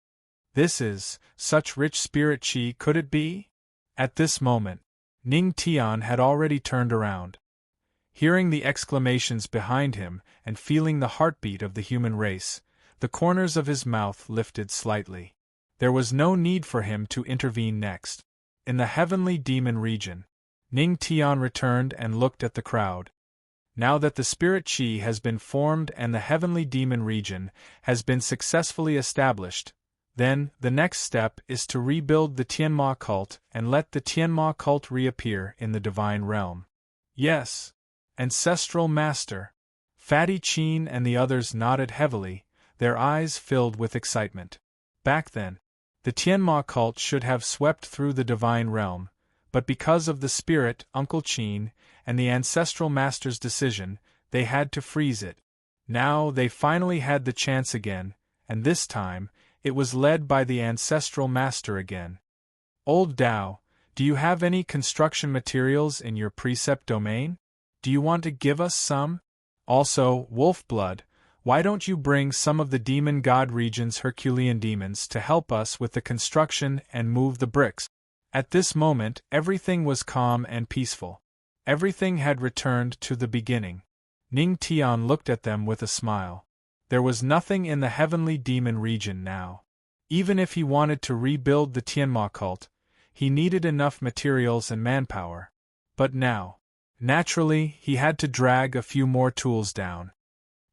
This is such rich spirit qi, could it be? At this moment, Ning Tian had already turned around. Hearing the exclamations behind him and feeling the heartbeat of the human race, the corners of his mouth lifted slightly. There was no need for him to intervene next. In the heavenly demon region, Ning Tian returned and looked at the crowd. Now that the spirit qi has been formed and the heavenly demon region has been successfully established, then the next step is to rebuild the Tianma cult and let the Tianma cult reappear in the divine realm. Yes, Ancestral Master. Fatty Chin and the others nodded heavily, their eyes filled with excitement. Back then, the Tianma cult should have swept through the divine realm, but because of the spirit, Uncle Qin, and the Ancestral Master's decision, they had to freeze it. Now they finally had the chance again, and this time, it was led by the Ancestral Master again. Old Dao, do you have any construction materials in your precept domain? Do you want to give us some? Also, Wolfblood, why don't you bring some of the demon god region's Herculean demons to help us with the construction and move the bricks? At this moment, everything was calm and peaceful. Everything had returned to the beginning. Ning Tian looked at them with a smile. There was nothing in the heavenly demon region now. Even if he wanted to rebuild the Tianma cult, he needed enough materials and manpower. But now, naturally, he had to drag a few more tools down.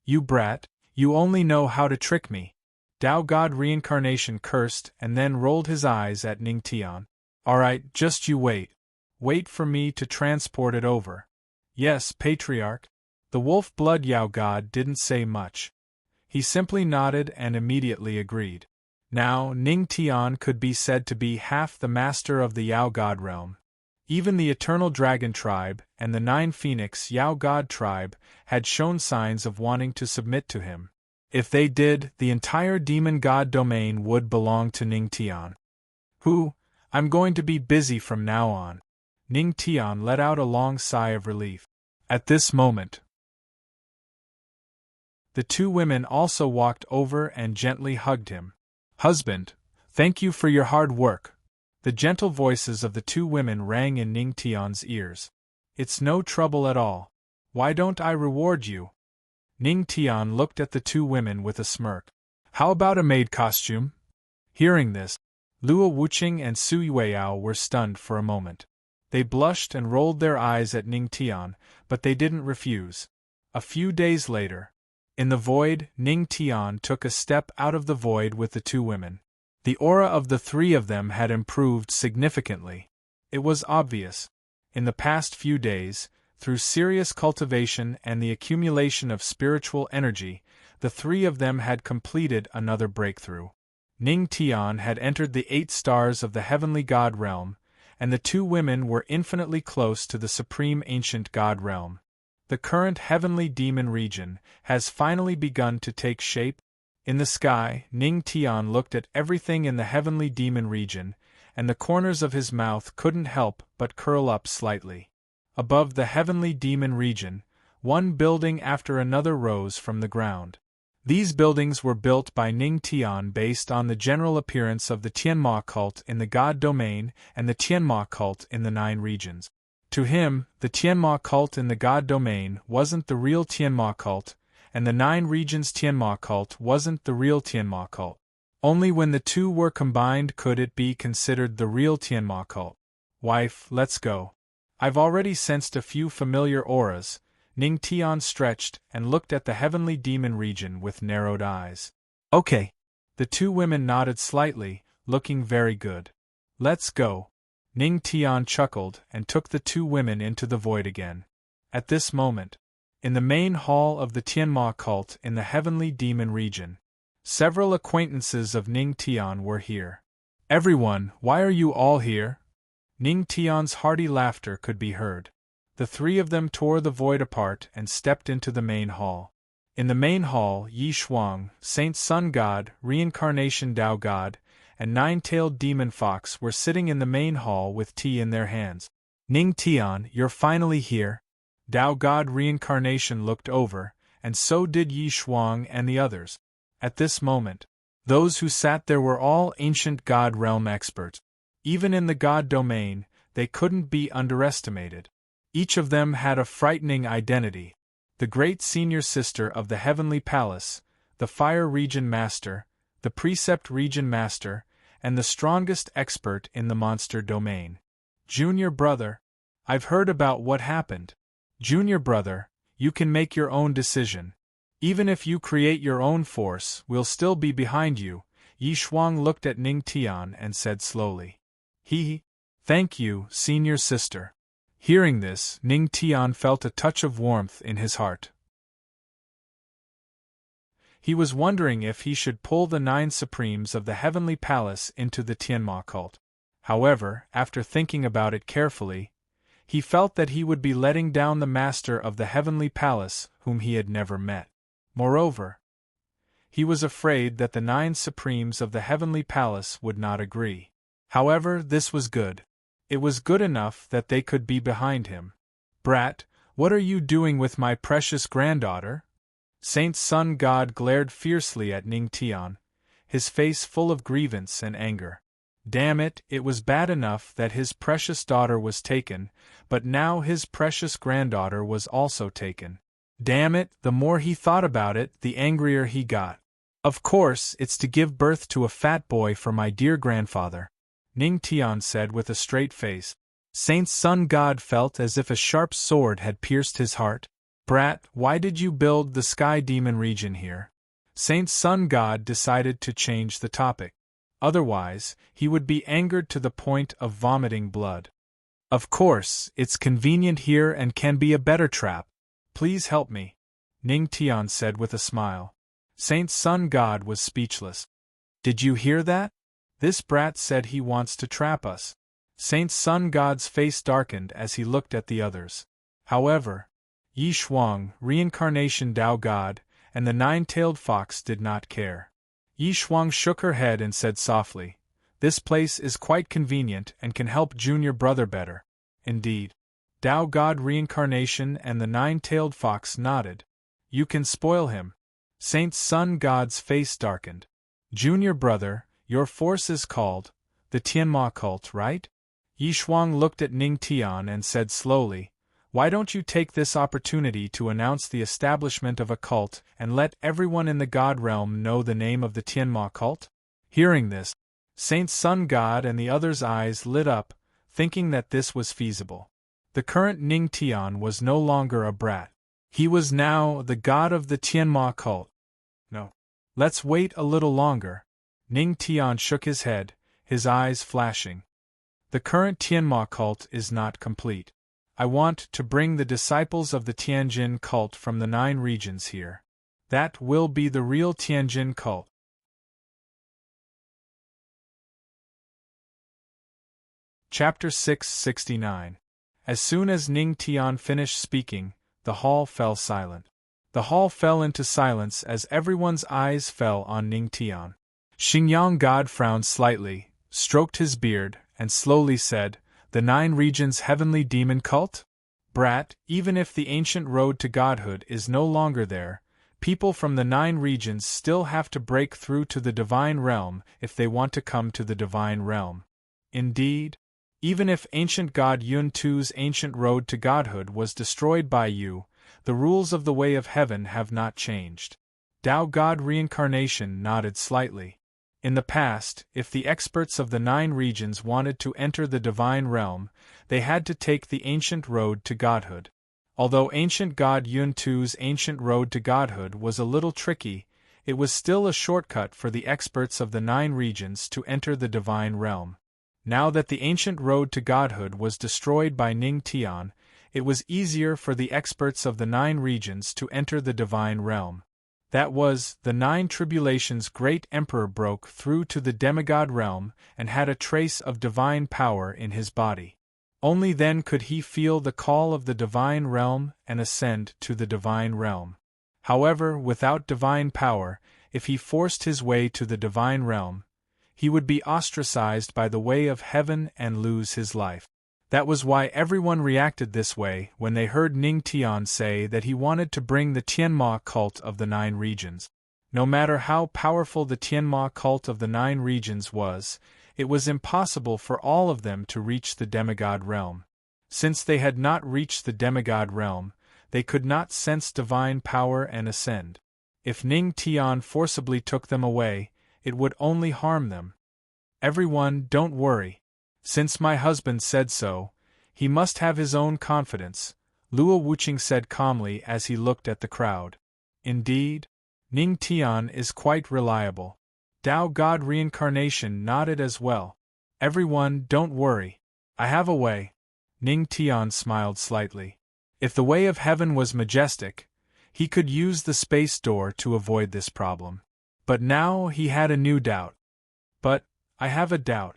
You brat, you only know how to trick me. Dao God Reincarnation cursed and then rolled his eyes at Ning Tian. Alright, just you wait. Wait for me to transport it over. Yes, Patriarch. The wolf blood Yao God didn't say much. He simply nodded and immediately agreed. Now, Ning Tian could be said to be half the master of the Yao God realm. Even the Eternal Dragon tribe and the 9 Phoenix Yao God tribe had shown signs of wanting to submit to him. If they did, the entire demon god domain would belong to Ning Tian. I'm going to be busy from now on. Ning Tian let out a long sigh of relief. At this moment, the 2 women also walked over and gently hugged him. Husband, thank you for your hard work. The gentle voices of the 2 women rang in Ning Tian's ears. It's no trouble at all. Why don't I reward you? Ning Tian looked at the 2 women with a smirk. How about a maid costume? Hearing this, Luo Wuqing and Su Yueyao were stunned for a moment. They blushed and rolled their eyes at Ning Tian, but they didn't refuse. A few days later, in the void, Ning Tian took a step out of the void with the 2 women. The aura of the 3 of them had improved significantly. It was obvious. In the past few days, through serious cultivation and the accumulation of spiritual energy, the 3 of them had completed another breakthrough. Ning Tian had entered the 8 stars of the heavenly god realm, and the 2 women were infinitely close to the supreme ancient god realm. The current heavenly demon region has finally begun to take shape. In the sky, Ning Tian looked at everything in the heavenly demon region, and the corners of his mouth couldn't help but curl up slightly. Above the heavenly demon region, one building after another rose from the ground. These buildings were built by Ning Tian based on the general appearance of the Tianma cult in the God domain and the Tianma cult in the 9 regions. To him, the Tianma cult in the God domain wasn't the real Tianma cult, and the 9 regions Tianma cult wasn't the real Tianma cult. Only when the 2 were combined could it be considered the real Tianma cult. Wife, let's go. I've already sensed a few familiar auras. Ning Tian stretched and looked at the heavenly demon region with narrowed eyes. Okay. The 2 women nodded slightly, looking very good. Let's go. Ning Tian chuckled and took the 2 women into the void again. At this moment, in the main hall of the Tianma cult in the heavenly demon region, several acquaintances of Ning Tian were here. Everyone, why are you all here? Ning Tian's hearty laughter could be heard. The 3 of them tore the void apart and stepped into the main hall. In the main hall, Yi Shuang, Saint Sun God, Reincarnation Dao God, and 9-tailed demon fox were sitting in the main hall with tea in their hands. Ning Tian, you're finally here. Dao God Reincarnation looked over, and so did Yi Shuang and the others. At this moment, Those who sat there were all ancient God realm experts. Even in the God domain, they couldn't be underestimated. Each of them had a frightening identity. The great senior sister of the Heavenly Palace, the Fire Region Master, the Precept Region Master, and the strongest expert in the monster domain. Junior brother, I've heard about what happened. Junior brother, you can make your own decision. Even if you create your own force, we'll still be behind you. Yi Shuang looked at Ning Tian and said slowly. Thank you, senior sister. Hearing this, Ning Tian felt a touch of warmth in his heart. He was wondering if he should pull the 9 Supremes of the Heavenly Palace into the Tianma cult. However, after thinking about it carefully, he felt that he would be letting down the Master of the Heavenly Palace, whom he had never met. Moreover, he was afraid that the 9 Supremes of the Heavenly Palace would not agree. However, this was good. It was good enough that they could be behind him. Brat, what are you doing with my precious granddaughter? Saint Sun God glared fiercely at Ning Tian, his face full of grievance and anger. Damn it, it was bad enough that his precious daughter was taken, but now his precious granddaughter was also taken. Damn it, the more he thought about it, the angrier he got. Of course, it's to give birth to a fat boy for my dear grandfather, Ning Tian said with a straight face. Saint Sun God felt as if a sharp sword had pierced his heart. Brat, why did you build the Sky Demon region here? Saint Sun God decided to change the topic. Otherwise, he would be angered to the point of vomiting blood. Of course, it's convenient here and can be a better trap. Please help me, Ning Tian said with a smile. Saint Sun God was speechless. Did you hear that? This brat said he wants to trap us. Saint Sun God's face darkened as he looked at the others. However, Yi Shuang, Reincarnation Tao God, and the 9-tailed fox did not care. Yi Shuang shook her head and said softly, "This place is quite convenient and can help junior brother better." Indeed. Tao God Reincarnation and the 9-tailed fox nodded. "You can spoil him." Saint Sun God's face darkened. "Junior brother, your force is called the Tianma cult, right?" Yi Shuang looked at Ning Tian and said slowly, "Why don't you take this opportunity to announce the establishment of a cult and let everyone in the God realm know the name of the Tianma cult?" Hearing this, Saint Sun God and the others' eyes lit up, thinking that this was feasible. The current Ning Tian was no longer a brat. He was now the god of the Tianma cult. No. Let's wait a little longer. Ning Tian shook his head, his eyes flashing. The current Tianma cult is not complete. I want to bring the disciples of the Tianjin cult from the 9 regions here. That will be the real Tianjin cult. Chapter 669. As soon as Ning Tian finished speaking, the hall fell silent. The hall fell into silence as everyone's eyes fell on Ning Tian. Xingyang God frowned slightly, stroked his beard, and slowly said, "The 9 regions heavenly demon cult? Brat, even if the ancient road to godhood is no longer there, people from the 9 regions still have to break through to the divine realm if they want to come to the divine realm. Indeed, even if ancient god Yun Tu's ancient road to godhood was destroyed by you, the rules of the way of heaven have not changed." Tao God Reincarnation nodded slightly. In the past, if the experts of the 9 regions wanted to enter the divine realm, they had to take the ancient road to godhood. Although ancient god Yun Tu's ancient road to godhood was a little tricky, it was still a shortcut for the experts of the 9 regions to enter the divine realm. Now that the ancient road to godhood was destroyed by Ning Tian, it was easier for the experts of the 9 regions to enter the divine realm. That was, the 9 tribulations great emperor broke through to the demigod realm and had a trace of divine power in his body. Only then could he feel the call of the divine realm and ascend to the divine realm. However, without divine power, if he forced his way to the divine realm, he would be ostracized by the way of heaven and lose his life. That was why everyone reacted this way when they heard Ning Tian say that he wanted to bring the Tianma cult of the 9 regions. No matter how powerful the Tianma cult of the 9 regions was, it was impossible for all of them to reach the demigod realm. Since they had not reached the demigod realm, they could not sense divine power and ascend. If Ning Tian forcibly took them away, it would only harm them. Everyone, don't worry. Since my husband said so, he must have his own confidence, Luo Wuqing said calmly as he looked at the crowd. Indeed, Ning Tian is quite reliable. Dao God Reincarnation nodded as well. Everyone, don't worry. I have a way. Ning Tian smiled slightly. If the way of heaven was majestic, he could use the space door to avoid this problem. But now he had a new doubt. But, I have a doubt.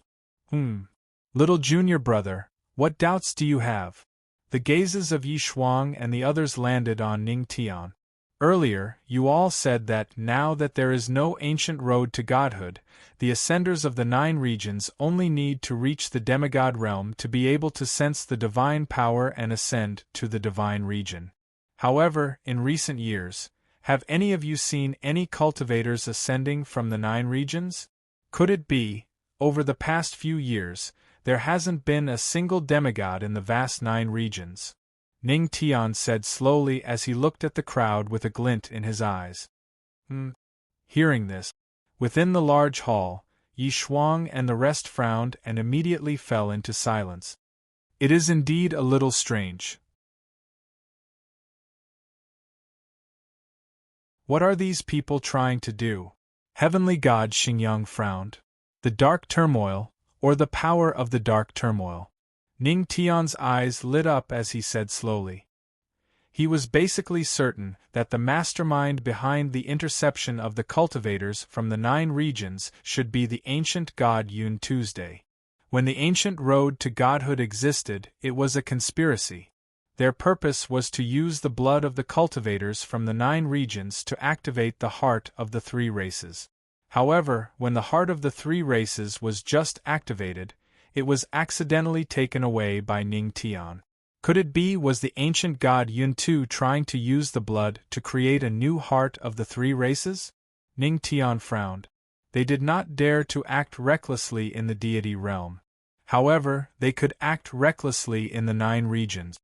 Little junior brother, what doubts do you have? The gazes of Yi Shuang and the others landed on Ning Tian. Earlier, you all said that now that there is no ancient road to godhood, the ascenders of the 9 regions only need to reach the demigod realm to be able to sense the divine power and ascend to the divine region. However, in recent years, have any of you seen any cultivators ascending from the 9 regions? Could it be, over the past few years, there hasn't been a single demigod in the vast 9 regions? Ning Tian said slowly as he looked at the crowd with a glint in his eyes. Hearing this, within the large hall, Yi Shuang and the rest frowned and immediately fell into silence. It is indeed a little strange. What are these people trying to do? Heavenly God Xingyang frowned. The dark turmoil, or the power of the dark turmoil. Ning Tian's eyes lit up as he said slowly. He was basically certain that the mastermind behind the interception of the cultivators from the 9 regions should be the ancient god Yun Tuesday. When the ancient road to godhood existed, it was a conspiracy. Their purpose was to use the blood of the cultivators from the 9 regions to activate the heart of the 3 races. However, when the heart of the 3 races was just activated, it was accidentally taken away by Ning Tian. Could it be was the ancient god Yun Tu trying to use the blood to create a new heart of the 3 races? Ning Tian frowned. They did not dare to act recklessly in the deity realm. However, they could act recklessly in the 9 regions.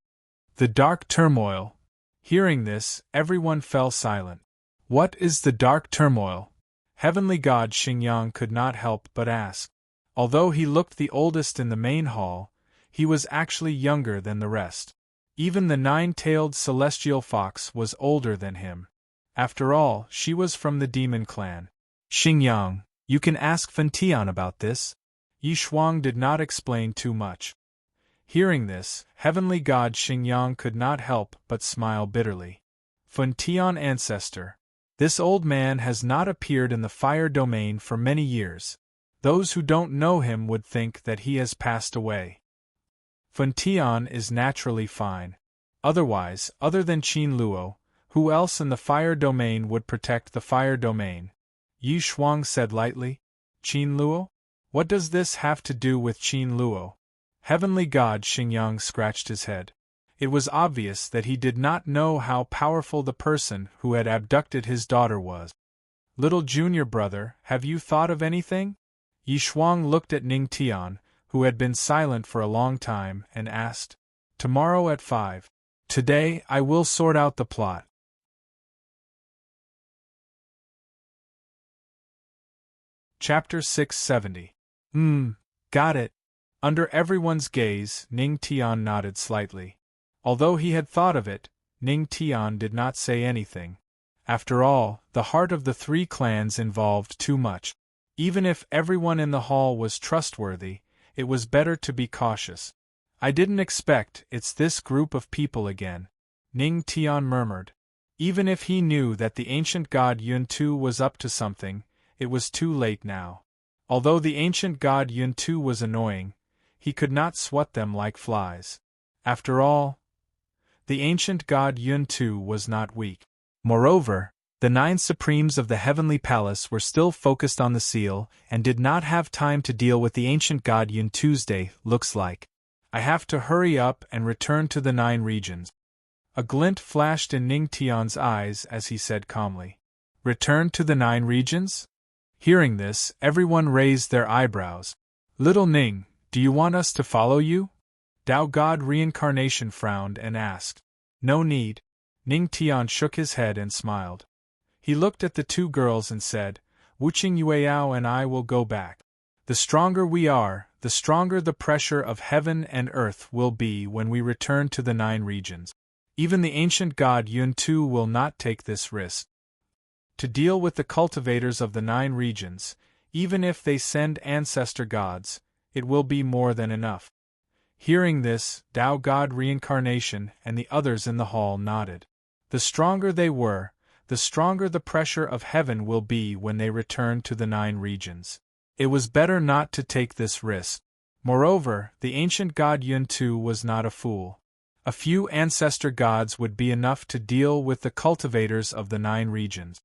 The dark turmoil. Hearing this, everyone fell silent. What is the dark turmoil? Heavenly God Xingyang could not help but ask. Although he looked the oldest in the main hall, he was actually younger than the rest. Even the 9-tailed celestial fox was older than him. After all, she was from the demon clan. Xingyang, you can ask Fan Tian about this. Yi Shuang did not explain too much. Hearing this, Heavenly God Xingyang could not help but smile bitterly. Fan Tian ancestor. This old man has not appeared in the fire domain for many years. Those who don't know him would think that he has passed away. Fan Tian is naturally fine. Otherwise, other than Qin Luo, who else in the fire domain would protect the fire domain? Yi Shuang said lightly. Qin Luo? What does this have to do with Qin Luo? Heavenly God Xingyang scratched his head. It was obvious that he did not know how powerful the person who had abducted his daughter was. Little junior brother, have you thought of anything? Yi Shuang looked at Ning Tian, who had been silent for a long time, and asked. Tomorrow at 5. Today I will sort out the plot. Chapter 670. Got it. Under everyone's gaze, Ning Tian nodded slightly. Although he had thought of it, Ning Tian did not say anything. After all, the heart of the 3 clans involved too much. Even if everyone in the hall was trustworthy, it was better to be cautious. I didn't expect it's this group of people again, Ning Tian murmured. Even if he knew that the ancient god Yun Tu was up to something, it was too late now. Although the ancient god Yun Tu was annoying, he could not swat them like flies. After all, the ancient god Yun Tu was not weak. Moreover, the 9 supremes of the heavenly palace were still focused on the seal and did not have time to deal with the ancient god Yun Tuesday, looks like. I have to hurry up and return to the 9 regions. A glint flashed in Ning Tian's eyes as he said calmly. Return to the 9 regions? Hearing this, everyone raised their eyebrows. Little Ning, do you want us to follow you? Dao God Reincarnation frowned and asked. No need. Ning Tian shook his head and smiled. He looked at the 2 girls and said, Wuqing Yueyao and I will go back. The stronger we are, the stronger the pressure of heaven and earth will be when we return to the 9 regions. Even the ancient god Yun Tu will not take this risk. To deal with the cultivators of the 9 regions, even if they send ancestor gods, it will be more than enough. Hearing this, Dao God Reincarnation and the others in the hall nodded. The stronger they were, the stronger the pressure of heaven will be when they return to the 9 regions. It was better not to take this risk. Moreover, the ancient god Yun Tu was not a fool. A few ancestor gods would be enough to deal with the cultivators of the 9 regions.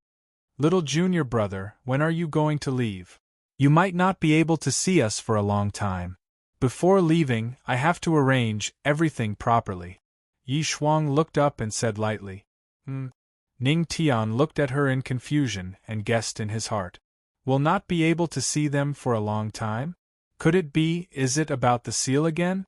Little junior brother, when are you going to leave? You might not be able to see us for a long time. Before leaving, I have to arrange everything properly. Yi Shuang looked up and said lightly. Ning Tian looked at her in confusion and guessed in his heart. Will not be able to see them for a long time? Could it be, is it about the seal again?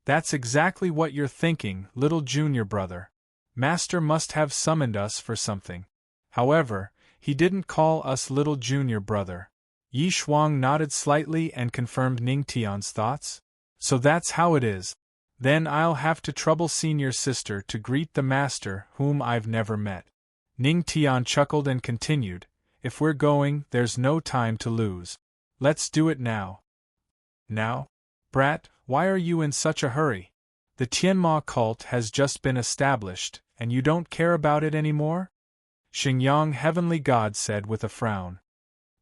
That's exactly what you're thinking, little junior brother. Master must have summoned us for something. However, he didn't call us little junior brother. Yi Shuang nodded slightly and confirmed Ning Tian's thoughts. So that's how it is. Then I'll have to trouble senior sister to greet the master whom I've never met. Ning Tian chuckled and continued, If we're going, there's no time to lose. Let's do it now. Now? Brat, why are you in such a hurry? The Tianma cult has just been established, and you don't care about it anymore? Xingyang Heavenly God said with a frown.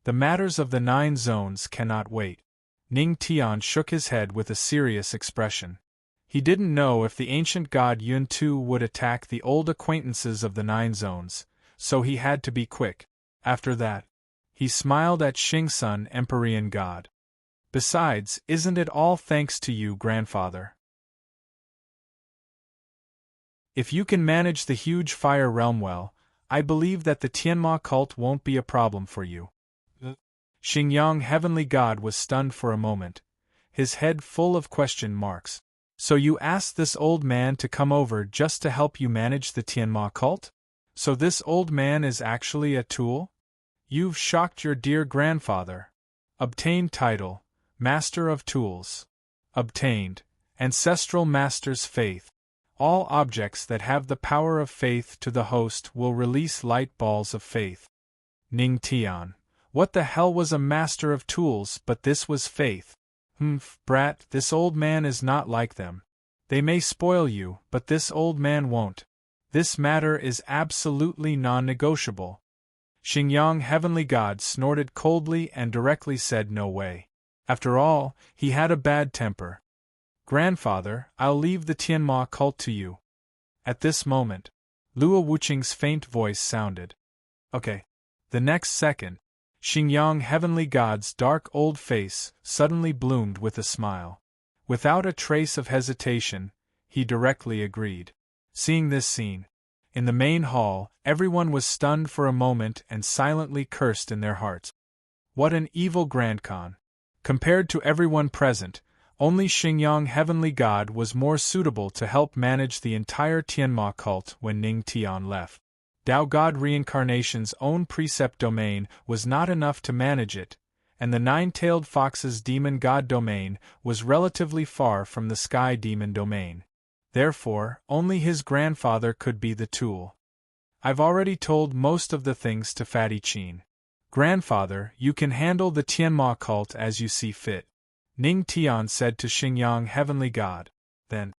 The matters of the 9 zones cannot wait. Ning Tian shook his head with a serious expression. He didn't know if the ancient god Yun Tu would attack the old acquaintances of the 9 zones, so he had to be quick. After that, he smiled at Xingsun Empyrean God. Besides, isn't it all thanks to you, grandfather? If you can manage the huge fire realm well, I believe that the Tianma cult won't be a problem for you. Xingyang Heavenly God was stunned for a moment, his head full of question marks. So you asked this old man to come over just to help you manage the Tianma cult? So this old man is actually a tool? You've shocked your dear grandfather. Obtained title, Master of Tools. Obtained, Ancestral Master's Faith. All objects that have the power of faith to the host will release light balls of faith. Ning Tian. What the hell was a Master of Tools but this was faith? Brat, this old man is not like them. They may spoil you, but this old man won't. This matter is absolutely non-negotiable. Xingyang Heavenly God snorted coldly and directly said no way. After all, he had a bad temper. Grandfather, I'll leave the Tianma cult to you. At this moment, Luo Wuqing's faint voice sounded. Okay. The next second, Xingyang Heavenly God's dark old face suddenly bloomed with a smile. Without a trace of hesitation, he directly agreed. Seeing this scene, in the main hall, everyone was stunned for a moment and silently cursed in their hearts. What an evil Grand Khan! Compared to everyone present, only Xingyang Heavenly God was more suitable to help manage the entire Tianma cult when Ning Tian left. Dao God Reincarnation's own precept domain was not enough to manage it, and the 9-tailed fox's demon god domain was relatively far from the sky demon domain. Therefore, only his grandfather could be the tool. I've already told most of the things to Fatty Chin. Grandfather, you can handle the Tianma cult as you see fit. Ning Tian said to Xingyang Heavenly God. Then,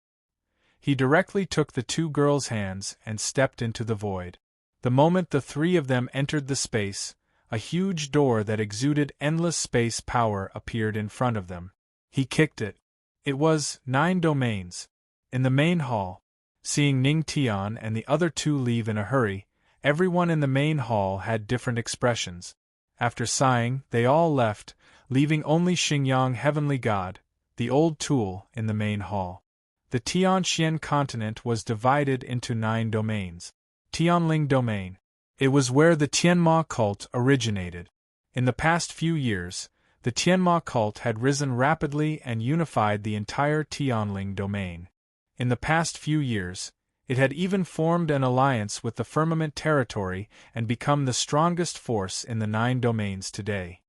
he directly took the 2 girls' hands and stepped into the void. The moment the 3 of them entered the space, a huge door that exuded endless space power appeared in front of them. He kicked it. It was 9 domains. In the main hall, seeing Ning Tian and the other 2 leave in a hurry, everyone in the main hall had different expressions. After sighing, they all left, leaving only Xingyang Heavenly God, the old tool, in the main hall. The Tianxian continent was divided into 9 domains. Tianling Domain. It was where the Tianma cult originated. In the past few years, the Tianma cult had risen rapidly and unified the entire Tianling domain. In the past few years, it had even formed an alliance with the Firmament territory and become the strongest force in the 9 domains today.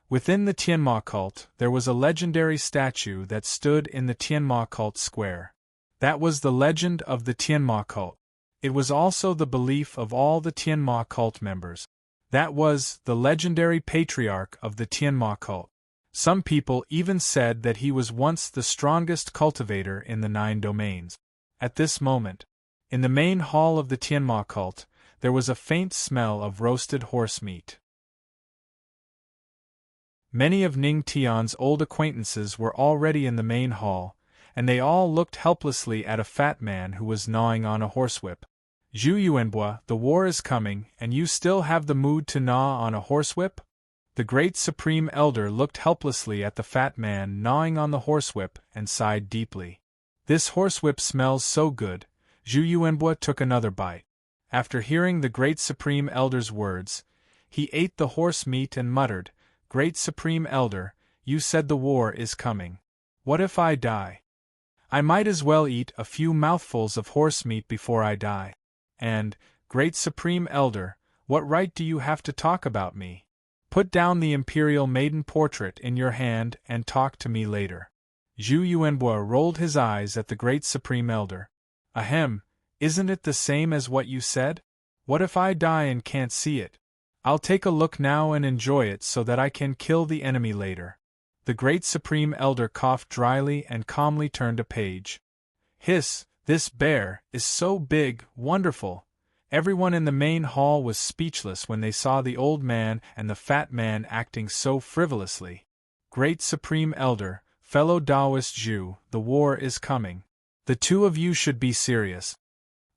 Within the Tianma cult, there was a legendary statue that stood in the Tianma cult square. That was the legend of the Tianma cult. It was also the belief of all the Tianma cult members. That was the legendary patriarch of the Tianma cult. Some people even said that he was once the strongest cultivator in the 9 domains. At this moment, in the main hall of the Tianma cult, there was a faint smell of roasted horse meat. Many of Ning Tian's old acquaintances were already in the main hall, and they all looked helplessly at a fat man who was gnawing on a horsewhip. Zhu Yuanbua, the war is coming, and you still have the mood to gnaw on a horsewhip? The great Supreme Elder looked helplessly at the fat man gnawing on the horsewhip and sighed deeply. This horsewhip smells so good. Zhu Yuanbua took another bite. After hearing the great Supreme Elder's words, he ate the horse meat and muttered, "Great Supreme Elder, you said the war is coming. What if I die? I might as well eat a few mouthfuls of horse meat before I die. And, Great Supreme Elder, what right do you have to talk about me? Put down the Imperial Maiden portrait in your hand and talk to me later." Zhu Yuanbua rolled his eyes at the great Supreme Elder. "Ahem, isn't it the same as what you said? What if I die and can't see it? I'll take a look now and enjoy it so that I can kill the enemy later." The great Supreme Elder coughed dryly and calmly turned a page. "Hiss, this bear is so big, wonderful." Everyone in the main hall was speechless when they saw the old man and the fat man acting so frivolously. "Great Supreme Elder, fellow Taoist Zhu, the war is coming. The two of you should be serious."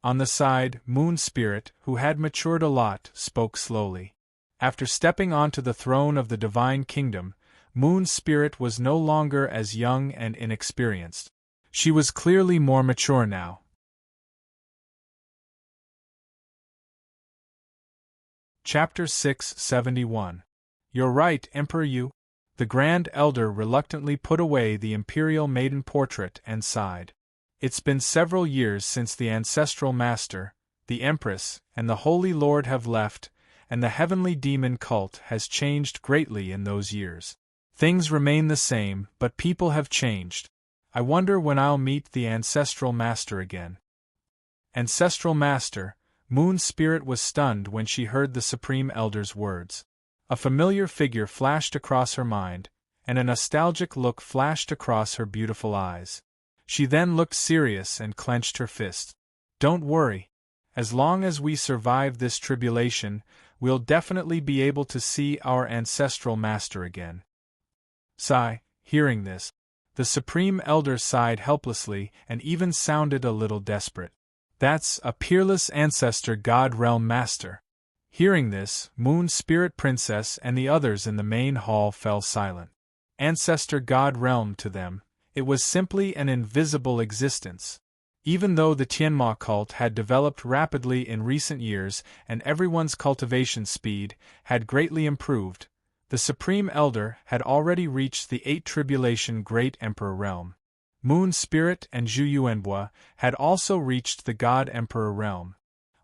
On the side, Moon Spirit, who had matured a lot, spoke slowly. After stepping onto the throne of the Divine Kingdom, Moon Spirit was no longer as young and inexperienced. She was clearly more mature now. Chapter 671. "You're right, Emperor Yu." The Grand Elder reluctantly put away the Imperial Maiden portrait and sighed. "It's been several years since the Ancestral Master, the Empress, and the Holy Lord have left, and the Heavenly Demon cult has changed greatly in those years. Things remain the same, but people have changed. I wonder when I'll meet the Ancestral Master again." Ancestral Master. Moon Spirit was stunned when she heard the Supreme Elder's words. A familiar figure flashed across her mind, and a nostalgic look flashed across her beautiful eyes. She then looked serious and clenched her fist. "Don't worry. As long as we survive this tribulation, we'll definitely be able to see our Ancestral Master again." Sigh. Hearing this, the Supreme Elder sighed helplessly and even sounded a little desperate. "That's a peerless Ancestor God Realm Master." Hearing this, Moon Spirit Princess and the others in the main hall fell silent. Ancestor God Realm to them, it was simply an invisible existence. Even though the Tianma cult had developed rapidly in recent years and everyone's cultivation speed had greatly improved, the Supreme Elder had already reached the 8 Tribulation Great Emperor Realm. Moon Spirit and Zhu Yuanbua had also reached the God Emperor Realm.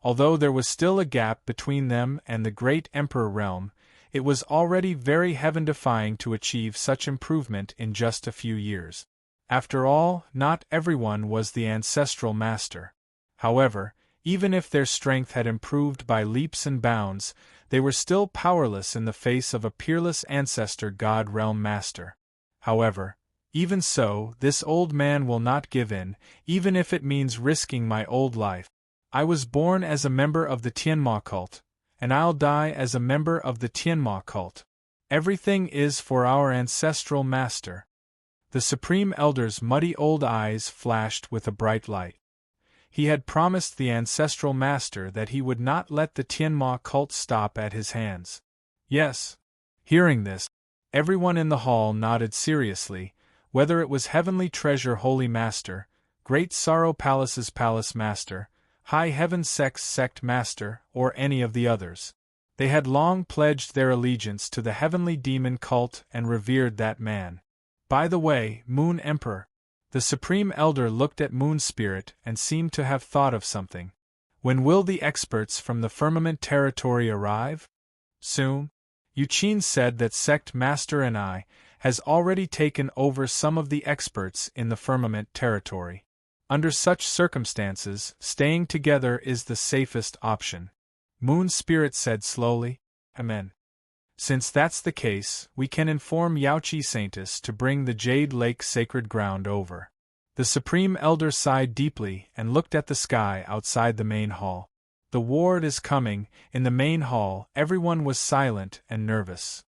Although there was still a gap between them and the Great Emperor Realm, it was already very heaven-defying to achieve such improvement in just a few years. After all, not everyone was the Ancestral Master. However, even if their strength had improved by leaps and bounds, they were still powerless in the face of a peerless Ancestor God Realm Master. However, even so, this old man will not give in, even if it means risking my old life. I was born as a member of the Tianma cult, and I'll die as a member of the Tianma cult. Everything is for our Ancestral Master. The Supreme Elder's muddy old eyes flashed with a bright light. He had promised the Ancestral Master that he would not let the Tianma cult stop at his hands. Yes. Hearing this, everyone in the hall nodded seriously, whether it was Heavenly Treasure Holy Master, Great Sorrow Palace's Palace Master, High Heaven sect master, or any of the others. They had long pledged their allegiance to the heavenly demon cult and revered that man. By the way, Moon Emperor. The Supreme Elder looked at Moon Spirit and seemed to have thought of something. When will the experts from the firmament territory arrive? Soon. Yuqin said that Sect Master and I has already taken over some of the experts in the firmament territory. Under such circumstances, staying together is the safest option. Moon Spirit said slowly. Amen. Since that's the case, we can inform Yaoqi Saintus to bring the Jade Lake sacred ground over. The Supreme Elder sighed deeply and looked at the sky outside the main hall. The ward is coming. In the main hall, everyone was silent and nervous.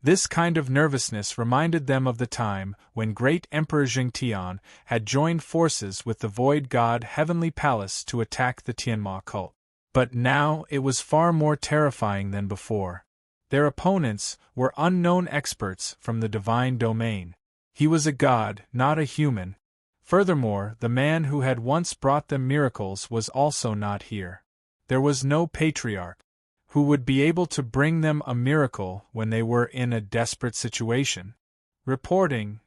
This kind of nervousness reminded them of the time when great Emperor Jingtian had joined forces with the Void God Heavenly Palace to attack the Tianma cult. But now it was far more terrifying than before. Their opponents were unknown experts from the divine domain. He was a god, not a human. Furthermore, the man who had once brought them miracles was also not here. There was no patriarch who would be able to bring them a miracle when they were in a desperate situation. Reporting.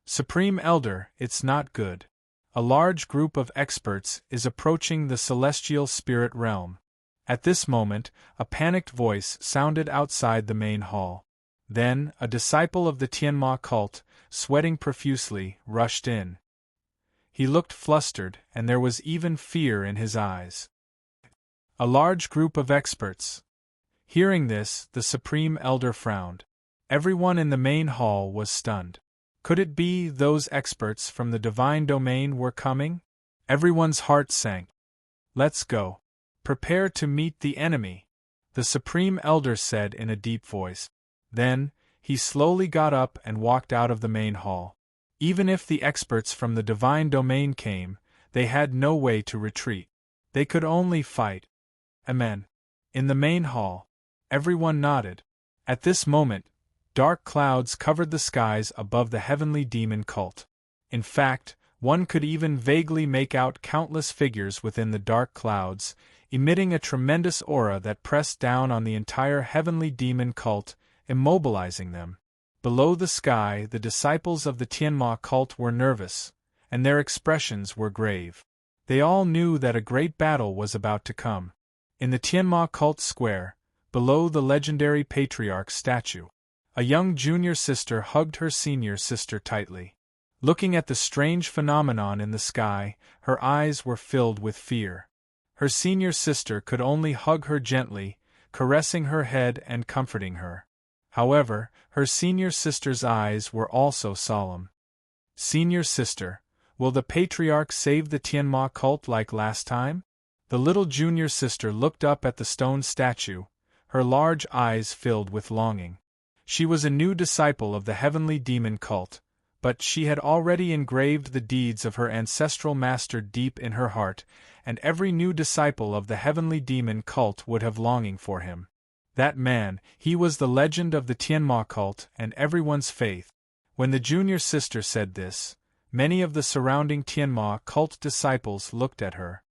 Supreme Elder, it's not good. A large group of experts is approaching the celestial spirit realm. At this moment, a panicked voice sounded outside the main hall. Then, a disciple of the Tianma cult, sweating profusely, rushed in. He looked flustered, and there was even fear in his eyes. A large group of experts. Hearing this, the Supreme Elder frowned. Everyone in the main hall was stunned. Could it be those experts from the divine domain were coming? Everyone's heart sank. Let's go. Prepare to meet the enemy, the Supreme Elder said in a deep voice. Then, he slowly got up and walked out of the main hall. Even if the experts from the divine domain came, they had no way to retreat. They could only fight. Amen. In the main hall, everyone nodded. At this moment, dark clouds covered the skies above the heavenly demon cult. In fact, one could even vaguely make out countless figures within the dark clouds, emitting a tremendous aura that pressed down on the entire heavenly demon cult, immobilizing them. Below the sky, the disciples of the Tianma cult were nervous, and their expressions were grave. They all knew that a great battle was about to come. In the Tianma cult square, below the legendary patriarch's statue, a young junior sister hugged her senior sister tightly. Looking at the strange phenomenon in the sky, her eyes were filled with fear. Her senior sister could only hug her gently, caressing her head and comforting her. However, her senior sister's eyes were also solemn. Senior sister, will the patriarch save the Tianma cult like last time? The little junior sister looked up at the stone statue, her large eyes filled with longing. She was a new disciple of the heavenly demon cult, but she had already engraved the deeds of her ancestral master deep in her heart, and every new disciple of the heavenly demon cult would have longing for him. That man, he was the legend of the Tianma cult and everyone's faith. When the junior sister said this, many of the surrounding Tianma cult disciples looked at her.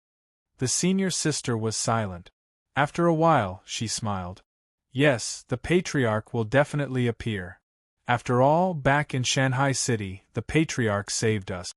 The senior sister was silent. After a while, she smiled. Yes, the patriarch will definitely appear. After all, back in Shanghai City, the patriarch saved us.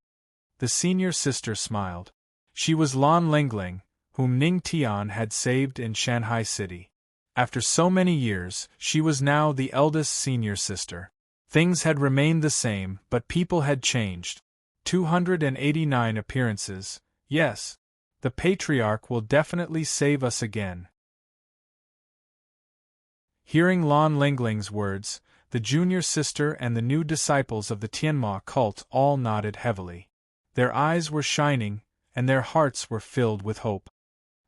The senior sister smiled. She was Lan Lingling, whom Ning Tian had saved in Shanghai City. After so many years, she was now the eldest senior sister. Things had remained the same, but people had changed. 289 appearances, yes. The patriarch will definitely save us again. Hearing Lan Lingling's words, the junior sister and the new disciples of the Tianma cult all nodded heavily. Their eyes were shining, and their hearts were filled with hope.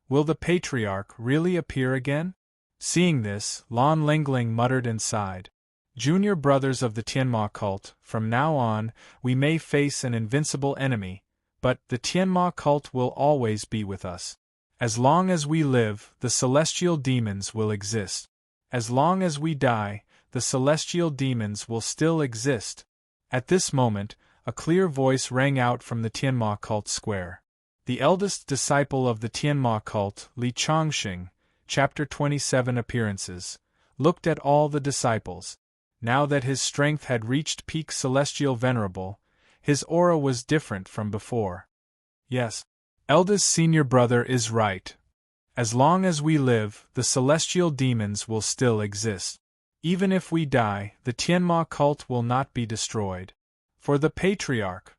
Will the patriarch really appear again? Seeing this, Lan Lingling muttered and sighed. Junior brothers of the Tianma cult, from now on, we may face an invincible enemy, but the Tianma cult will always be with us. As long as we live, the celestial demons will exist. As long as we die, the celestial demons will still exist. At this moment, a clear voice rang out from the Tianma cult square. The eldest disciple of the Tianma cult, Li Chongxing, Chapter 27 Appearances, looked at all the disciples. Now that his strength had reached peak celestial venerable, his aura was different from before. Yes, eldest senior brother is right. As long as we live, the celestial demons will still exist. Even if we die, the Tianma cult will not be destroyed. For the patriarch.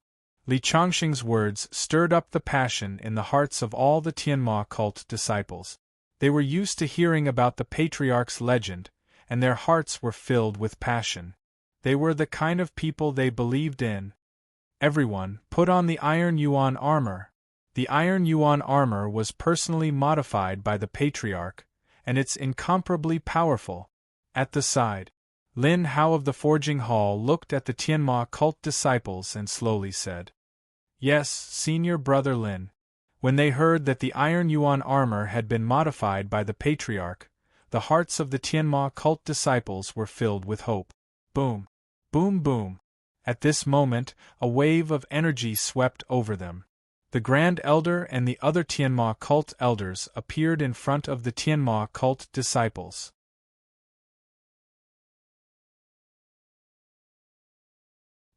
Li Chongxing's words stirred up the passion in the hearts of all the Tianma cult disciples. They were used to hearing about the patriarch's legend, and their hearts were filled with passion. They were the kind of people they believed in. Everyone, put on the Iron Yuan armor. The Iron Yuan armor was personally modified by the patriarch, and it's incomparably powerful. At the side, Lin Hao of the Forging Hall looked at the Tianma cult disciples and slowly said, "Yes, senior brother Lin." When they heard that the Iron Yuan armor had been modified by the patriarch, the hearts of the Tianma cult disciples were filled with hope. Boom! Boom boom! At this moment, a wave of energy swept over them. The Grand Elder and the other Tianma cult elders appeared in front of the Tianma cult disciples.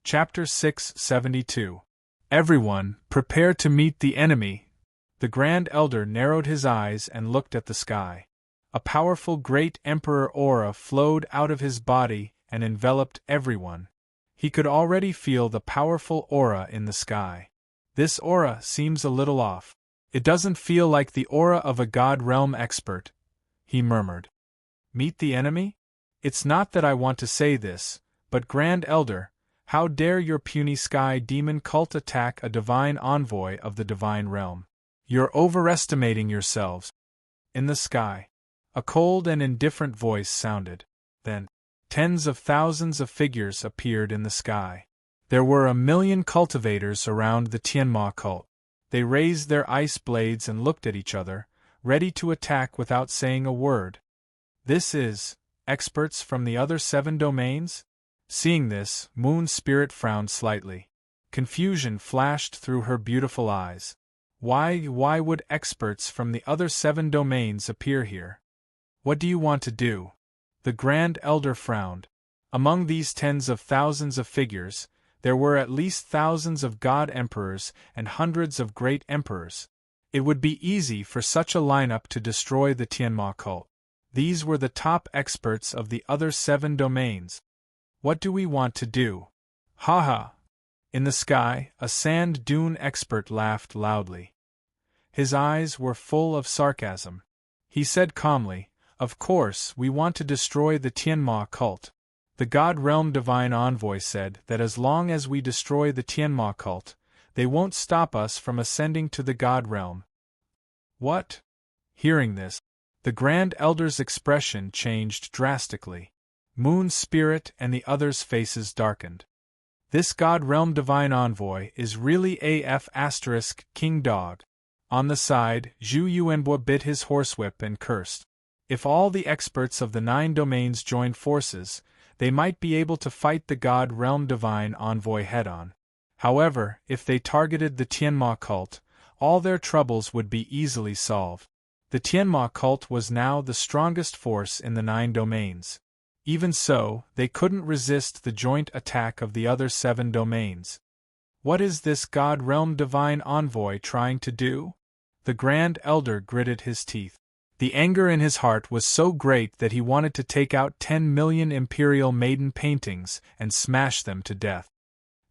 Chapter 672. Everyone, prepare to meet the enemy. The Grand Elder narrowed his eyes and looked at the sky. A powerful great emperor aura flowed out of his body and enveloped everyone. He could already feel the powerful aura in the sky. This aura seems a little off. It doesn't feel like the aura of a God realm expert, he murmured. Meet the enemy? It's not that I want to say this, but Grand Elder, how dare your puny sky demon cult attack a divine envoy of the divine realm? You're overestimating yourselves. In the sky, a cold and indifferent voice sounded. Then, tens of thousands of figures appeared in the sky. There were 1,000,000 cultivators around the Tianma cult. They raised their ice blades and looked at each other, ready to attack without saying a word. This is, experts from the other 7 domains? Seeing this, Moon Spirit frowned slightly. Confusion flashed through her beautiful eyes. Why would experts from the other 7 domains appear here? What do you want to do? The Grand Elder frowned. Among these tens of thousands of figures, there were at least thousands of God Emperors and hundreds of Great Emperors. It would be easy for such a lineup to destroy the Tianma cult. These were the top experts of the other 7 domains. What do we want to do? Ha! In the sky, a sand dune expert laughed loudly. His eyes were full of sarcasm. He said calmly, "Of course, we want to destroy the Tianma cult." The God Realm Divine Envoy said that as long as we destroy the Tianma cult, they won't stop us from ascending to the God Realm. What? Hearing this, the Grand Elder's expression changed drastically. Moon Spirit and the others' faces darkened. This God Realm Divine Envoy is really AF** King Dog. On the side, Zhu Yuanbo bit his horsewhip and cursed. If all the experts of the 9 domains joined forces, they might be able to fight the God Realm Divine Envoy head-on. However, if they targeted the Tianma cult, all their troubles would be easily solved. The Tianma cult was now the strongest force in the 9 domains. Even so, they couldn't resist the joint attack of the other 7 domains. What is this God Realm Divine Envoy trying to do? The Grand Elder gritted his teeth. The anger in his heart was so great that he wanted to take out 10 million Imperial Maiden paintings and smash them to death.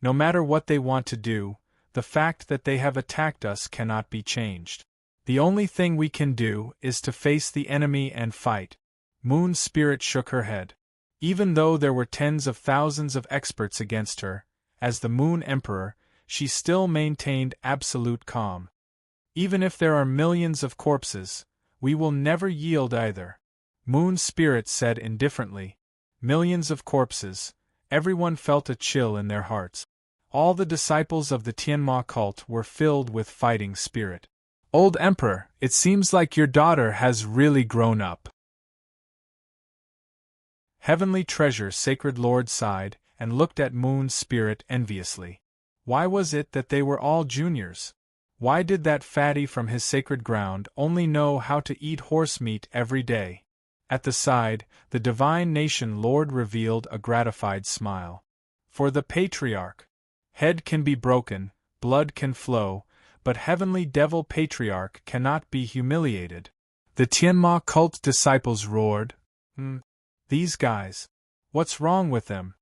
No matter what they want to do, the fact that they have attacked us cannot be changed. The only thing we can do is to face the enemy and fight. Moon Spirit shook her head. Even though there were tens of thousands of experts against her, as the Moon Emperor, she still maintained absolute calm. Even if there are millions of corpses, we will never yield either. Moon Spirit said indifferently. Millions of corpses. Everyone felt a chill in their hearts. All the disciples of the Tianma cult were filled with fighting spirit. Old Emperor, it seems like your daughter has really grown up. Heavenly Treasure Sacred Lord sighed and looked at Moon Spirit enviously. Why was it that they were all juniors? Why did that fatty from his sacred ground only know how to eat horse meat every day? At the side, the divine nation lord revealed a gratified smile. For the patriarch. Head can be broken, blood can flow, but heavenly devil patriarch cannot be humiliated. The Tianma cult disciples roared. These guys. What's wrong with them?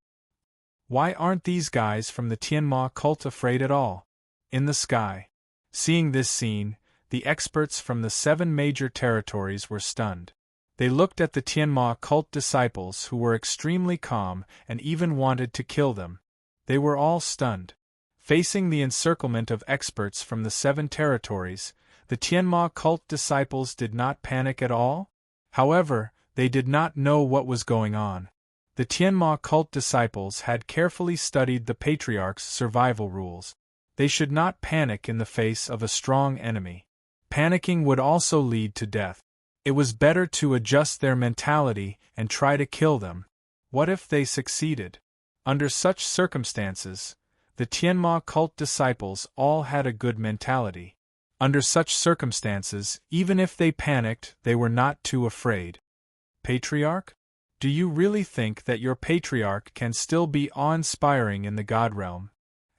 Why aren't these guys from the Tianma cult afraid at all? In the sky. Seeing this scene, the experts from the 7 major territories were stunned. They looked at the Tianma cult disciples who were extremely calm and even wanted to kill them. They were all stunned. Facing the encirclement of experts from the 7 territories, the Tianma cult disciples did not panic at all? However, they did not know what was going on. The Tianma cult disciples had carefully studied the patriarch's survival rules. They should not panic in the face of a strong enemy. Panicking would also lead to death. It was better to adjust their mentality and try to kill them. What if they succeeded? Under such circumstances, the Tianma cult disciples all had a good mentality. Under such circumstances, even if they panicked, they were not too afraid. Patriarch? Do you really think that your patriarch can still be awe-inspiring in the God realm?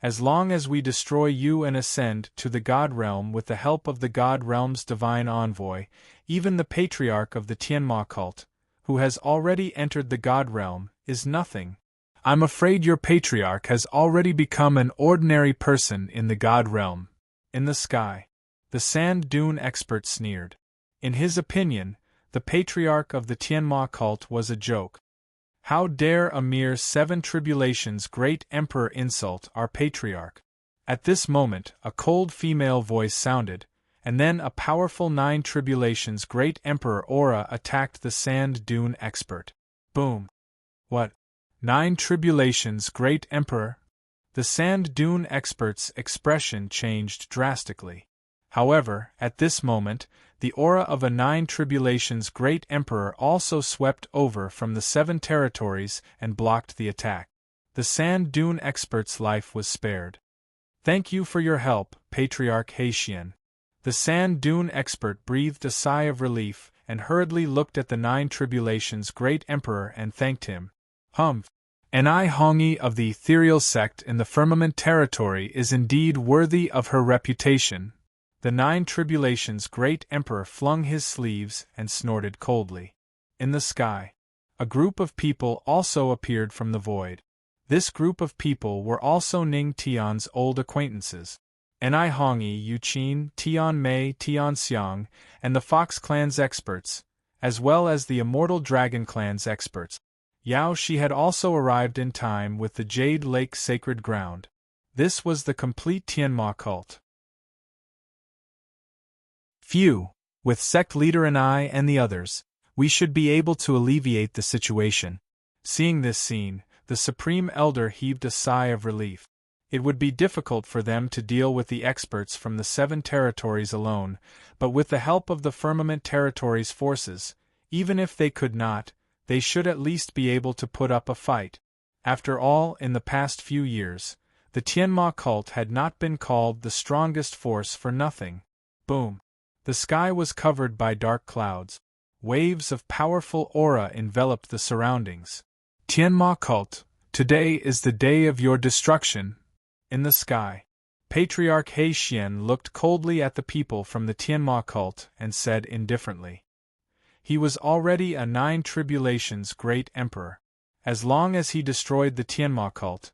As long as we destroy you and ascend to the God realm with the help of the God realm's divine envoy, even the patriarch of the Tianma cult, who has already entered the God realm, is nothing. I'm afraid your patriarch has already become an ordinary person in the God realm. In the sky. The sand dune expert sneered. In his opinion, the patriarch of the Tianma cult was a joke. How dare a mere 7 tribulations great emperor insult our patriarch? At this moment, a cold female voice sounded, and then a powerful 9 tribulations great emperor aura attacked the sand dune expert. Boom. What? 9 tribulations great emperor? The sand dune expert's expression changed drastically. However, at this moment, the aura of a 9 tribulations great emperor also swept over from the 7 territories and blocked the attack. The sand dune expert's life was spared. Thank you for your help, Patriarch Haitian. The sand dune expert breathed a sigh of relief and hurriedly looked at the 9 tribulations great emperor and thanked him. An Hongi of the ethereal sect in the firmament territory is indeed worthy of her reputation. The 9 tribulations great emperor flung his sleeves and snorted coldly. In the sky. A group of people also appeared from the void. This group of people were also Ning Tian's old acquaintances. Ni Hongi, Yuqin, Tian Mei, Tian Xiang, and the Fox Clan's experts, as well as the Immortal Dragon Clan's experts. Yao Shi had also arrived in time with the Jade Lake Sacred Ground. This was the complete Tianma cult. Phew, with sect leader and I and the others, we should be able to alleviate the situation. Seeing this scene, the Supreme Elder heaved a sigh of relief. It would be difficult for them to deal with the experts from the 7 territories alone, but with the help of the Firmament Territories forces, even if they could not, they should at least be able to put up a fight. After all, in the past few years, the Tianma cult had not been called the strongest force for nothing. Boom. The sky was covered by dark clouds. Waves of powerful aura enveloped the surroundings. Tianma cult, today is the day of your destruction. In the sky. Patriarch He Xian looked coldly at the people from the Tianma cult and said indifferently. He was already a 9 tribulations great emperor. As long as he destroyed the Tianma cult,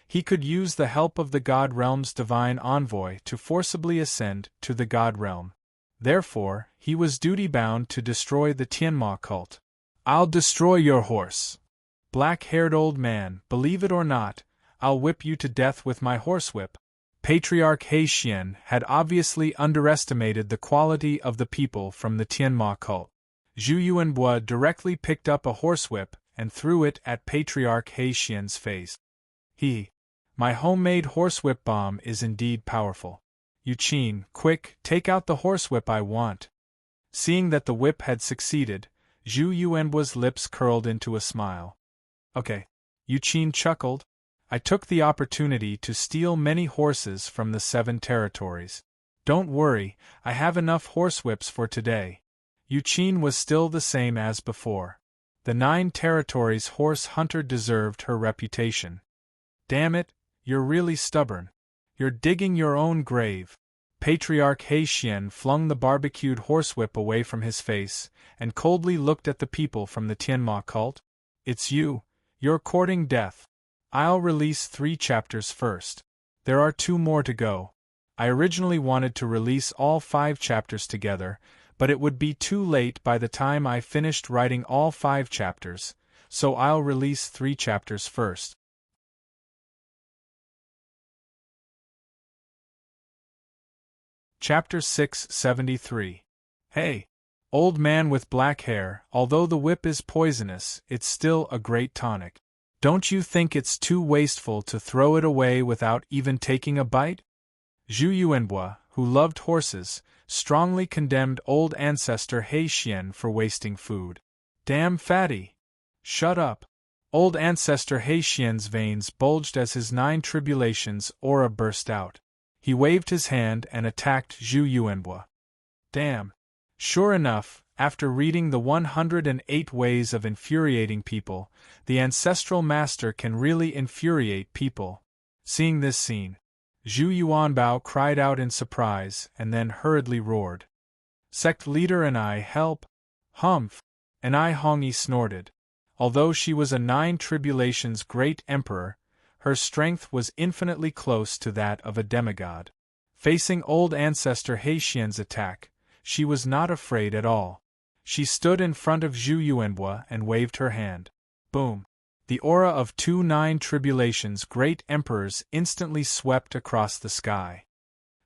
he could use the help of the God realm's divine envoy to forcibly ascend to the God realm. Therefore, he was duty-bound to destroy the Tianma cult. I'll destroy your horse. Black-haired old man, believe it or not, I'll whip you to death with my horsewhip. Patriarch He Xian had obviously underestimated the quality of the people from the Tianma cult. Zhu Yuanbua directly picked up a horsewhip and threw it at Patriarch He Xian's face. My homemade horsewhip bomb is indeed powerful. Yuqin, quick, take out the horsewhip I want. Seeing that the whip had succeeded, Zhu Yuanbua's lips curled into a smile. Okay. Yuqin chuckled. I took the opportunity to steal many horses from the 7 territories. Don't worry, I have enough horsewhips for today. Yuqin was still the same as before. The 9 territories horse hunter deserved her reputation. Damn it, you're really stubborn. You're digging your own grave. Patriarch He Xian flung the barbecued horsewhip away from his face, and coldly looked at the people from the Tianma cult. It's you. You're courting death. I'll release 3 chapters first. There are 2 more to go. I originally wanted to release all 5 chapters together, but it would be too late by the time I finished writing all 5 chapters, so I'll release 3 chapters first. Chapter 673. Hey, old man with black hair, although the whip is poisonous, it's still a great tonic. Don't you think it's too wasteful to throw it away without even taking a bite? Zhu Yuanbua, who loved horses, strongly condemned old ancestor He Xian for wasting food. Damn fatty! Shut up! Old ancestor He Xian's veins bulged as his 9 tribulations aura burst out. He waved his hand and attacked Zhu Yuanbua. Damn! Sure enough, after reading the 108 Ways of Infuriating People, the ancestral master can really infuriate people. Seeing this scene, Zhu Yuanbao cried out in surprise and then hurriedly roared. Sect leader and I help? Humph! And I Hongi snorted. Although she was a 9 tribulations great emperor, her strength was infinitely close to that of a demigod. Facing old ancestor He Xian's attack, she was not afraid at all. She stood in front of Zhu Yuanbua and waved her hand. Boom! The aura of 2 9 tribulations great emperors instantly swept across the sky.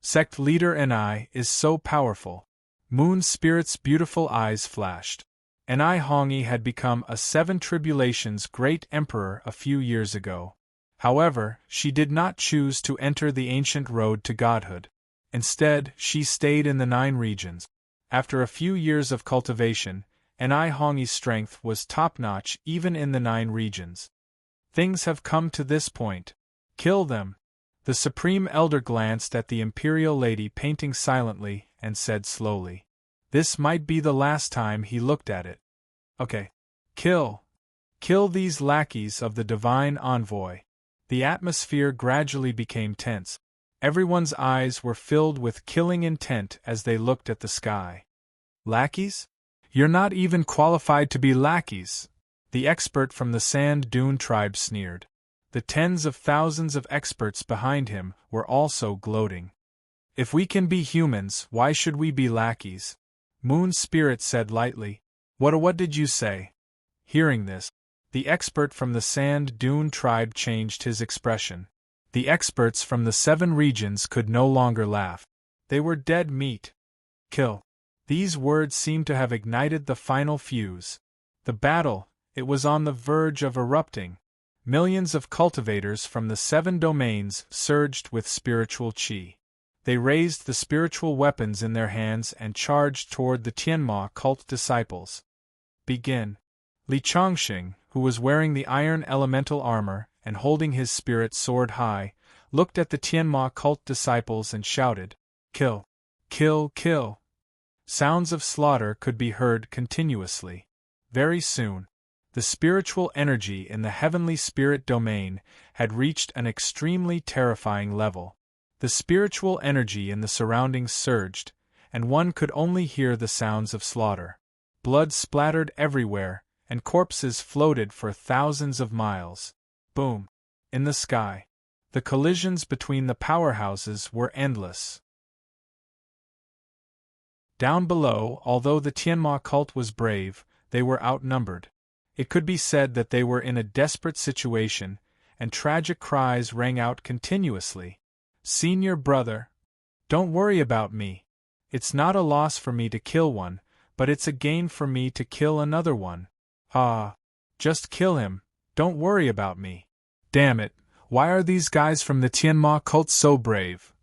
Sect leader and I is so powerful. Moon Spirit's beautiful eyes flashed. And I Hongi had become a 7 tribulations great emperor a few years ago. However, she did not choose to enter the ancient road to godhood. Instead, she stayed in the 9 regions. After a few years of cultivation, I Hongi's strength was top-notch even in the 9 regions. Things have come to this point. Kill them. The Supreme Elder glanced at the Imperial Lady painting silently and said slowly. This might be the last time he looked at it. Okay. Kill. Kill these lackeys of the Divine Envoy. The atmosphere gradually became tense. Everyone's eyes were filled with killing intent as they looked at the sky. Lackeys? You're not even qualified to be lackeys. The expert from the Sand Dune tribe sneered. The tens of thousands of experts behind him were also gloating. If we can be humans, why should we be lackeys? Moon Spirit said lightly. What did you say? Hearing this, the expert from the Sand Dune tribe changed his expression. The experts from the 7 regions could no longer laugh. They were dead meat. Kill. These words seemed to have ignited the final fuse. The battle, it was on the verge of erupting. Millions of cultivators from the 7 domains surged with spiritual qi. They raised the spiritual weapons in their hands and charged toward the Tianma cult disciples. Begin. Li Chongqing, who was wearing the iron elemental armor and holding his spirit sword high, looked at the Tianma cult disciples and shouted, Kill! Kill! Kill! Sounds of slaughter could be heard continuously. Very soon, the spiritual energy in the heavenly spirit domain had reached an extremely terrifying level. The spiritual energy in the surroundings surged, and one could only hear the sounds of slaughter. Blood splattered everywhere, and corpses floated for thousands of miles. Boom! In the sky. The collisions between the powerhouses were endless. Down below, although the Tianma cult was brave, they were outnumbered. It could be said that they were in a desperate situation, and tragic cries rang out continuously. Senior brother, don't worry about me. It's not a loss for me to kill one, but it's a gain for me to kill another one. Ah, just kill him, don't worry about me. Damn it, why are these guys from the Tianma cult so brave?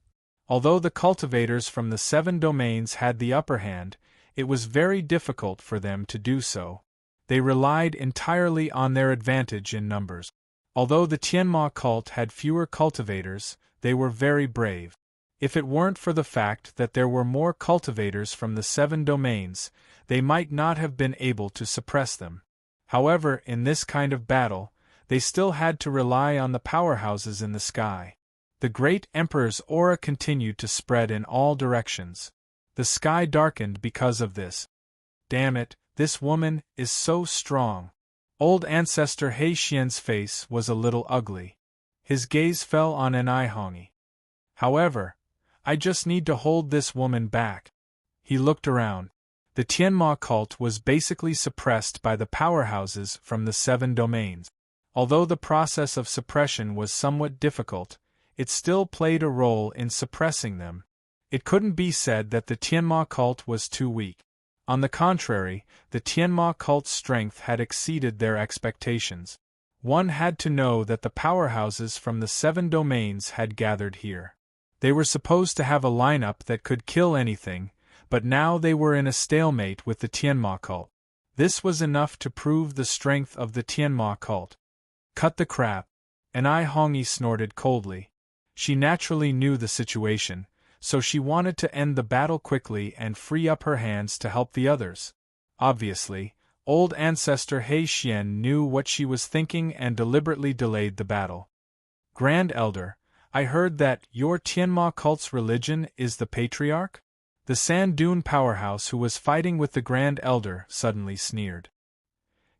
Although the cultivators from the 7 domains had the upper hand, it was very difficult for them to do so. They relied entirely on their advantage in numbers. Although the Tianma cult had fewer cultivators, they were very brave. If it weren't for the fact that there were more cultivators from the 7 domains, they might not have been able to suppress them. However, in this kind of battle, they still had to rely on the powerhouses in the sky. The great Emperor's aura continued to spread in all directions. The sky darkened because of this. Damn it, this woman is so strong. Old Ancestor He Xian's face was a little ugly. His gaze fell on Hongi. However, I just need to hold this woman back. He looked around. The Tianma cult was basically suppressed by the powerhouses from the 7 domains. Although the process of suppression was somewhat difficult, it still played a role in suppressing them. It couldn't be said that the Tianma cult was too weak. On the contrary, the Tianma cult's strength had exceeded their expectations. One had to know that the powerhouses from the 7 domains had gathered here. They were supposed to have a lineup that could kill anything, but now they were in a stalemate with the Tianma cult. This was enough to prove the strength of the Tianma cult. Cut the crap. Hongi snorted coldly. She naturally knew the situation, so she wanted to end the battle quickly and free up her hands to help the others. Obviously, old Ancestor He Xian knew what she was thinking and deliberately delayed the battle. Grand Elder, I heard that your Tianma cult's religion is the Patriarch? The Sand Dune powerhouse who was fighting with the Grand Elder suddenly sneered.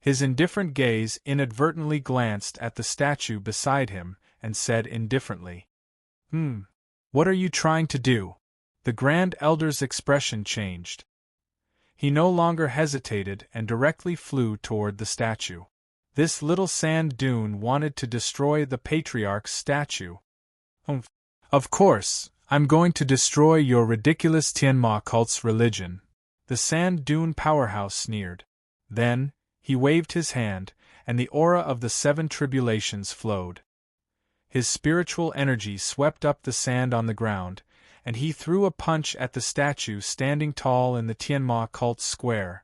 His indifferent gaze inadvertently glanced at the statue beside him and said indifferently, What are you trying to do?" The Grand Elder's expression changed. He no longer hesitated and directly flew toward the statue. This little sand dune wanted to destroy the Patriarch's statue. Of course, I'm going to destroy your ridiculous Tianma cult's religion," the sand dune powerhouse sneered. Then, he waved his hand, and the aura of the 7 tribulations flowed. His spiritual energy swept up the sand on the ground, and he threw a punch at the statue standing tall in the Tianma cult square.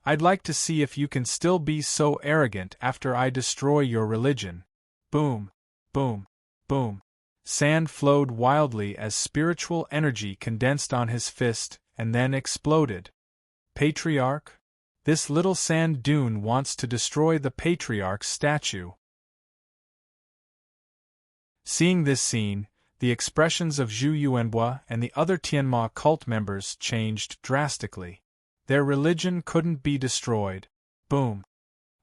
"I'd like to see if you can still be so arrogant after I destroy your religion." Boom, boom, boom. Sand flowed wildly as spiritual energy condensed on his fist and then exploded. "Patriarch? This little sand dune wants to destroy the Patriarch's statue." Seeing this scene, the expressions of Zhu Yuanhua and the other Tianma cult members changed drastically. Their religion couldn't be destroyed. Boom.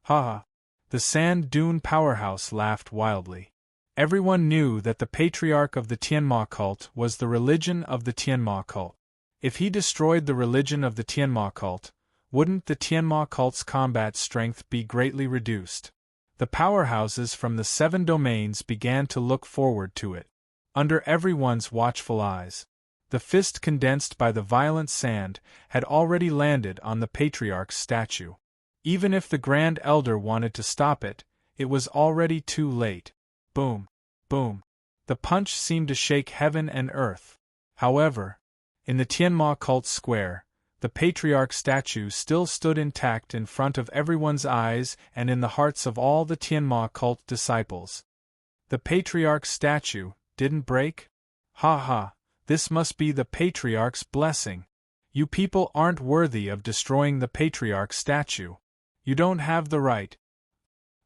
Ha ha. The sand dune powerhouse laughed wildly. Everyone knew that the Patriarch of the Tianma cult was the religion of the Tianma cult. If he destroyed the religion of the Tianma cult, wouldn't the Tianma cult's combat strength be greatly reduced? The powerhouses from the 7 domains began to look forward to it. Under everyone's watchful eyes, the fist condensed by the violent sand had already landed on the Patriarch's statue. Even if the Grand Elder wanted to stop it, it was already too late. Boom, boom. The punch seemed to shake heaven and earth. However, in the Tianma cult square, the Patriarch statue still stood intact in front of everyone's eyes and in the hearts of all the Tianma cult disciples. The Patriarch statue didn't break? Ha ha, this must be the Patriarch's blessing. You people aren't worthy of destroying the Patriarch statue. You don't have the right.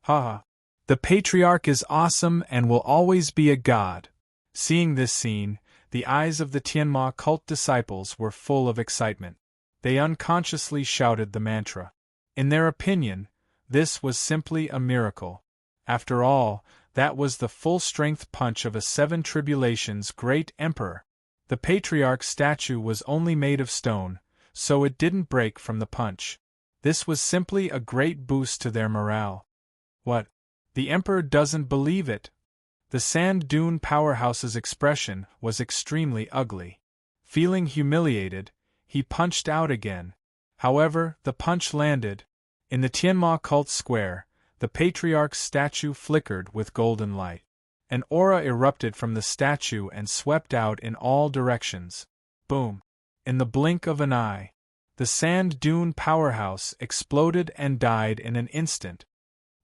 Ha ha. The Patriarch is awesome and will always be a god. Seeing this scene, the eyes of the Tianma cult disciples were full of excitement. They unconsciously shouted the mantra. In their opinion, this was simply a miracle. After all, that was the full-strength punch of a 7 tribulations great emperor. The Patriarch statue was only made of stone, so it didn't break from the punch. This was simply a great boost to their morale. What? The emperor doesn't believe it? The sand dune powerhouse's expression was extremely ugly. Feeling humiliated, he punched out again. However, the punch landed. In the Tianma cult square, the Patriarch's statue flickered with golden light. An aura erupted from the statue and swept out in all directions. Boom! In the blink of an eye, the sand dune powerhouse exploded and died in an instant.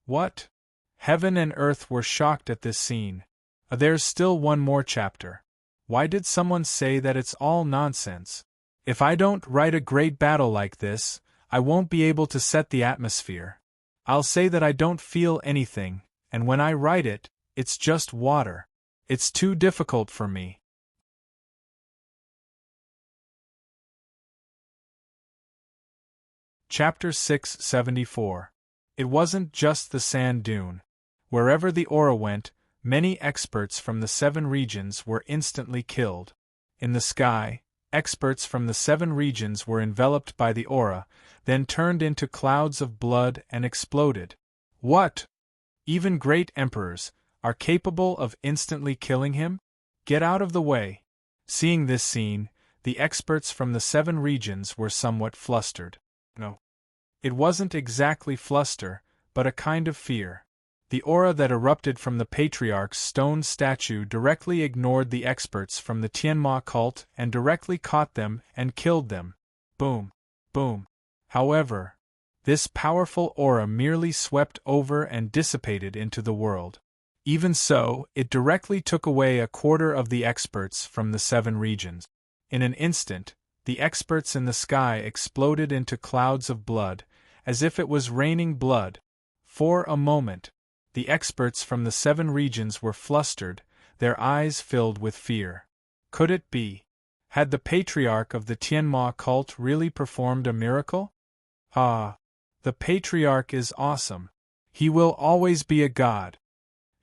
What? Heaven and earth were shocked at this scene. There's still one more chapter. Why did someone say that it's all nonsense? If I don't write a great battle like this, I won't be able to set the atmosphere. I'll say that I don't feel anything, and when I write it, it's just water. It's too difficult for me. Chapter 674. It wasn't just the sand dune. Wherever the aura went, many experts from the 7 regions were instantly killed. In the sky, experts from the 7 regions were enveloped by the aura, then turned into clouds of blood and exploded. What? Even great emperors are capable of instantly killing him? Get out of the way. Seeing this scene, the experts from the 7 regions were somewhat flustered. No. It wasn't exactly fluster, but a kind of fear. The aura that erupted from the Patriarch's stone statue directly ignored the experts from the Tianma cult and directly caught them and killed them. Boom. Boom. However, this powerful aura merely swept over and dissipated into the world. Even so, it directly took away a quarter of the experts from the 7 regions. In an instant, the experts in the sky exploded into clouds of blood, as if it was raining blood. For a moment, the experts from the 7 regions were flustered, their eyes filled with fear. Could it be? Had the patriarch of the Tianma cult really performed a miracle? Ah, the patriarch is awesome. He will always be a god.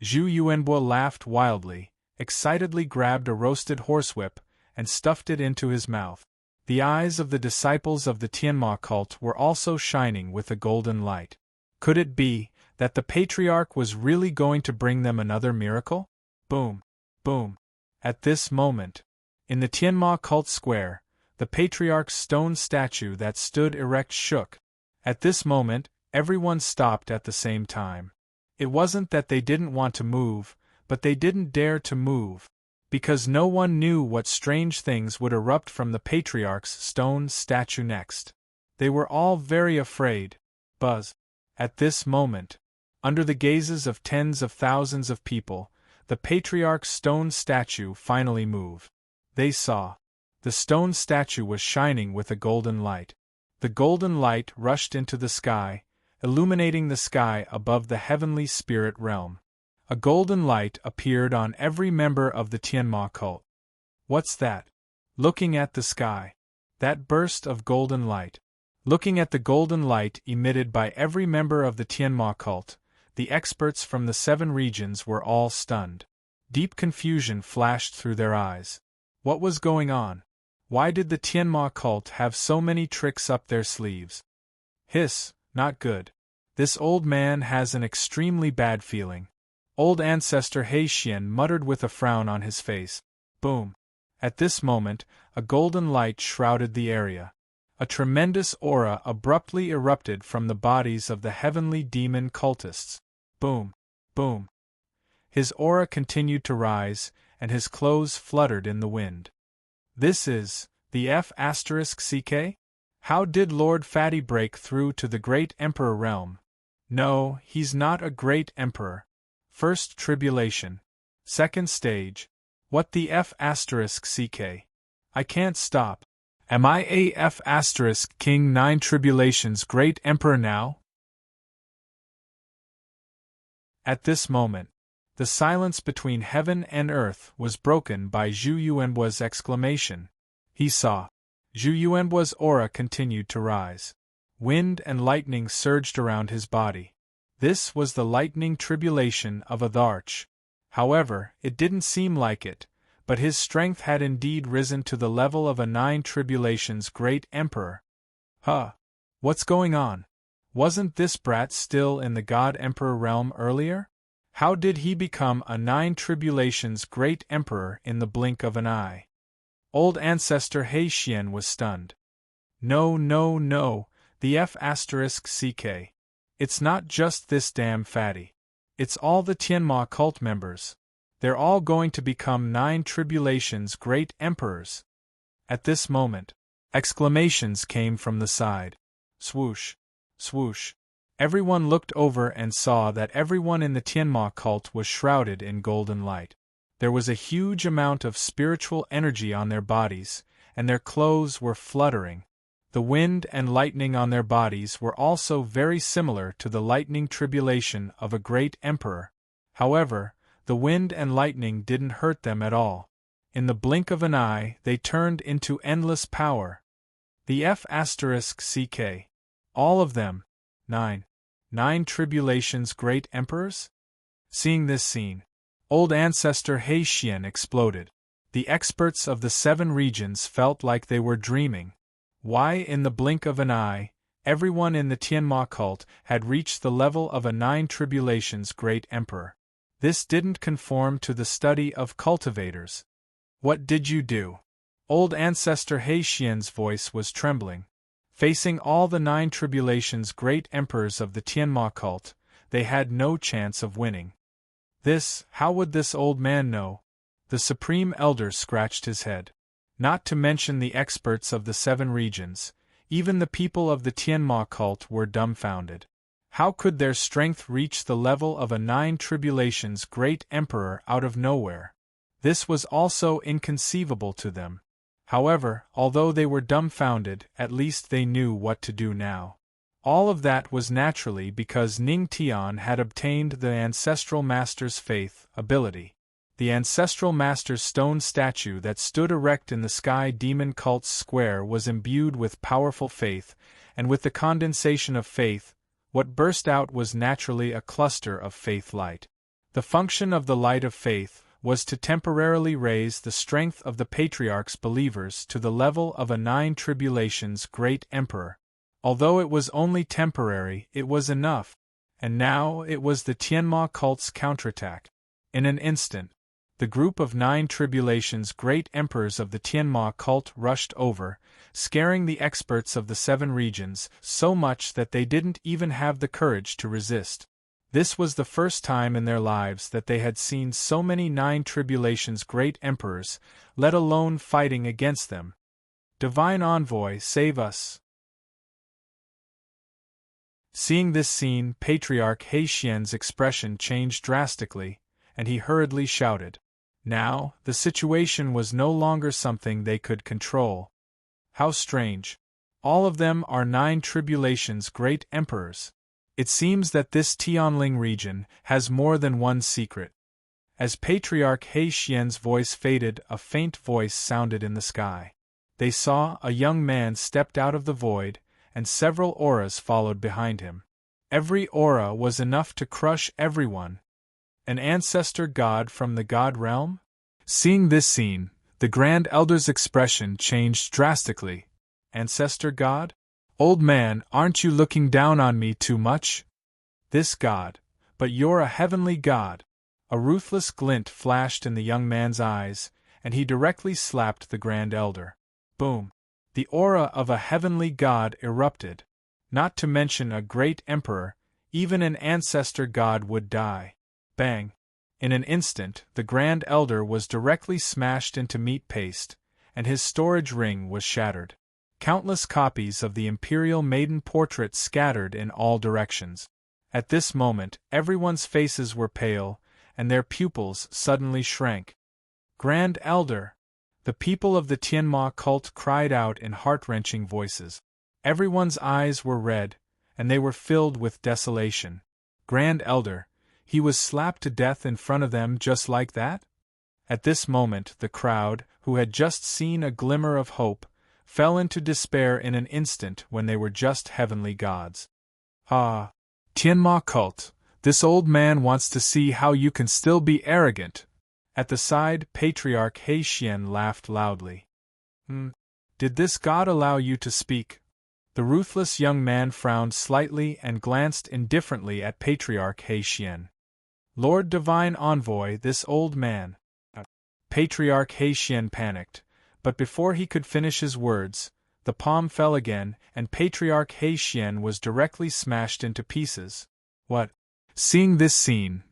Zhu Yuanbo laughed wildly, excitedly grabbed a roasted horsewhip, and stuffed it into his mouth. The eyes of the disciples of the Tianma cult were also shining with a golden light. Could it be that the patriarch was really going to bring them another miracle? Boom! Boom! At this moment, in the Tianma cult square, the patriarch's stone statue that stood erect shook. At this moment, everyone stopped at the same time. It wasn't that they didn't want to move, but they didn't dare to move, because no one knew what strange things would erupt from the patriarch's stone statue next. They were all very afraid. Buzz. At this moment, under the gazes of tens of thousands of people, the patriarch's stone statue finally moved. They saw. The stone statue was shining with a golden light. The golden light rushed into the sky, illuminating the sky above the heavenly spirit realm. A golden light appeared on every member of the Tianma cult. What's that? Looking at the sky. That burst of golden light. Looking at the golden light emitted by every member of the Tianma cult, the experts from the 7 regions were all stunned. Deep confusion flashed through their eyes. What was going on? Why did the Tianma cult have so many tricks up their sleeves? Hiss, not good. This old man has an extremely bad feeling. Old ancestor He Xian muttered with a frown on his face. Boom. At this moment, a golden light shrouded the area. A tremendous aura abruptly erupted from the bodies of the heavenly demon cultists. Boom. Boom. His aura continued to rise, and his clothes fluttered in the wind. This is the F***CK? How did Lord Fatty break through to the Great Emperor realm? No, he's not a great emperor. First tribulation. Second stage. What the F***CK? I can't stop. Am I a F***King 9 tribulations great emperor now? At this moment, the silence between heaven and earth was broken by Zhu Yuanbo's exclamation. He saw. Zhu Yuanbo's aura continued to rise. Wind and lightning surged around his body. This was the lightning tribulation of a Dharch. However, it didn't seem like it, but his strength had indeed risen to the level of a 9 tribulations great emperor. Huh. What's going on? Wasn't this brat still in the God Emperor realm earlier? How did he become a 9 tribulations great emperor in the blink of an eye? Old ancestor He Xian was stunned. No, no, no, the F***CK. It's not just this damn fatty. It's all the Tianma cult members. They're all going to become 9 tribulations great emperors. At this moment, exclamations came from the side. Swoosh. Swoosh. Everyone looked over and saw that everyone in the Tianma cult was shrouded in golden light. There was a huge amount of spiritual energy on their bodies, and their clothes were fluttering. The wind and lightning on their bodies were also very similar to the lightning tribulation of a great emperor. However, the wind and lightning didn't hurt them at all. In the blink of an eye, they turned into endless power. The F***CK. All of them. 9 tribulations great emperors? Seeing this scene, old ancestor He Xian exploded. The experts of the 7 regions felt like they were dreaming. Why, in the blink of an eye, everyone in the Tianma cult had reached the level of a 9 tribulations great emperor. This didn't conform to the study of cultivators. What did you do? Old ancestor He Xian's voice was trembling. Facing all the 9 tribulations great emperors of the Tianma cult, they had no chance of winning. How would this old man know? The Supreme Elder scratched his head. Not to mention the experts of the 7 regions, even the people of the Tianma cult were dumbfounded. How could their strength reach the level of a 9 tribulations great emperor out of nowhere? This was also inconceivable to them. However, although they were dumbfounded, at least they knew what to do now. All of that was naturally because Ning Tian had obtained the Ancestral Master's faith ability. The Ancestral Master's stone statue that stood erect in the Sky Demon Cult's square was imbued with powerful faith, and with the condensation of faith, what burst out was naturally a cluster of faith light. The function of the light of faith was to temporarily raise the strength of the Patriarch's believers to the level of a 9 tribulations great emperor. Although it was only temporary, it was enough, and now it was the Tianma cult's counterattack. In an instant, the group of 9 tribulations great emperors of the Tianma cult rushed over, scaring the experts of the 7 regions so much that they didn't even have the courage to resist. This was the first time in their lives that they had seen so many 9 tribulations great emperors, let alone fighting against them. Divine Envoy, save us! Seeing this scene, Patriarch He Xian's expression changed drastically, and he hurriedly shouted. Now, the situation was no longer something they could control. How strange. All of them are 9 tribulations great emperors. It seems that this Tianling region has more than one secret. As Patriarch He Xian's voice faded, a faint voice sounded in the sky. They saw a young man stepped out of the void, and several auras followed behind him. Every aura was enough to crush everyone. An ancestor god from the god realm? Seeing this scene, the Grand Elder's expression changed drastically. Ancestor god? Old man, aren't you looking down on me too much? This god. But you're a heavenly god. A ruthless glint flashed in the young man's eyes, and he directly slapped the Grand Elder. Boom. The aura of a heavenly god erupted. Not to mention a great emperor, even an ancestor god would die. Bang. In an instant, the Grand Elder was directly smashed into meat paste, and his storage ring was shattered. Countless copies of the Imperial Maiden portrait scattered in all directions. At this moment, everyone's faces were pale, and their pupils suddenly shrank. Grand Elder! The people of the Tianma cult cried out in heart-wrenching voices. Everyone's eyes were red, and they were filled with desolation. Grand Elder! He was slapped to death in front of them just like that? At this moment, the crowd, who had just seen a glimmer of hope, fell into despair in an instant when they were just heavenly gods. Ah! Tianma cult, this old man wants to see how you can still be arrogant. At the side, Patriarch He Xian laughed loudly. Did this god allow you to speak? The ruthless young man frowned slightly and glanced indifferently at Patriarch He Xian. Lord Divine Envoy, this old man. Patriarch He Xian panicked, but before he could finish his words, the palm fell again, and Patriarch He Xian was directly smashed into pieces. What? Seeing this scene,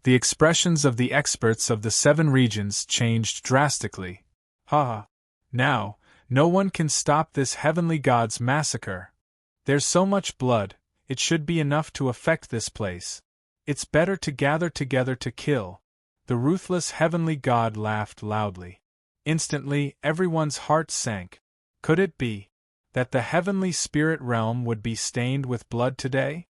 the expressions of the experts of the 7 regions changed drastically. Ha! Now, no one can stop this heavenly god's massacre. There's so much blood, it should be enough to affect this place. It's better to gather together to kill. The ruthless heavenly god laughed loudly. Instantly, everyone's heart sank. Could it be that the heavenly spirit realm would be stained with blood today?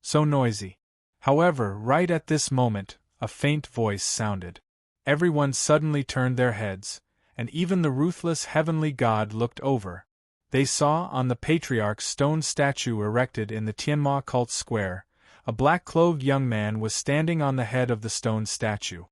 So noisy. However, right at this moment, a faint voice sounded. Everyone suddenly turned their heads, and even the ruthless heavenly god looked over. They saw on the patriarch's stone statue erected in the Tianma cult square, a black-clothed young man was standing on the head of the stone statue.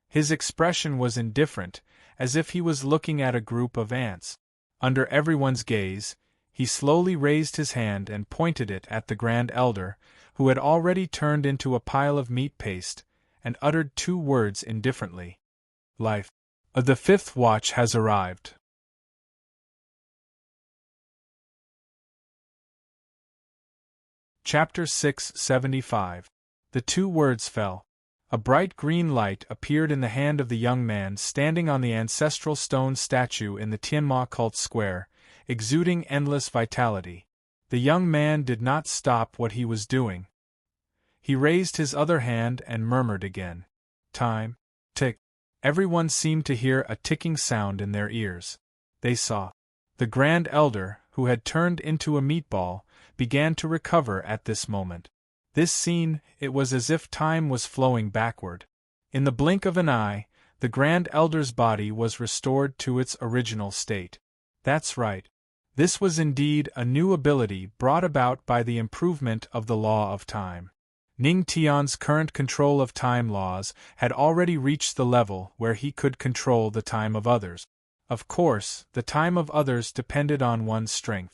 His expression was indifferent, as if he was looking at a group of ants. Under everyone's gaze, he slowly raised his hand and pointed it at the Grand Elder, who had already turned into a pile of meat paste, and uttered 2 words indifferently. Life. The 5th watch has arrived. Chapter 675. The 2 words fell. A bright green light appeared in the hand of the young man standing on the ancestral stone statue in the Tianma cult square, exuding endless vitality. The young man did not stop what he was doing. He raised his other hand and murmured again. Time. Tick. Everyone seemed to hear a ticking sound in their ears. They saw. The Grand Elder, who had turned into a meatball, began to recover at this moment. This scene, it was as if time was flowing backward. In the blink of an eye, the Grand Elder's body was restored to its original state. That's right. This was indeed a new ability brought about by the improvement of the law of time. Ning Tian's current control of time laws had already reached the level where he could control the time of others. Of course, the time of others depended on one's strength.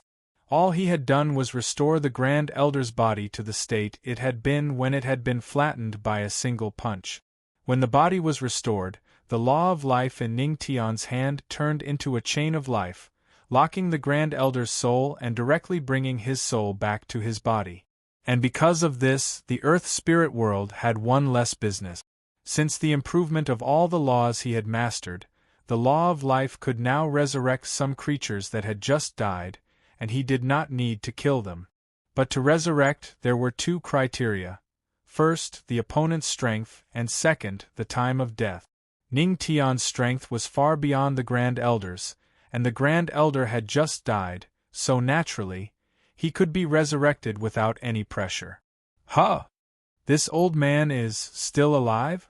All he had done was restore the Grand Elder's body to the state it had been when it had been flattened by a single punch. When the body was restored, the law of life in Ning Tian's hand turned into a chain of life, locking the Grand Elder's soul and directly bringing his soul back to his body. And because of this, the Earth spirit world had one less business. Since the improvement of all the laws he had mastered, the law of life could now resurrect some creatures that had just died, and he did not need to kill them. But to resurrect, there were 2 criteria. First, the opponent's strength, and second, the time of death. Ning Tian's strength was far beyond the Grand Elder's, and the Grand Elder had just died, so naturally, he could be resurrected without any pressure. Huh! This old man is still alive?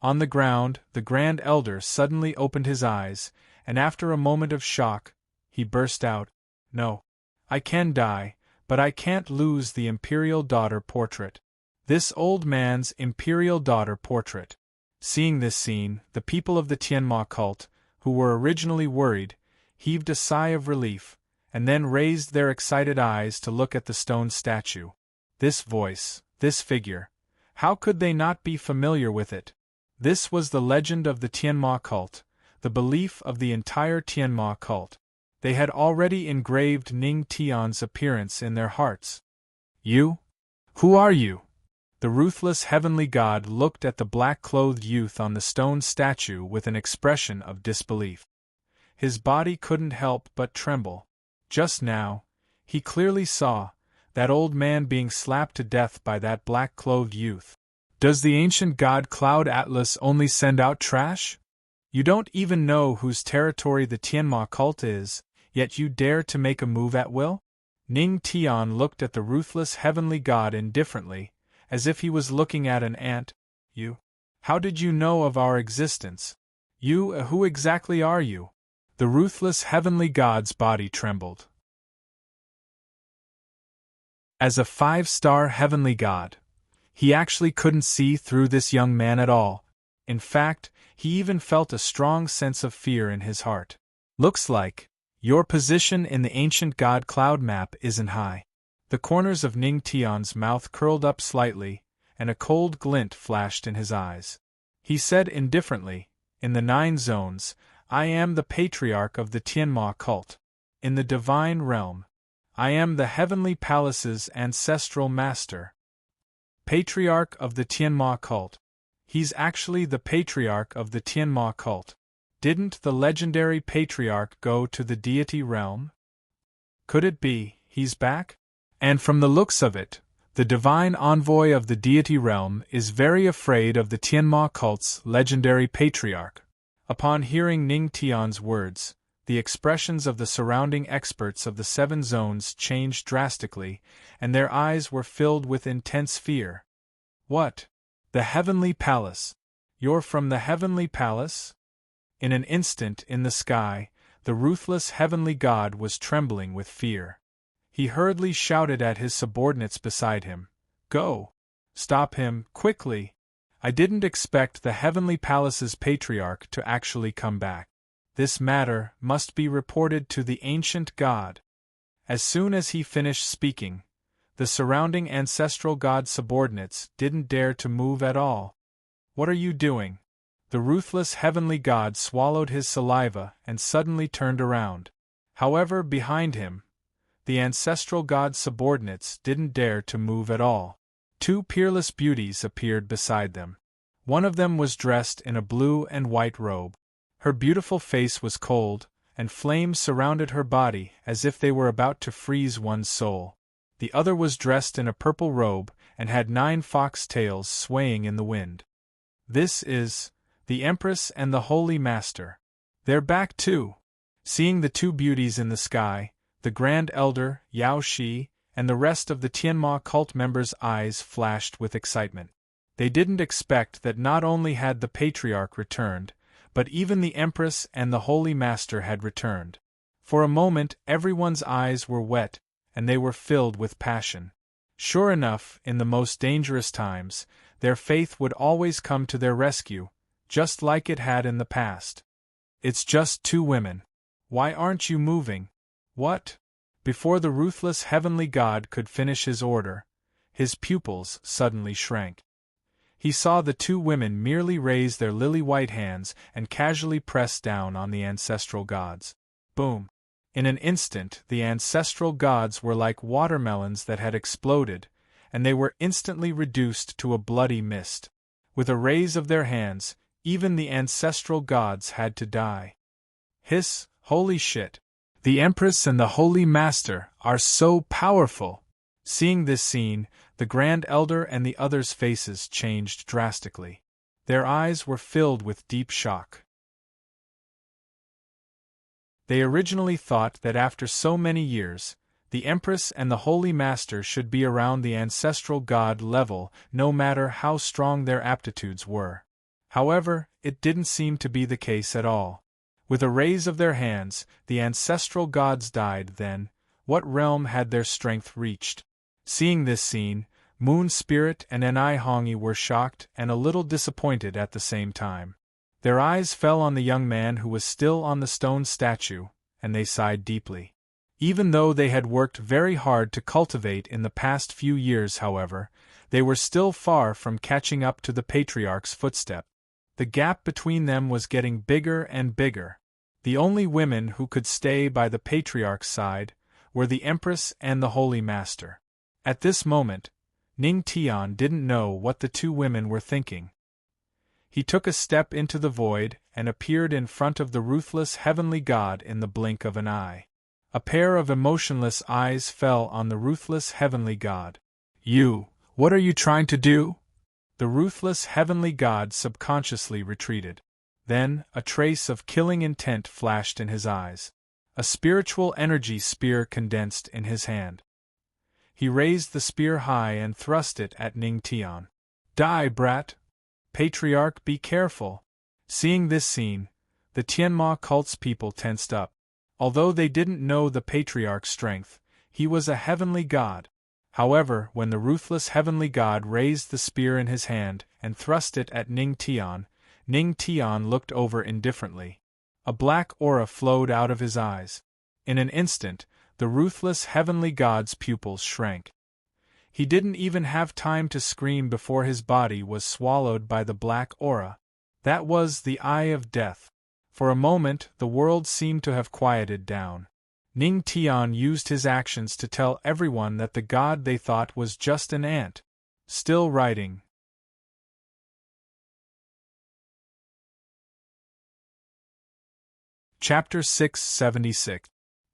On the ground, the Grand Elder suddenly opened his eyes, and after a moment of shock, he burst out, No. I can die, but I can't lose the Imperial Daughter portrait. This old man's Imperial Daughter portrait. Seeing this scene, the people of the Tianma cult, who were originally worried, heaved a sigh of relief, and then raised their excited eyes to look at the stone statue. This voice, this figure, how could they not be familiar with it? This was the legend of the Tianma cult, the belief of the entire Tianma cult. They had already engraved Ning Tian's appearance in their hearts. You? Who are you? The ruthless heavenly god looked at the black-clothed youth on the stone statue with an expression of disbelief. His body couldn't help but tremble. Just now, he clearly saw that old man being slapped to death by that black-clothed youth. Does the ancient god Cloud Atlas only send out trash? You don't even know whose territory the Tianma cult is, yet you dare to make a move at will? Ning Tian looked at the ruthless heavenly god indifferently, as if he was looking at an ant. You? How did you know of our existence? You, who exactly are you? The ruthless heavenly god's body trembled. As a 5-star heavenly god, he actually couldn't see through this young man at all. In fact, he even felt a strong sense of fear in his heart. Looks like your position in the ancient god cloud map isn't high. The corners of Ning Tian's mouth curled up slightly, and a cold glint flashed in his eyes. He said indifferently, In the 9 zones, I am the patriarch of the Tianma cult. In the divine realm, I am the heavenly palace's ancestral master. Patriarch of the Tianma cult. He's actually the patriarch of the Tianma cult. Didn't the legendary patriarch go to the deity realm? Could it be he's back? And from the looks of it, The divine envoy of the deity realm is very afraid of the Tianma cult's legendary patriarch. Upon hearing Ning Tian's words, the expressions of the surrounding experts of the seven zones changed drastically, and their eyes were filled with intense fear. What? The Heavenly Palace? You're from the Heavenly Palace? In an instant in the sky, the ruthless heavenly god was trembling with fear. He hurriedly shouted at his subordinates beside him, "Go! Stop him, quickly! I didn't expect the Heavenly Palace's patriarch to actually come back. This matter must be reported to the ancient god." As soon as he finished speaking, the surrounding ancestral god subordinates didn't dare to move at all. "What are you doing?" The ruthless heavenly god swallowed his saliva and suddenly turned around. However, behind him, the ancestral god subordinates didn't dare to move at all. Two peerless beauties appeared beside them. One of them was dressed in a blue and white robe. Her beautiful face was cold, and flames surrounded her body as if they were about to freeze one's soul. The other was dressed in a purple robe and had 9 fox tails swaying in the wind. This is the Empress and the Holy Master. They're back too. Seeing the two beauties in the sky, the Grand Elder, Yao Shi, and the rest of the Tianma cult members' eyes flashed with excitement. They didn't expect that not only had the Patriarch returned, but even the Empress and the Holy Master had returned. For a moment everyone's eyes were wet, and they were filled with passion. Sure enough, in the most dangerous times, their faith would always come to their rescue, just like it had in the past. "It's just 2 women. Why aren't you moving?" "What?" Before the ruthless heavenly god could finish his order, his pupils suddenly shrank. He saw the 2 women merely raise their lily-white hands and casually press down on the ancestral gods. Boom! In an instant the ancestral gods were like watermelons that had exploded, and they were instantly reduced to a bloody mist. With a raise of their hands, even the ancestral gods had to die. Hiss, holy shit! The Empress and the Holy Master are so powerful! Seeing this scene, the Grand Elder and the others' faces changed drastically. Their eyes were filled with deep shock. They originally thought that after so many years, the Empress and the Holy Master should be around the ancestral god level no matter how strong their aptitudes were. However, it didn't seem to be the case at all. With a raise of their hands, the ancestral gods died. Then, what realm had their strength reached? Seeing this scene, Moon Spirit and Enai Hongi were shocked and a little disappointed at the same time. Their eyes fell on the young man who was still on the stone statue, and they sighed deeply. Even though they had worked very hard to cultivate in the past few years, however, they were still far from catching up to the Patriarch's footstep. The gap between them was getting bigger and bigger. The only women who could stay by the Patriarch's side were the Empress and the Holy Master. At this moment, Ning Tian didn't know what the 2 women were thinking. He took a step into the void and appeared in front of the ruthless heavenly god in the blink of an eye. A pair of emotionless eyes fell on the ruthless heavenly god. What are you trying to do?" The ruthless heavenly god subconsciously retreated. Then, a trace of killing intent flashed in his eyes. A spiritual energy spear condensed in his hand. He raised the spear high and thrust it at Ning Tian. "Die, brat! Patriarch, be careful!" Seeing this scene, the Tianma cult's people tensed up. Although they didn't know the Patriarch's strength, he was a heavenly god. However, when the ruthless heavenly god raised the spear in his hand and thrust it at Ning Tian looked over indifferently. A black aura flowed out of his eyes. In an instant, the ruthless heavenly god's pupils shrank. He didn't even have time to scream before his body was swallowed by the black aura. That was the Eye of Death. For a moment, the world seemed to have quieted down. Ning Tian used his actions to tell everyone that the god they thought was just an ant. Still writing. Chapter 676.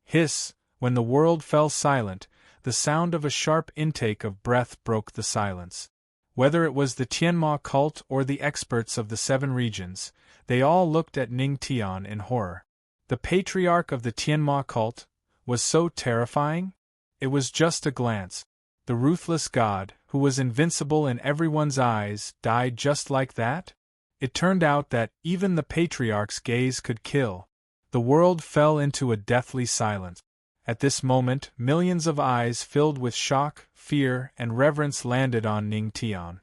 Hiss. When the world fell silent, the sound of a sharp intake of breath broke the silence. Whether it was the Tianma cult or the experts of the seven regions, they all looked at Ning Tian in horror. The patriarch of the Tianma cult was so terrifying? It was just a glance. The ruthless god, who was invincible in everyone's eyes, died just like that? It turned out that even the patriarch's gaze could kill. The world fell into a deathly silence. At this moment, millions of eyes filled with shock, fear, and reverence landed on Ning Tian.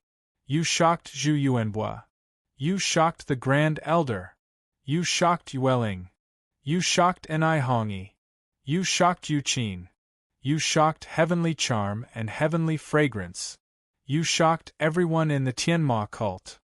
You shocked Zhu Yuanhua. You shocked the Grand Elder. You shocked Yueling. You shocked Enai Hongyi. You shocked Yu Qin. You shocked Heavenly Charm and Heavenly Fragrance. You shocked everyone in the Tianma cult.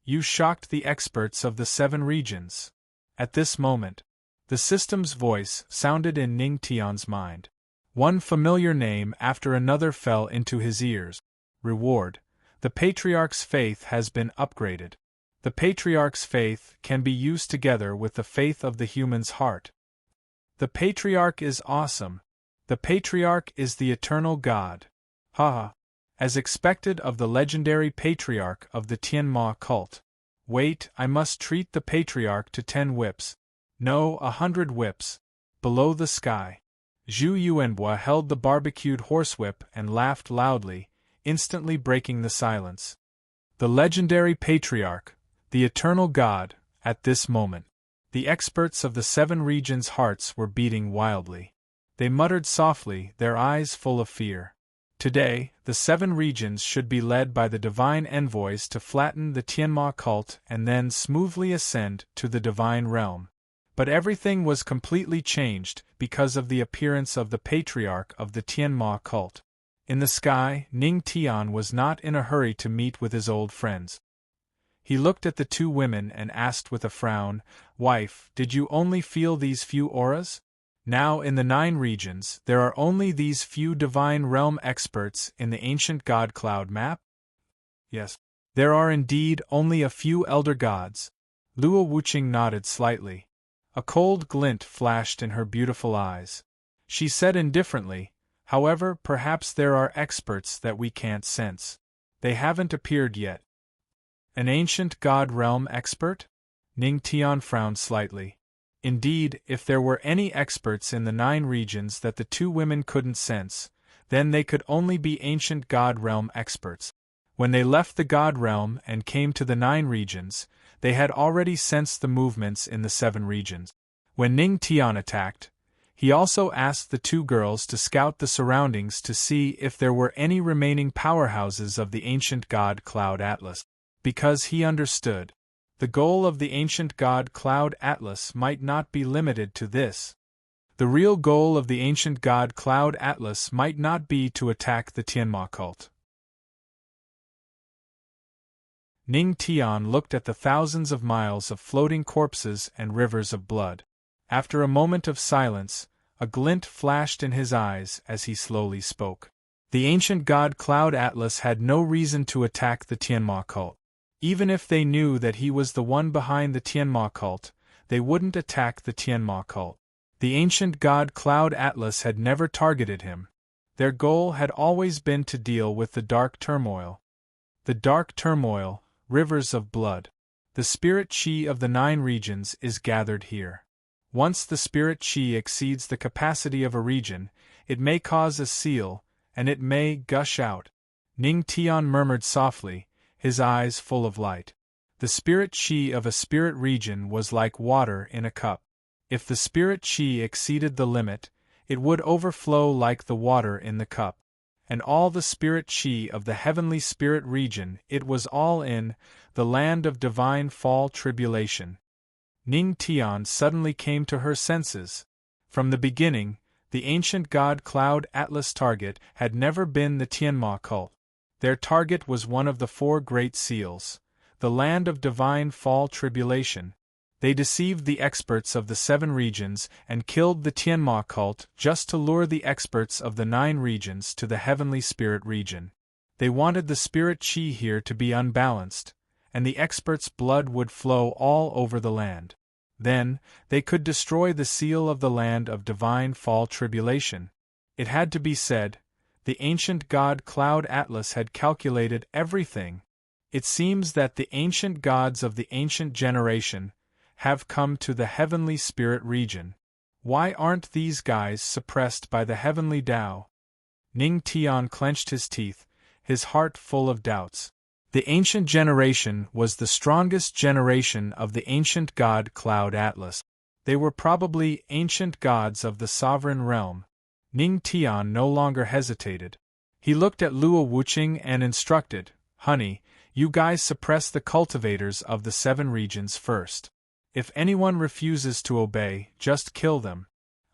You shocked the experts of the seven regions. At this moment, the system's voice sounded in Ning Tian's mind. One familiar name after another fell into his ears. Reward. The Patriarch's faith has been upgraded. The Patriarch's faith can be used together with the faith of the human's heart. The Patriarch is awesome. The Patriarch is the eternal God. Haha. As expected of the legendary Patriarch of the Tianma cult. Wait, I must treat the Patriarch to 10 whips. No, 100 whips. Below the sky. Zhu Yuanhua held the barbecued horsewhip and laughed loudly, instantly breaking the silence. The legendary Patriarch, the eternal God, at this moment. The experts of the seven regions' hearts were beating wildly. They muttered softly, their eyes full of fear. Today, the seven regions should be led by the divine envoys to flatten the Tianma cult and then smoothly ascend to the divine realm. But everything was completely changed because of the appearance of the patriarch of the Tianma cult. In the sky, Ning Tian was not in a hurry to meet with his old friends. He looked at the two women and asked with a frown, "Wife, did you only feel these few auras? Now in the 9 regions, there are only these few divine realm experts in the ancient god cloud map?" "Yes. There are indeed only a few elder gods." Luo Wuqing nodded slightly. A cold glint flashed in her beautiful eyes. She said indifferently, "However, perhaps there are experts that we can't sense. They haven't appeared yet." An ancient god realm expert? Ning Tian frowned slightly. Indeed, if there were any experts in the 9 regions that the two women couldn't sense, then they could only be ancient god realm experts. When they left the god realm and came to the 9 regions, they had already sensed the movements in the 7 regions. When Ning Tian attacked, he also asked the two girls to scout the surroundings to see if there were any remaining powerhouses of the ancient god Cloud Atlas. Because he understood. The goal of the ancient god Cloud Atlas might not be limited to this. The real goal of the ancient god Cloud Atlas might not be to attack the Tianma cult. Ning Tian looked at the thousands of miles of floating corpses and rivers of blood. After a moment of silence, a glint flashed in his eyes as he slowly spoke. The ancient god Cloud Atlas had no reason to attack the Tianma cult. Even if they knew that he was the one behind the Tianma cult, they wouldn't attack the Tianma cult. The ancient god Cloud Atlas had never targeted him. Their goal had always been to deal with the dark turmoil. The dark turmoil, rivers of blood. The spirit chi of the 9 regions is gathered here. Once the spirit chi exceeds the capacity of a region, it may cause a seal, and it may gush out. Ning Tian murmured softly, his eyes full of light. The spirit chi of a spirit region was like water in a cup. If the spirit chi exceeded the limit, it would overflow like the water in the cup. And all the spirit chi of the heavenly spirit region, it was all in the land of divine fall tribulation. Ning Tian suddenly came to her senses. From the beginning, the ancient god Cloud Atlas' target had never been the Tianma cult. Their target was one of the 4 great seals, the land of divine fall tribulation. They deceived the experts of the 7 regions and killed the Tianma cult just to lure the experts of the 9 regions to the heavenly spirit region. They wanted the spirit chi here to be unbalanced, and the experts' blood would flow all over the land. Then, they could destroy the seal of the land of divine fall tribulation. It had to be said, The ancient god Cloud Atlas had calculated everything. It seems that the ancient gods of the ancient generation have come to the heavenly spirit region. Why aren't these guys suppressed by the heavenly Tao? Ning Tian clenched his teeth, his heart full of doubts. The ancient generation was the strongest generation of the ancient god Cloud Atlas. They were probably ancient gods of the sovereign realm. Ning Tian no longer hesitated. He looked at Luo Wuqing and instructed, "Honey, you guys suppress the cultivators of the 7 regions first. If anyone refuses to obey, just kill them.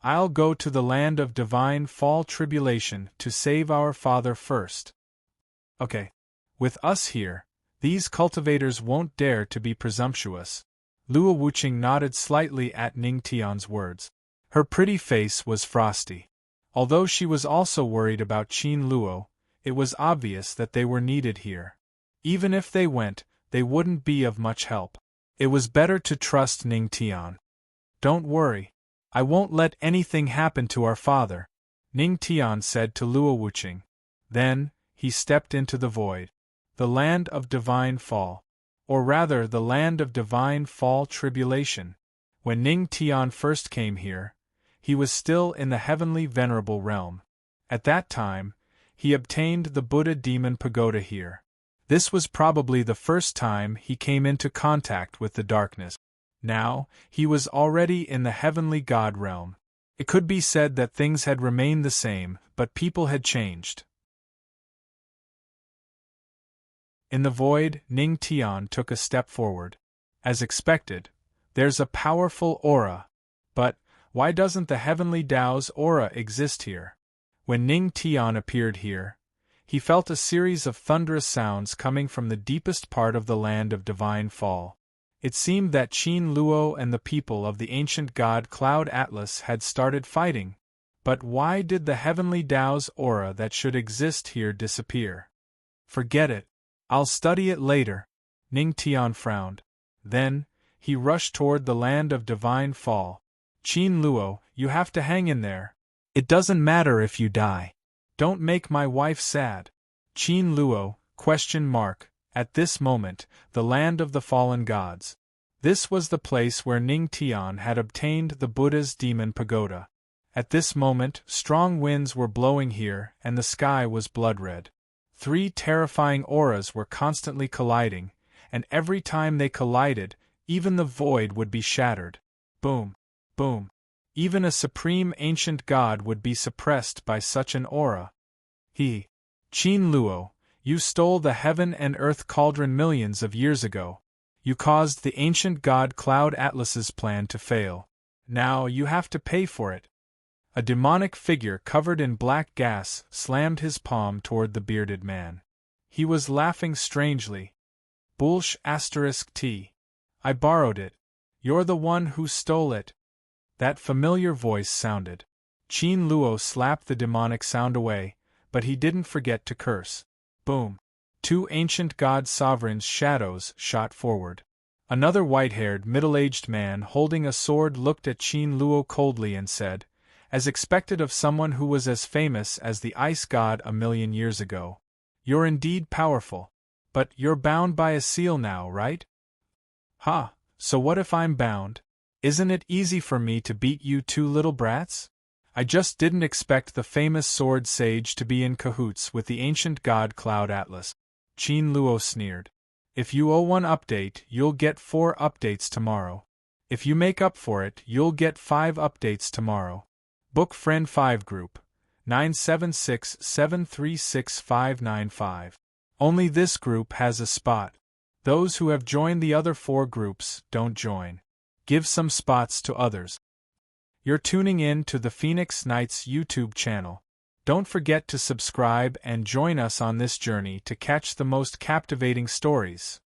I'll go to the land of divine fall tribulation to save our father first." Okay. With us here, these cultivators won't dare to be presumptuous. Luo Wuqing nodded slightly at Ning Tian's words. Her pretty face was frosty. Although she was also worried about Qin Luo, it was obvious that they were needed here. Even if they went, they wouldn't be of much help. It was better to trust Ning Tian. "Don't worry. I won't let anything happen to our father," Ning Tian said to Luo Wuqing. Then, he stepped into the void. The land of divine fall. Or rather, the land of divine fall tribulation. When Ning Tian first came here, he was still in the heavenly venerable realm. At that time, he obtained the Buddha demon pagoda here. This was probably the first time he came into contact with the darkness. Now, he was already in the heavenly God realm. It could be said that things had remained the same, but people had changed. In the void, Ning Tian took a step forward. As expected, there's a powerful aura. But, why doesn't the heavenly Tao's aura exist here? When Ning Tian appeared here, he felt a series of thunderous sounds coming from the deepest part of the land of divine fall. It seemed that Qin Luo and the people of the ancient god Cloud Atlas had started fighting. But why did the heavenly Tao's aura that should exist here disappear? Forget it. I'll study it later. Ning Tian frowned. Then, he rushed toward the land of divine fall. Qin Luo, you have to hang in there. It doesn't matter if you die. Don't make my wife sad. Qin Luo, ? At this moment, the land of the fallen gods. This was the place where Ning Tian had obtained the Buddha's demon pagoda. At this moment, strong winds were blowing here and the sky was blood-red. 3 terrifying auras were constantly colliding, and every time they collided, even the void would be shattered. Boom, boom. Even a supreme ancient god would be suppressed by such an aura. Qin Luo, you stole the heaven and earth cauldron millions of years ago. You caused the ancient god Cloud Atlas's plan to fail. Now you have to pay for it. A demonic figure covered in black gas slammed his palm toward the bearded man. He was laughing strangely. Bullsh *T. I borrowed it. You're the one who stole it. That familiar voice sounded. Qin Luo slapped the demonic sound away, but he didn't forget to curse. Boom. 2 ancient god sovereigns' shadows shot forward. Another white-haired, middle-aged man holding a sword looked at Qin Luo coldly and said, as expected of someone who was as famous as the ice god a million years ago, "You're indeed powerful. But you're bound by a seal now, right?" "Ha, so what if I'm bound? Isn't it easy for me to beat you 2 little brats? I just didn't expect the famous sword sage to be in cahoots with the ancient god Cloud Atlas." Qin Luo sneered. "If you owe 1 update, you'll get 4 updates tomorrow. If you make up for it, you'll get 5 updates tomorrow. Book Friend 5 Group 976736595. Only this group has a spot. Those who have joined the other 4 groups don't join. Give some spots to others." You're tuning in to the Phoenix Knights YouTube channel. Don't forget to subscribe and join us on this journey to catch the most captivating stories.